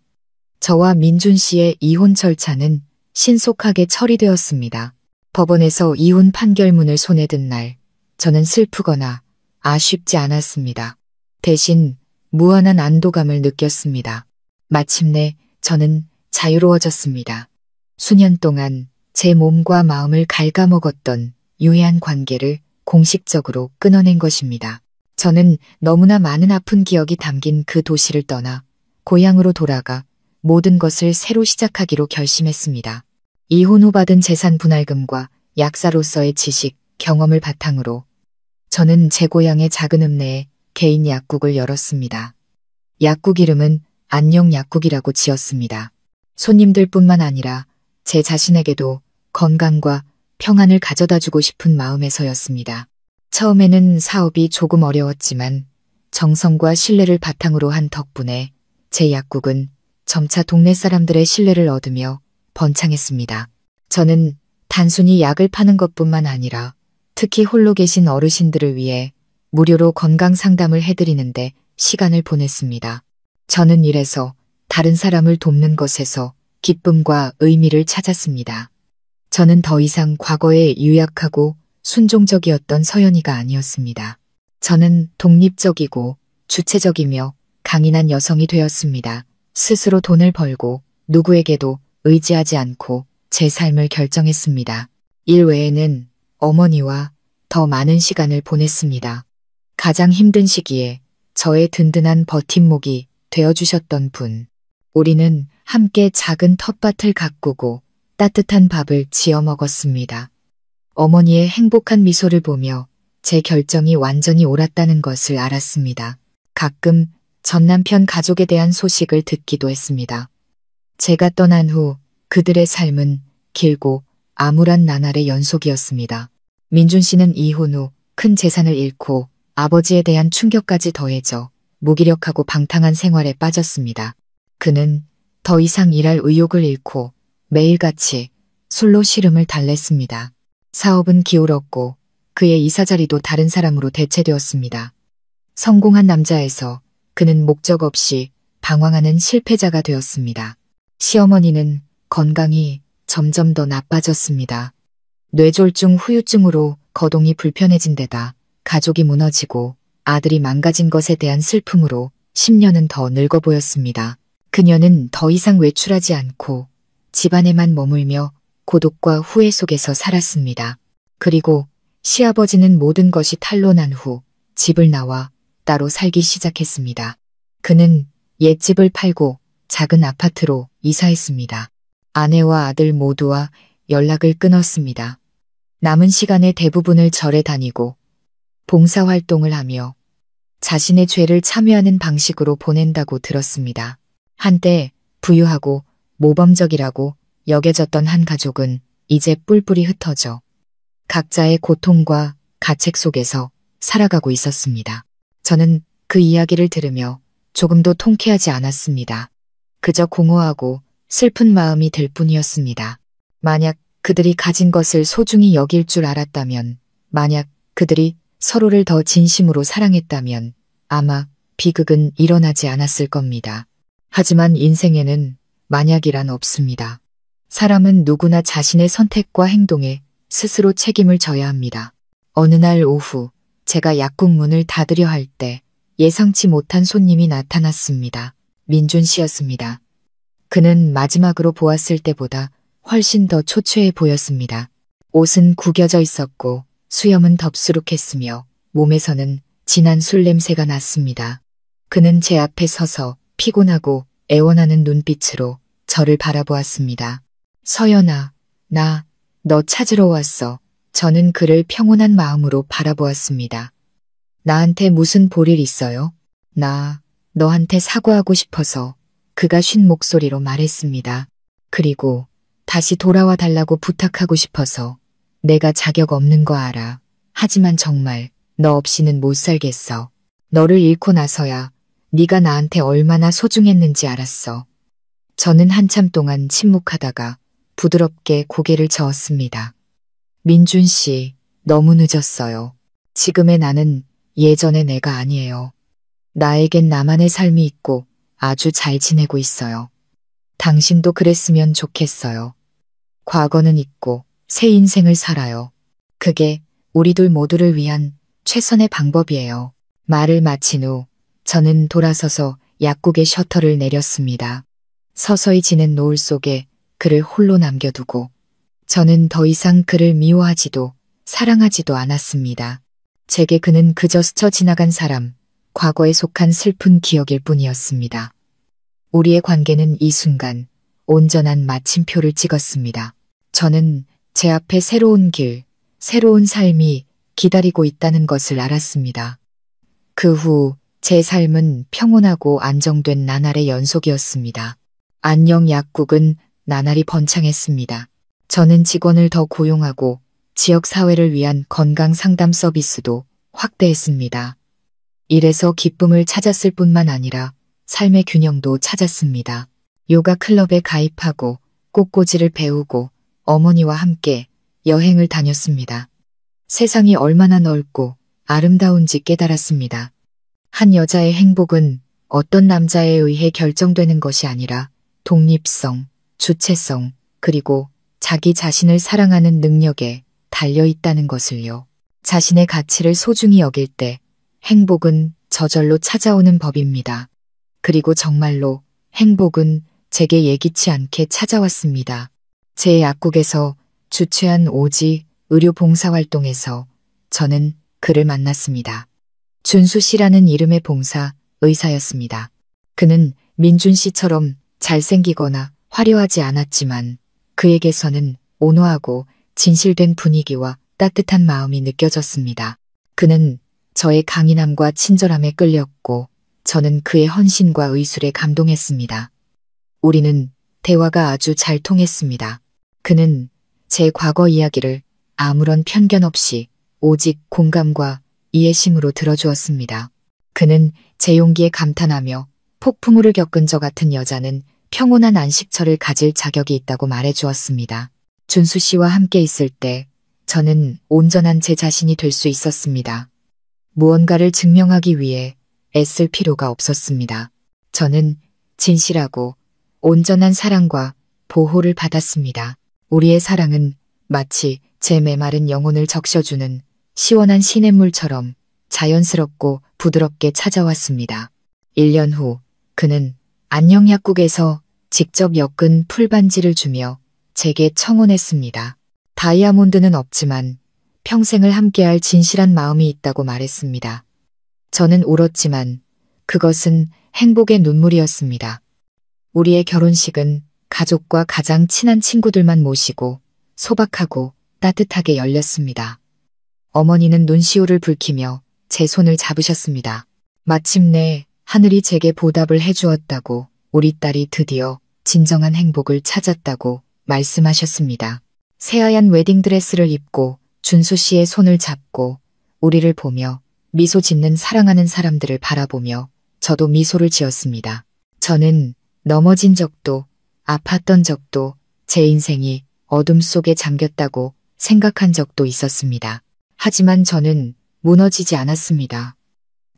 저와 민준 씨의 이혼 절차는 신속하게 처리되었습니다. 법원에서 이혼 판결문을 손에 든 날, 저는 슬프거나 아쉽지 않았습니다. 대신 무한한 안도감을 느꼈습니다. 마침내 저는 자유로워졌습니다. 수년 동안 제 몸과 마음을 갉아먹었던 유해한 관계를 공식적으로 끊어낸 것입니다. 저는 너무나 많은 아픈 기억이 담긴 그 도시를 떠나 고향으로 돌아가 모든 것을 새로 시작하기로 결심했습니다. 이혼 후 받은 재산 분할금과 약사로서의 지식, 경험을 바탕으로 저는 제 고향의 작은 읍내에 개인 약국을 열었습니다. 약국 이름은 안녕 약국이라고 지었습니다. 손님들뿐만 아니라 제 자신에게도 건강과 평안을 가져다주고 싶은 마음에서였습니다. 처음에는 사업이 조금 어려웠지만 정성과 신뢰를 바탕으로 한 덕분에 제 약국은 점차 동네 사람들의 신뢰를 얻으며 번창했습니다. 저는 단순히 약을 파는 것뿐만 아니라 특히 홀로 계신 어르신들을 위해 무료로 건강 상담을 해드리는데 시간을 보냈습니다. 저는 이래서 다른 사람을 돕는 것에서 기쁨과 의미를 찾았습니다. 저는 더 이상 과거에 유약하고 순종적이었던 서연이가 아니었습니다. 저는 독립적이고 주체적이며 강인한 여성이 되었습니다. 스스로 돈을 벌고 누구에게도 의지하지 않고 제 삶을 결정했습니다. 일 외에는 어머니와 더 많은 시간을 보냈습니다. 가장 힘든 시기에 저의 든든한 버팀목이 되어주셨던 분. 우리는 함께 작은 텃밭을 가꾸고 따뜻한 밥을 지어 먹었습니다. 어머니의 행복한 미소를 보며 제 결정이 완전히 옳았다는 것을 알았습니다. 가끔 전 남편 가족에 대한 소식을 듣기도 했습니다. 제가 떠난 후 그들의 삶은 길고 암울한 나날의 연속이었습니다. 민준 씨는 이혼 후 큰 재산을 잃고 아버지에 대한 충격까지 더해져 무기력하고 방탕한 생활에 빠졌습니다. 그는 더 이상 일할 의욕을 잃고 매일같이 술로 시름을 달랬습니다. 사업은 기울었고 그의 이사자리도 다른 사람으로 대체되었습니다. 성공한 남자에서 그는 목적 없이 방황하는 실패자가 되었습니다. 시어머니는 건강이 점점 더 나빠졌습니다. 뇌졸중 후유증으로 거동이 불편해진 데다 가족이 무너지고 아들이 망가진 것에 대한 슬픔으로 10년은 더 늙어 보였습니다. 그녀는 더 이상 외출하지 않고 집안에만 머물며 고독과 후회 속에서 살았습니다. 그리고 시아버지는 모든 것이 탄로난 후 집을 나와 따로 살기 시작했습니다. 그는 옛집을 팔고 작은 아파트로 이사했습니다. 아내와 아들 모두와 연락을 끊었습니다. 남은 시간의 대부분을 절에 다니고 봉사활동을 하며 자신의 죄를 참여하는 방식으로 보낸다고 들었습니다. 한때 부유하고 모범적이라고 여겨졌던 한 가족은 이제 뿔뿔이 흩어져 각자의 고통과 가책 속에서 살아가고 있었습니다. 저는 그 이야기를 들으며 조금도 통쾌하지 않았습니다. 그저 공허하고 슬픈 마음이 들 뿐이었습니다. 만약 그들이 가진 것을 소중히 여길 줄 알았다면, 만약 그들이 서로를 더 진심으로 사랑했다면 아마 비극은 일어나지 않았을 겁니다. 하지만 인생에는 만약이란 없습니다. 사람은 누구나 자신의 선택과 행동에 스스로 책임을 져야 합니다. 어느 날 오후 제가 약국 문을 닫으려 할 때 예상치 못한 손님이 나타났습니다. 민준 씨였습니다. 그는 마지막으로 보았을 때보다 훨씬 더 초췌해 보였습니다. 옷은 구겨져 있었고 수염은 덥수룩했으며 몸에서는 진한 술 냄새가 났습니다. 그는 제 앞에 서서 피곤하고 애원하는 눈빛으로 저를 바라보았습니다. 서연아, 너 찾으러 왔어. 저는 그를 평온한 마음으로 바라보았습니다. 나한테 무슨 볼일 있어요? 나 너한테 사과하고 싶어서. 그가 쉰 목소리로 말했습니다. 그리고 다시 돌아와 달라고 부탁하고 싶어서. 내가 자격 없는 거 알아. 하지만 정말 너 없이는 못 살겠어. 너를 잃고 나서야 네가 나한테 얼마나 소중했는지 알았어. 저는 한참 동안 침묵하다가 부드럽게 고개를 저었습니다. 민준 씨, 너무 늦었어요. 지금의 나는 예전의 내가 아니에요. 나에겐 나만의 삶이 있고 아주 잘 지내고 있어요. 당신도 그랬으면 좋겠어요. 과거는 잊고 새 인생을 살아요. 그게 우리 둘 모두를 위한 최선의 방법이에요. 말을 마친 후 저는 돌아서서 약국의 셔터를 내렸습니다. 서서히 지는 노을 속에 그를 홀로 남겨두고 저는 더 이상 그를 미워하지도 사랑하지도 않았습니다. 제게 그는 그저 스쳐 지나간 사람, 과거에 속한 슬픈 기억일 뿐이었습니다. 우리의 관계는 이 순간 온전한 마침표를 찍었습니다. 저는 제 앞에 새로운 길, 새로운 삶이 기다리고 있다는 것을 알았습니다. 그 후 제 삶은 평온하고 안정된 나날의 연속이었습니다. 안녕 약국은 나날이 번창했습니다. 저는 직원을 더 고용하고 지역사회를 위한 건강 상담 서비스도 확대했습니다. 이래서 기쁨을 찾았을 뿐만 아니라 삶의 균형도 찾았습니다. 요가 클럽에 가입하고 꽃꽂이를 배우고 어머니와 함께 여행을 다녔습니다. 세상이 얼마나 넓고 아름다운지 깨달았습니다. 한 여자의 행복은 어떤 남자에 의해 결정되는 것이 아니라 독립성, 주체성, 그리고 자기 자신을 사랑하는 능력에 달려있다는 것을요. 자신의 가치를 소중히 여길 때 행복은 저절로 찾아오는 법입니다. 그리고 정말로 행복은 제게 예기치 않게 찾아왔습니다. 제 약국에서 주최한 오지 의료 봉사활동에서 저는 그를 만났습니다. 준수 씨라는 이름의 봉사 의사였습니다. 그는 민준 씨처럼 잘생기거나 화려하지 않았지만 그에게서는 온화하고 진실된 분위기와 따뜻한 마음이 느껴졌습니다. 그는 저의 강인함과 친절함에 끌렸고 저는 그의 헌신과 의술에 감동했습니다. 우리는 대화가 아주 잘 통했습니다. 그는 제 과거 이야기를 아무런 편견 없이 오직 공감과 이해심으로 들어주었습니다. 그는 제 용기에 감탄하며 폭풍우를 겪은 저 같은 여자는 평온한 안식처를 가질 자격이 있다고 말해주었습니다. 준수 씨와 함께 있을 때 저는 온전한 제 자신이 될 수 있었습니다. 무언가를 증명하기 위해 애쓸 필요가 없었습니다. 저는 진실하고 온전한 사랑과 보호를 받았습니다. 우리의 사랑은 마치 제 메마른 영혼을 적셔주는 시원한 시냇물처럼 자연스럽고 부드럽게 찾아왔습니다. 1년 후 그는 안녕 약국에서 직접 엮은 풀반지를 주며 제게 청혼했습니다. 다이아몬드는 없지만 평생을 함께할 진실한 마음이 있다고 말했습니다. 저는 울었지만 그것은 행복의 눈물이었습니다. 우리의 결혼식은 가족과 가장 친한 친구들만 모시고 소박하고 따뜻하게 열렸습니다. 어머니는 눈시울을 붉히며 제 손을 잡으셨습니다. 마침내 하늘이 제게 보답을 해주었다고 우리 딸이 드디어 진정한 행복을 찾았다고 말씀하셨습니다. 새하얀 웨딩드레스를 입고 준수 씨의 손을 잡고 우리를 보며 미소 짓는 사랑하는 사람들을 바라보며 저도 미소를 지었습니다. 저는 넘어진 적도 아팠던 적도 제 인생이 어둠 속에 잠겼다고 생각한 적도 있었습니다. 하지만 저는 무너지지 않았습니다.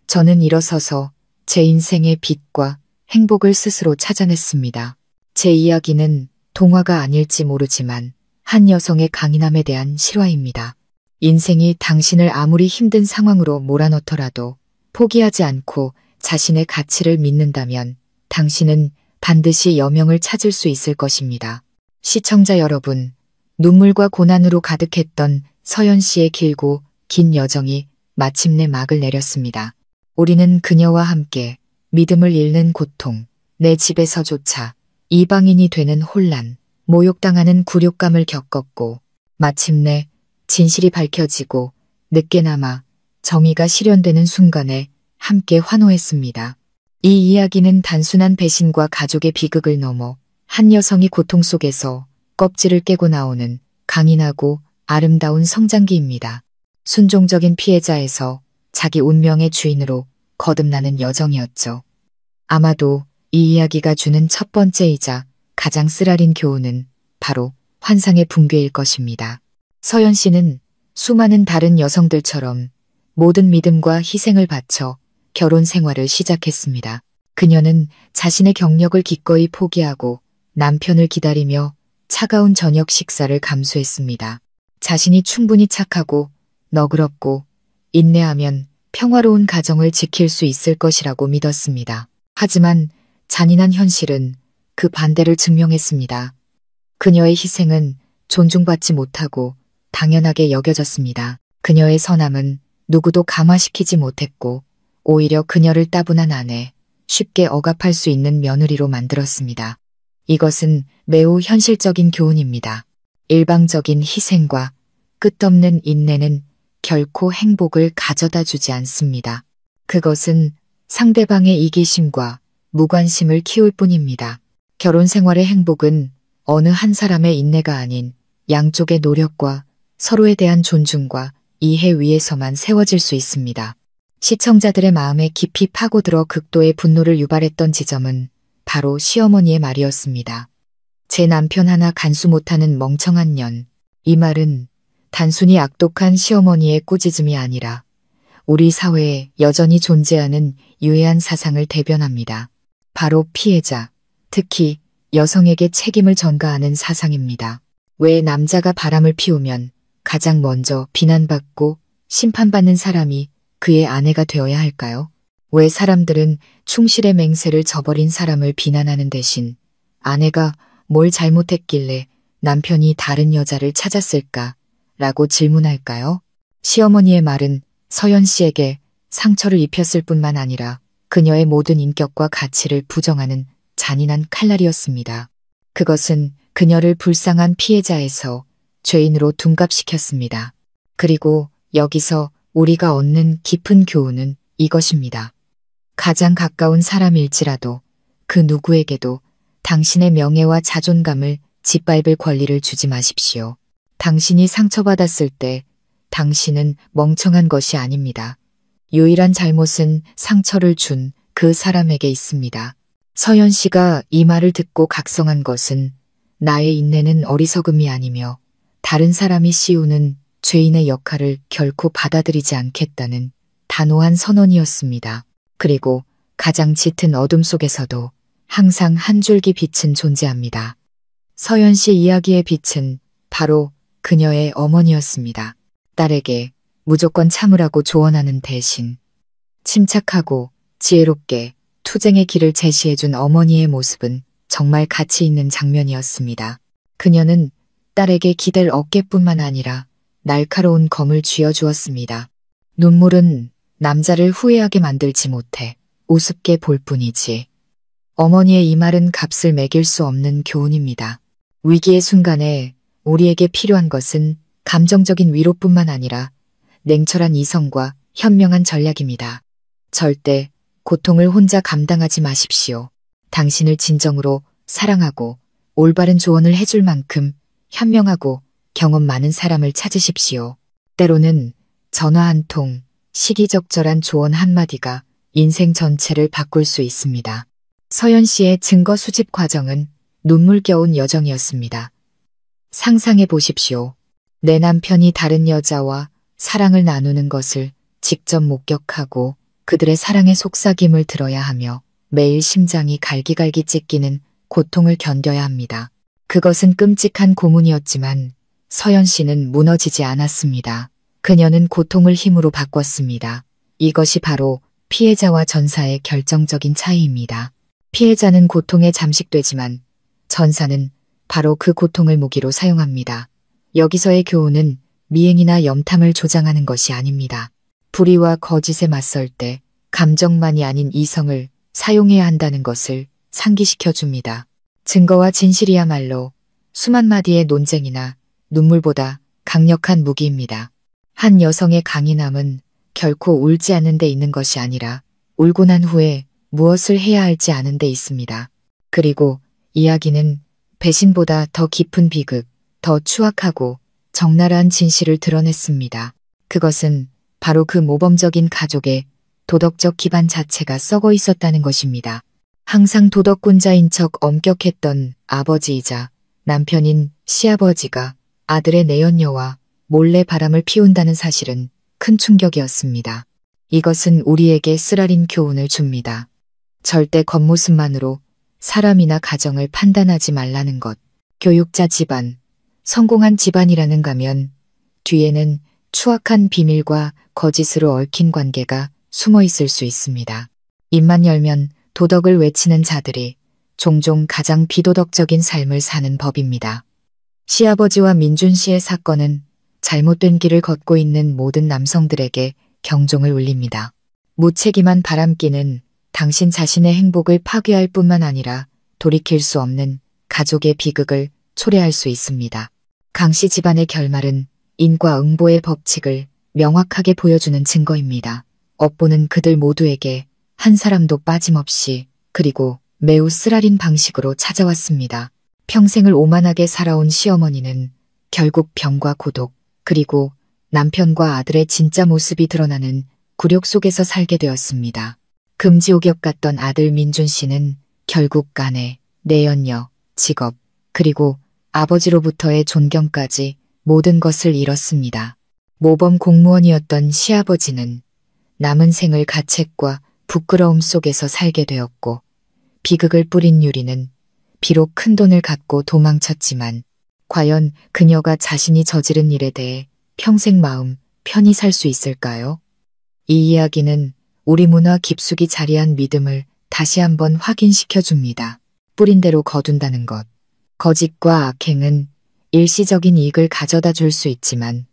저는 일어서서 제 인생의 빛과 행복을 스스로 찾아냈습니다. 제 이야기는 동화가 아닐지 모르지만 한 여성의 강인함에 대한 실화입니다. 인생이 당신을 아무리 힘든 상황으로 몰아넣더라도 포기하지 않고 자신의 가치를 믿는다면 당신은 반드시 여명을 찾을 수 있을 것입니다. 시청자 여러분, 눈물과 고난으로 가득했던 서연 씨의 길고 긴 여정이 마침내 막을 내렸습니다. 우리는 그녀와 함께 믿음을 잃는 고통, 내 집에서조차 이방인이 되는 혼란, 모욕당하는 굴욕감을 겪었고 마침내 진실이 밝혀지고 늦게나마 정의가 실현되는 순간에 함께 환호했습니다. 이 이야기는 단순한 배신과 가족의 비극을 넘어 한 여성이 고통 속에서 껍질을 깨고 나오는 강인하고 아름다운 성장기입니다. 순종적인 피해자에서 자기 운명의 주인으로 거듭나는 여정이었죠. 아마도 이 이야기가 주는 첫 번째이자 가장 쓰라린 교훈은 바로 환상의 붕괴일 것입니다. 서연 씨는 수많은 다른 여성들처럼 모든 믿음과 희생을 바쳐 결혼 생활을 시작했습니다. 그녀는 자신의 경력을 기꺼이 포기하고 남편을 기다리며 차가운 저녁 식사를 감수했습니다. 자신이 충분히 착하고 너그럽고 인내하면 평화로운 가정을 지킬 수 있을 것이라고 믿었습니다. 하지만 잔인한 현실은 그 반대를 증명했습니다. 그녀의 희생은 존중받지 못하고 당연하게 여겨졌습니다. 그녀의 선함은 누구도 감화시키지 못했고 오히려 그녀를 따분한 아내, 쉽게 억압할 수 있는 며느리로 만들었습니다. 이것은 매우 현실적인 교훈입니다. 일방적인 희생과 끝없는 인내는 결코 행복을 가져다 주지 않습니다. 그것은 상대방의 이기심과 무관심을 키울 뿐입니다. 결혼 생활의 행복은 어느 한 사람의 인내가 아닌 양쪽의 노력과 서로에 대한 존중과 이해 위에서만 세워질 수 있습니다. 시청자들의 마음에 깊이 파고들어 극도의 분노를 유발했던 지점은 바로 시어머니의 말이었습니다. 제 남편 하나 간수 못하는 멍청한 년. 이 말은 단순히 악독한 시어머니의 꾸짖음이 아니라 우리 사회에 여전히 존재하는 유해한 사상을 대변합니다. 바로 피해자, 특히 여성에게 책임을 전가하는 사상입니다. 왜 남자가 바람을 피우면 가장 먼저 비난받고 심판받는 사람이 그의 아내가 되어야 할까요? 왜 사람들은 충실의 맹세를 저버린 사람을 비난하는 대신 아내가 뭘 잘못했길래 남편이 다른 여자를 찾았을까? 라고 질문할까요? 시어머니의 말은 서연 씨에게 상처를 입혔을 뿐만 아니라 그녀의 모든 인격과 가치를 부정하는 잔인한 칼날이었습니다. 그것은 그녀를 불쌍한 피해자에서 죄인으로 둔갑시켰습니다. 그리고 여기서 우리가 얻는 깊은 교훈은 이것입니다. 가장 가까운 사람일지라도 그 누구에게도 당신의 명예와 자존감을 짓밟을 권리를 주지 마십시오. 당신이 상처받았을 때 당신은 멍청한 것이 아닙니다. 유일한 잘못은 상처를 준 그 사람에게 있습니다. 서연 씨가 이 말을 듣고 각성한 것은 나의 인내는 어리석음이 아니며 다른 사람이 씌우는 죄인의 역할을 결코 받아들이지 않겠다는 단호한 선언이었습니다. 그리고 가장 짙은 어둠 속에서도 항상 한 줄기 빛은 존재합니다. 서연 씨 이야기의 빛은 바로 그녀의 어머니였습니다. 딸에게 무조건 참으라고 조언하는 대신 침착하고 지혜롭게 투쟁의 길을 제시해준 어머니의 모습은 정말 가치 있는 장면이었습니다. 그녀는 딸에게 기댈 어깨뿐만 아니라 날카로운 검을 쥐어주었습니다. 눈물은 남자를 후회하게 만들지 못해 우습게 볼 뿐이지. 어머니의 이 말은 값을 매길 수 없는 교훈입니다. 위기의 순간에 우리에게 필요한 것은 감정적인 위로뿐만 아니라 냉철한 이성과 현명한 전략입니다. 절대 고통을 혼자 감당하지 마십시오. 당신을 진정으로 사랑하고 올바른 조언을 해줄 만큼 현명하고 경험 많은 사람을 찾으십시오. 때로는 전화 한 통, 시기적절한 조언 한마디가 인생 전체를 바꿀 수 있습니다. 서연 씨의 증거 수집 과정은 눈물겨운 여정이었습니다. 상상해 보십시오. 내 남편이 다른 여자와 사랑을 나누는 것을 직접 목격하고 그들의 사랑의 속삭임을 들어야 하며 매일 심장이 갈기갈기 찢기는 고통을 견뎌야 합니다. 그것은 끔찍한 고문이었지만 서연 씨는 무너지지 않았습니다. 그녀는 고통을 힘으로 바꿨습니다. 이것이 바로 피해자와 전사의 결정적인 차이입니다. 피해자는 고통에 잠식되지만 전사는 바로 그 고통을 무기로 사용합니다. 여기서의 교훈은 미행이나 염탐을 조장하는 것이 아닙니다. 불의와 거짓에 맞설 때 감정만이 아닌 이성을 사용해야 한다는 것을 상기시켜 줍니다. 증거와 진실이야말로 수만 마디의 논쟁이나 눈물보다 강력한 무기입니다. 한 여성의 강인함은 결코 울지 않는 데 있는 것이 아니라 울고 난 후에 무엇을 해야 할지 아는 데 있습니다. 그리고 이야기는 배신보다 더 깊은 비극, 더 추악하고 적나라한 진실을 드러냈습니다. 그것은 바로 그 모범적인 가족의 도덕적 기반 자체가 썩어 있었다는 것입니다. 항상 도덕군자인 척 엄격했던 아버지이자 남편인 시아버지가 아들의 내연녀와 몰래 바람을 피운다는 사실은 큰 충격이었습니다. 이것은 우리에게 쓰라린 교훈을 줍니다. 절대 겉모습만으로 사람이나 가정을 판단하지 말라는 것. 교육자 집안, 성공한 집안이라는 가면 뒤에는 추악한 비밀과 거짓으로 얽힌 관계가 숨어 있을 수 있습니다. 입만 열면 도덕을 외치는 자들이 종종 가장 비도덕적인 삶을 사는 법입니다. 시아버지와 민준 씨의 사건은 잘못된 길을 걷고 있는 모든 남성들에게 경종을 울립니다. 무책임한 바람기는 당신 자신의 행복을 파괴할 뿐만 아니라 돌이킬 수 없는 가족의 비극을 초래할 수 있습니다. 강씨 집안의 결말은 인과응보의 법칙을 명확하게 보여주는 증거입니다. 업보는 그들 모두에게 한 사람도 빠짐없이 그리고 매우 쓰라린 방식으로 찾아왔습니다. 평생을 오만하게 살아온 시어머니는 결국 병과 고독, 그리고 남편과 아들의 진짜 모습이 드러나는 굴욕 속에서 살게 되었습니다. 금지옥역 같던 아들 민준 씨는 결국 아내, 내연녀, 직업, 그리고 아버지로부터의 존경까지 모든 것을 잃었습니다. 모범 공무원이었던 시아버지는 남은 생을 가책과 부끄러움 속에서 살게 되었고, 비극을 뿌린 유리는 비록 큰 돈을 갖고 도망쳤지만 과연 그녀가 자신이 저지른 일에 대해 평생 마음 편히 살 수 있을까요? 이 이야기는 우리 문화 깊숙이 자리한 믿음을 다시 한번 확인시켜 줍니다. 뿌린 대로 거둔다는 것. 거짓과 악행은 일시적인 이익을 가져다 줄 수 있지만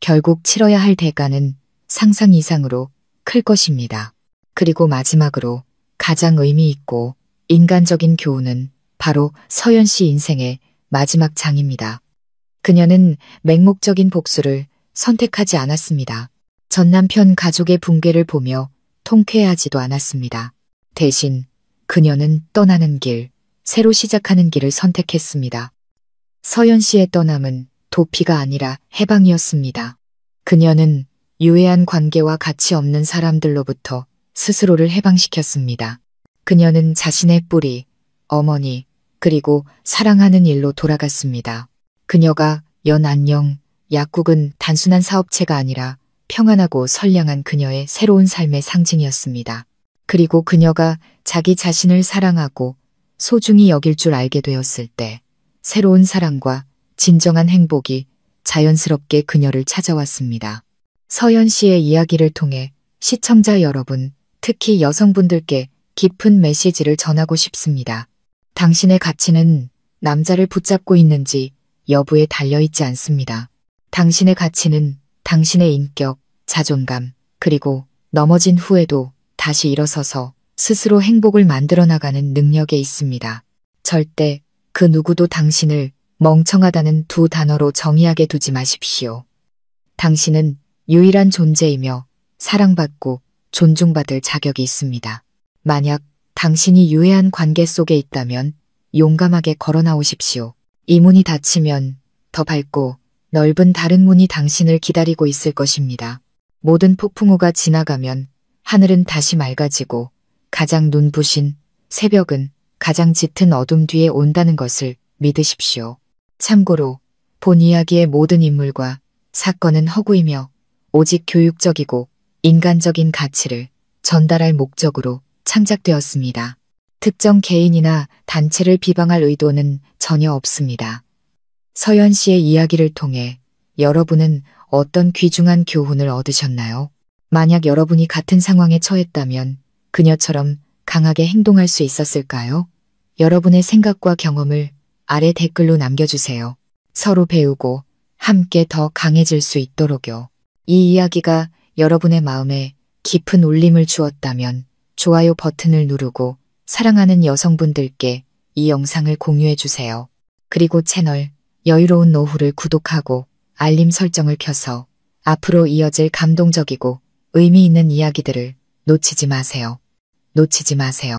결국 치러야 할 대가는 상상 이상으로 클 것입니다. 그리고 마지막으로 가장 의미 있고 인간적인 교훈은 바로 서연 씨 인생의 마지막 장입니다. 그녀는 맹목적인 복수를 선택하지 않았습니다. 전 남편 가족의 붕괴를 보며 통쾌해하지도 않았습니다. 대신 그녀는 떠나는 길, 새로 시작하는 길을 선택했습니다. 서연 씨의 떠남은 도피가 아니라 해방이었습니다. 그녀는 유해한 관계와 가치 없는 사람들로부터 스스로를 해방시켰습니다. 그녀는 자신의 뿌리, 어머니, 그리고 사랑하는 일로 돌아갔습니다. 그녀가 연 안녕, 약국은 단순한 사업체가 아니라 평안하고 선량한 그녀의 새로운 삶의 상징이었습니다. 그리고 그녀가 자기 자신을 사랑하고 소중히 여길 줄 알게 되었을 때 새로운 사랑과 진정한 행복이 자연스럽게 그녀를 찾아왔습니다. 서연 씨의 이야기를 통해 시청자 여러분, 특히 여성분들께 깊은 메시지를 전하고 싶습니다. 당신의 가치는 남자를 붙잡고 있는지 여부에 달려있지 않습니다. 당신의 가치는 당신의 인격, 자존감, 그리고 넘어진 후에도 다시 일어서서 스스로 행복을 만들어 나가는 능력에 있습니다. 절대 그 누구도 당신을 멍청하다는 두 단어로 정의하게 두지 마십시오. 당신은 유일한 존재이며 사랑받고 존중받을 자격이 있습니다. 만약 당신이 유해한 관계 속에 있다면 용감하게 걸어 나오십시오. 이 문이 닫히면 더 밝고 넓은 다른 문이 당신을 기다리고 있을 것입니다. 모든 폭풍우가 지나가면 하늘은 다시 맑아지고 가장 눈부신 새벽은 가장 짙은 어둠 뒤에 온다는 것을 믿으십시오. 참고로 본 이야기의 모든 인물과 사건은 허구이며 오직 교육적이고 인간적인 가치를 전달할 목적으로 창작되었습니다. 특정 개인이나 단체를 비방할 의도는 전혀 없습니다. 서연 씨의 이야기를 통해 여러분은 어떤 귀중한 교훈을 얻으셨나요? 만약 여러분이 같은 상황에 처했다면 그녀처럼 강하게 행동할 수 있었을까요? 여러분의 생각과 경험을 아래 댓글로 남겨주세요. 서로 배우고 함께 더 강해질 수 있도록요. 이 이야기가 여러분의 마음에 깊은 울림을 주었다면 좋아요 버튼을 누르고 사랑하는 여성분들께 이 영상을 공유해주세요. 그리고 채널 여유로운 노후를 구독하고 알림 설정을 켜서 앞으로 이어질 감동적이고 의미 있는 이야기들을 놓치지 마세요. 놓치지 마세요.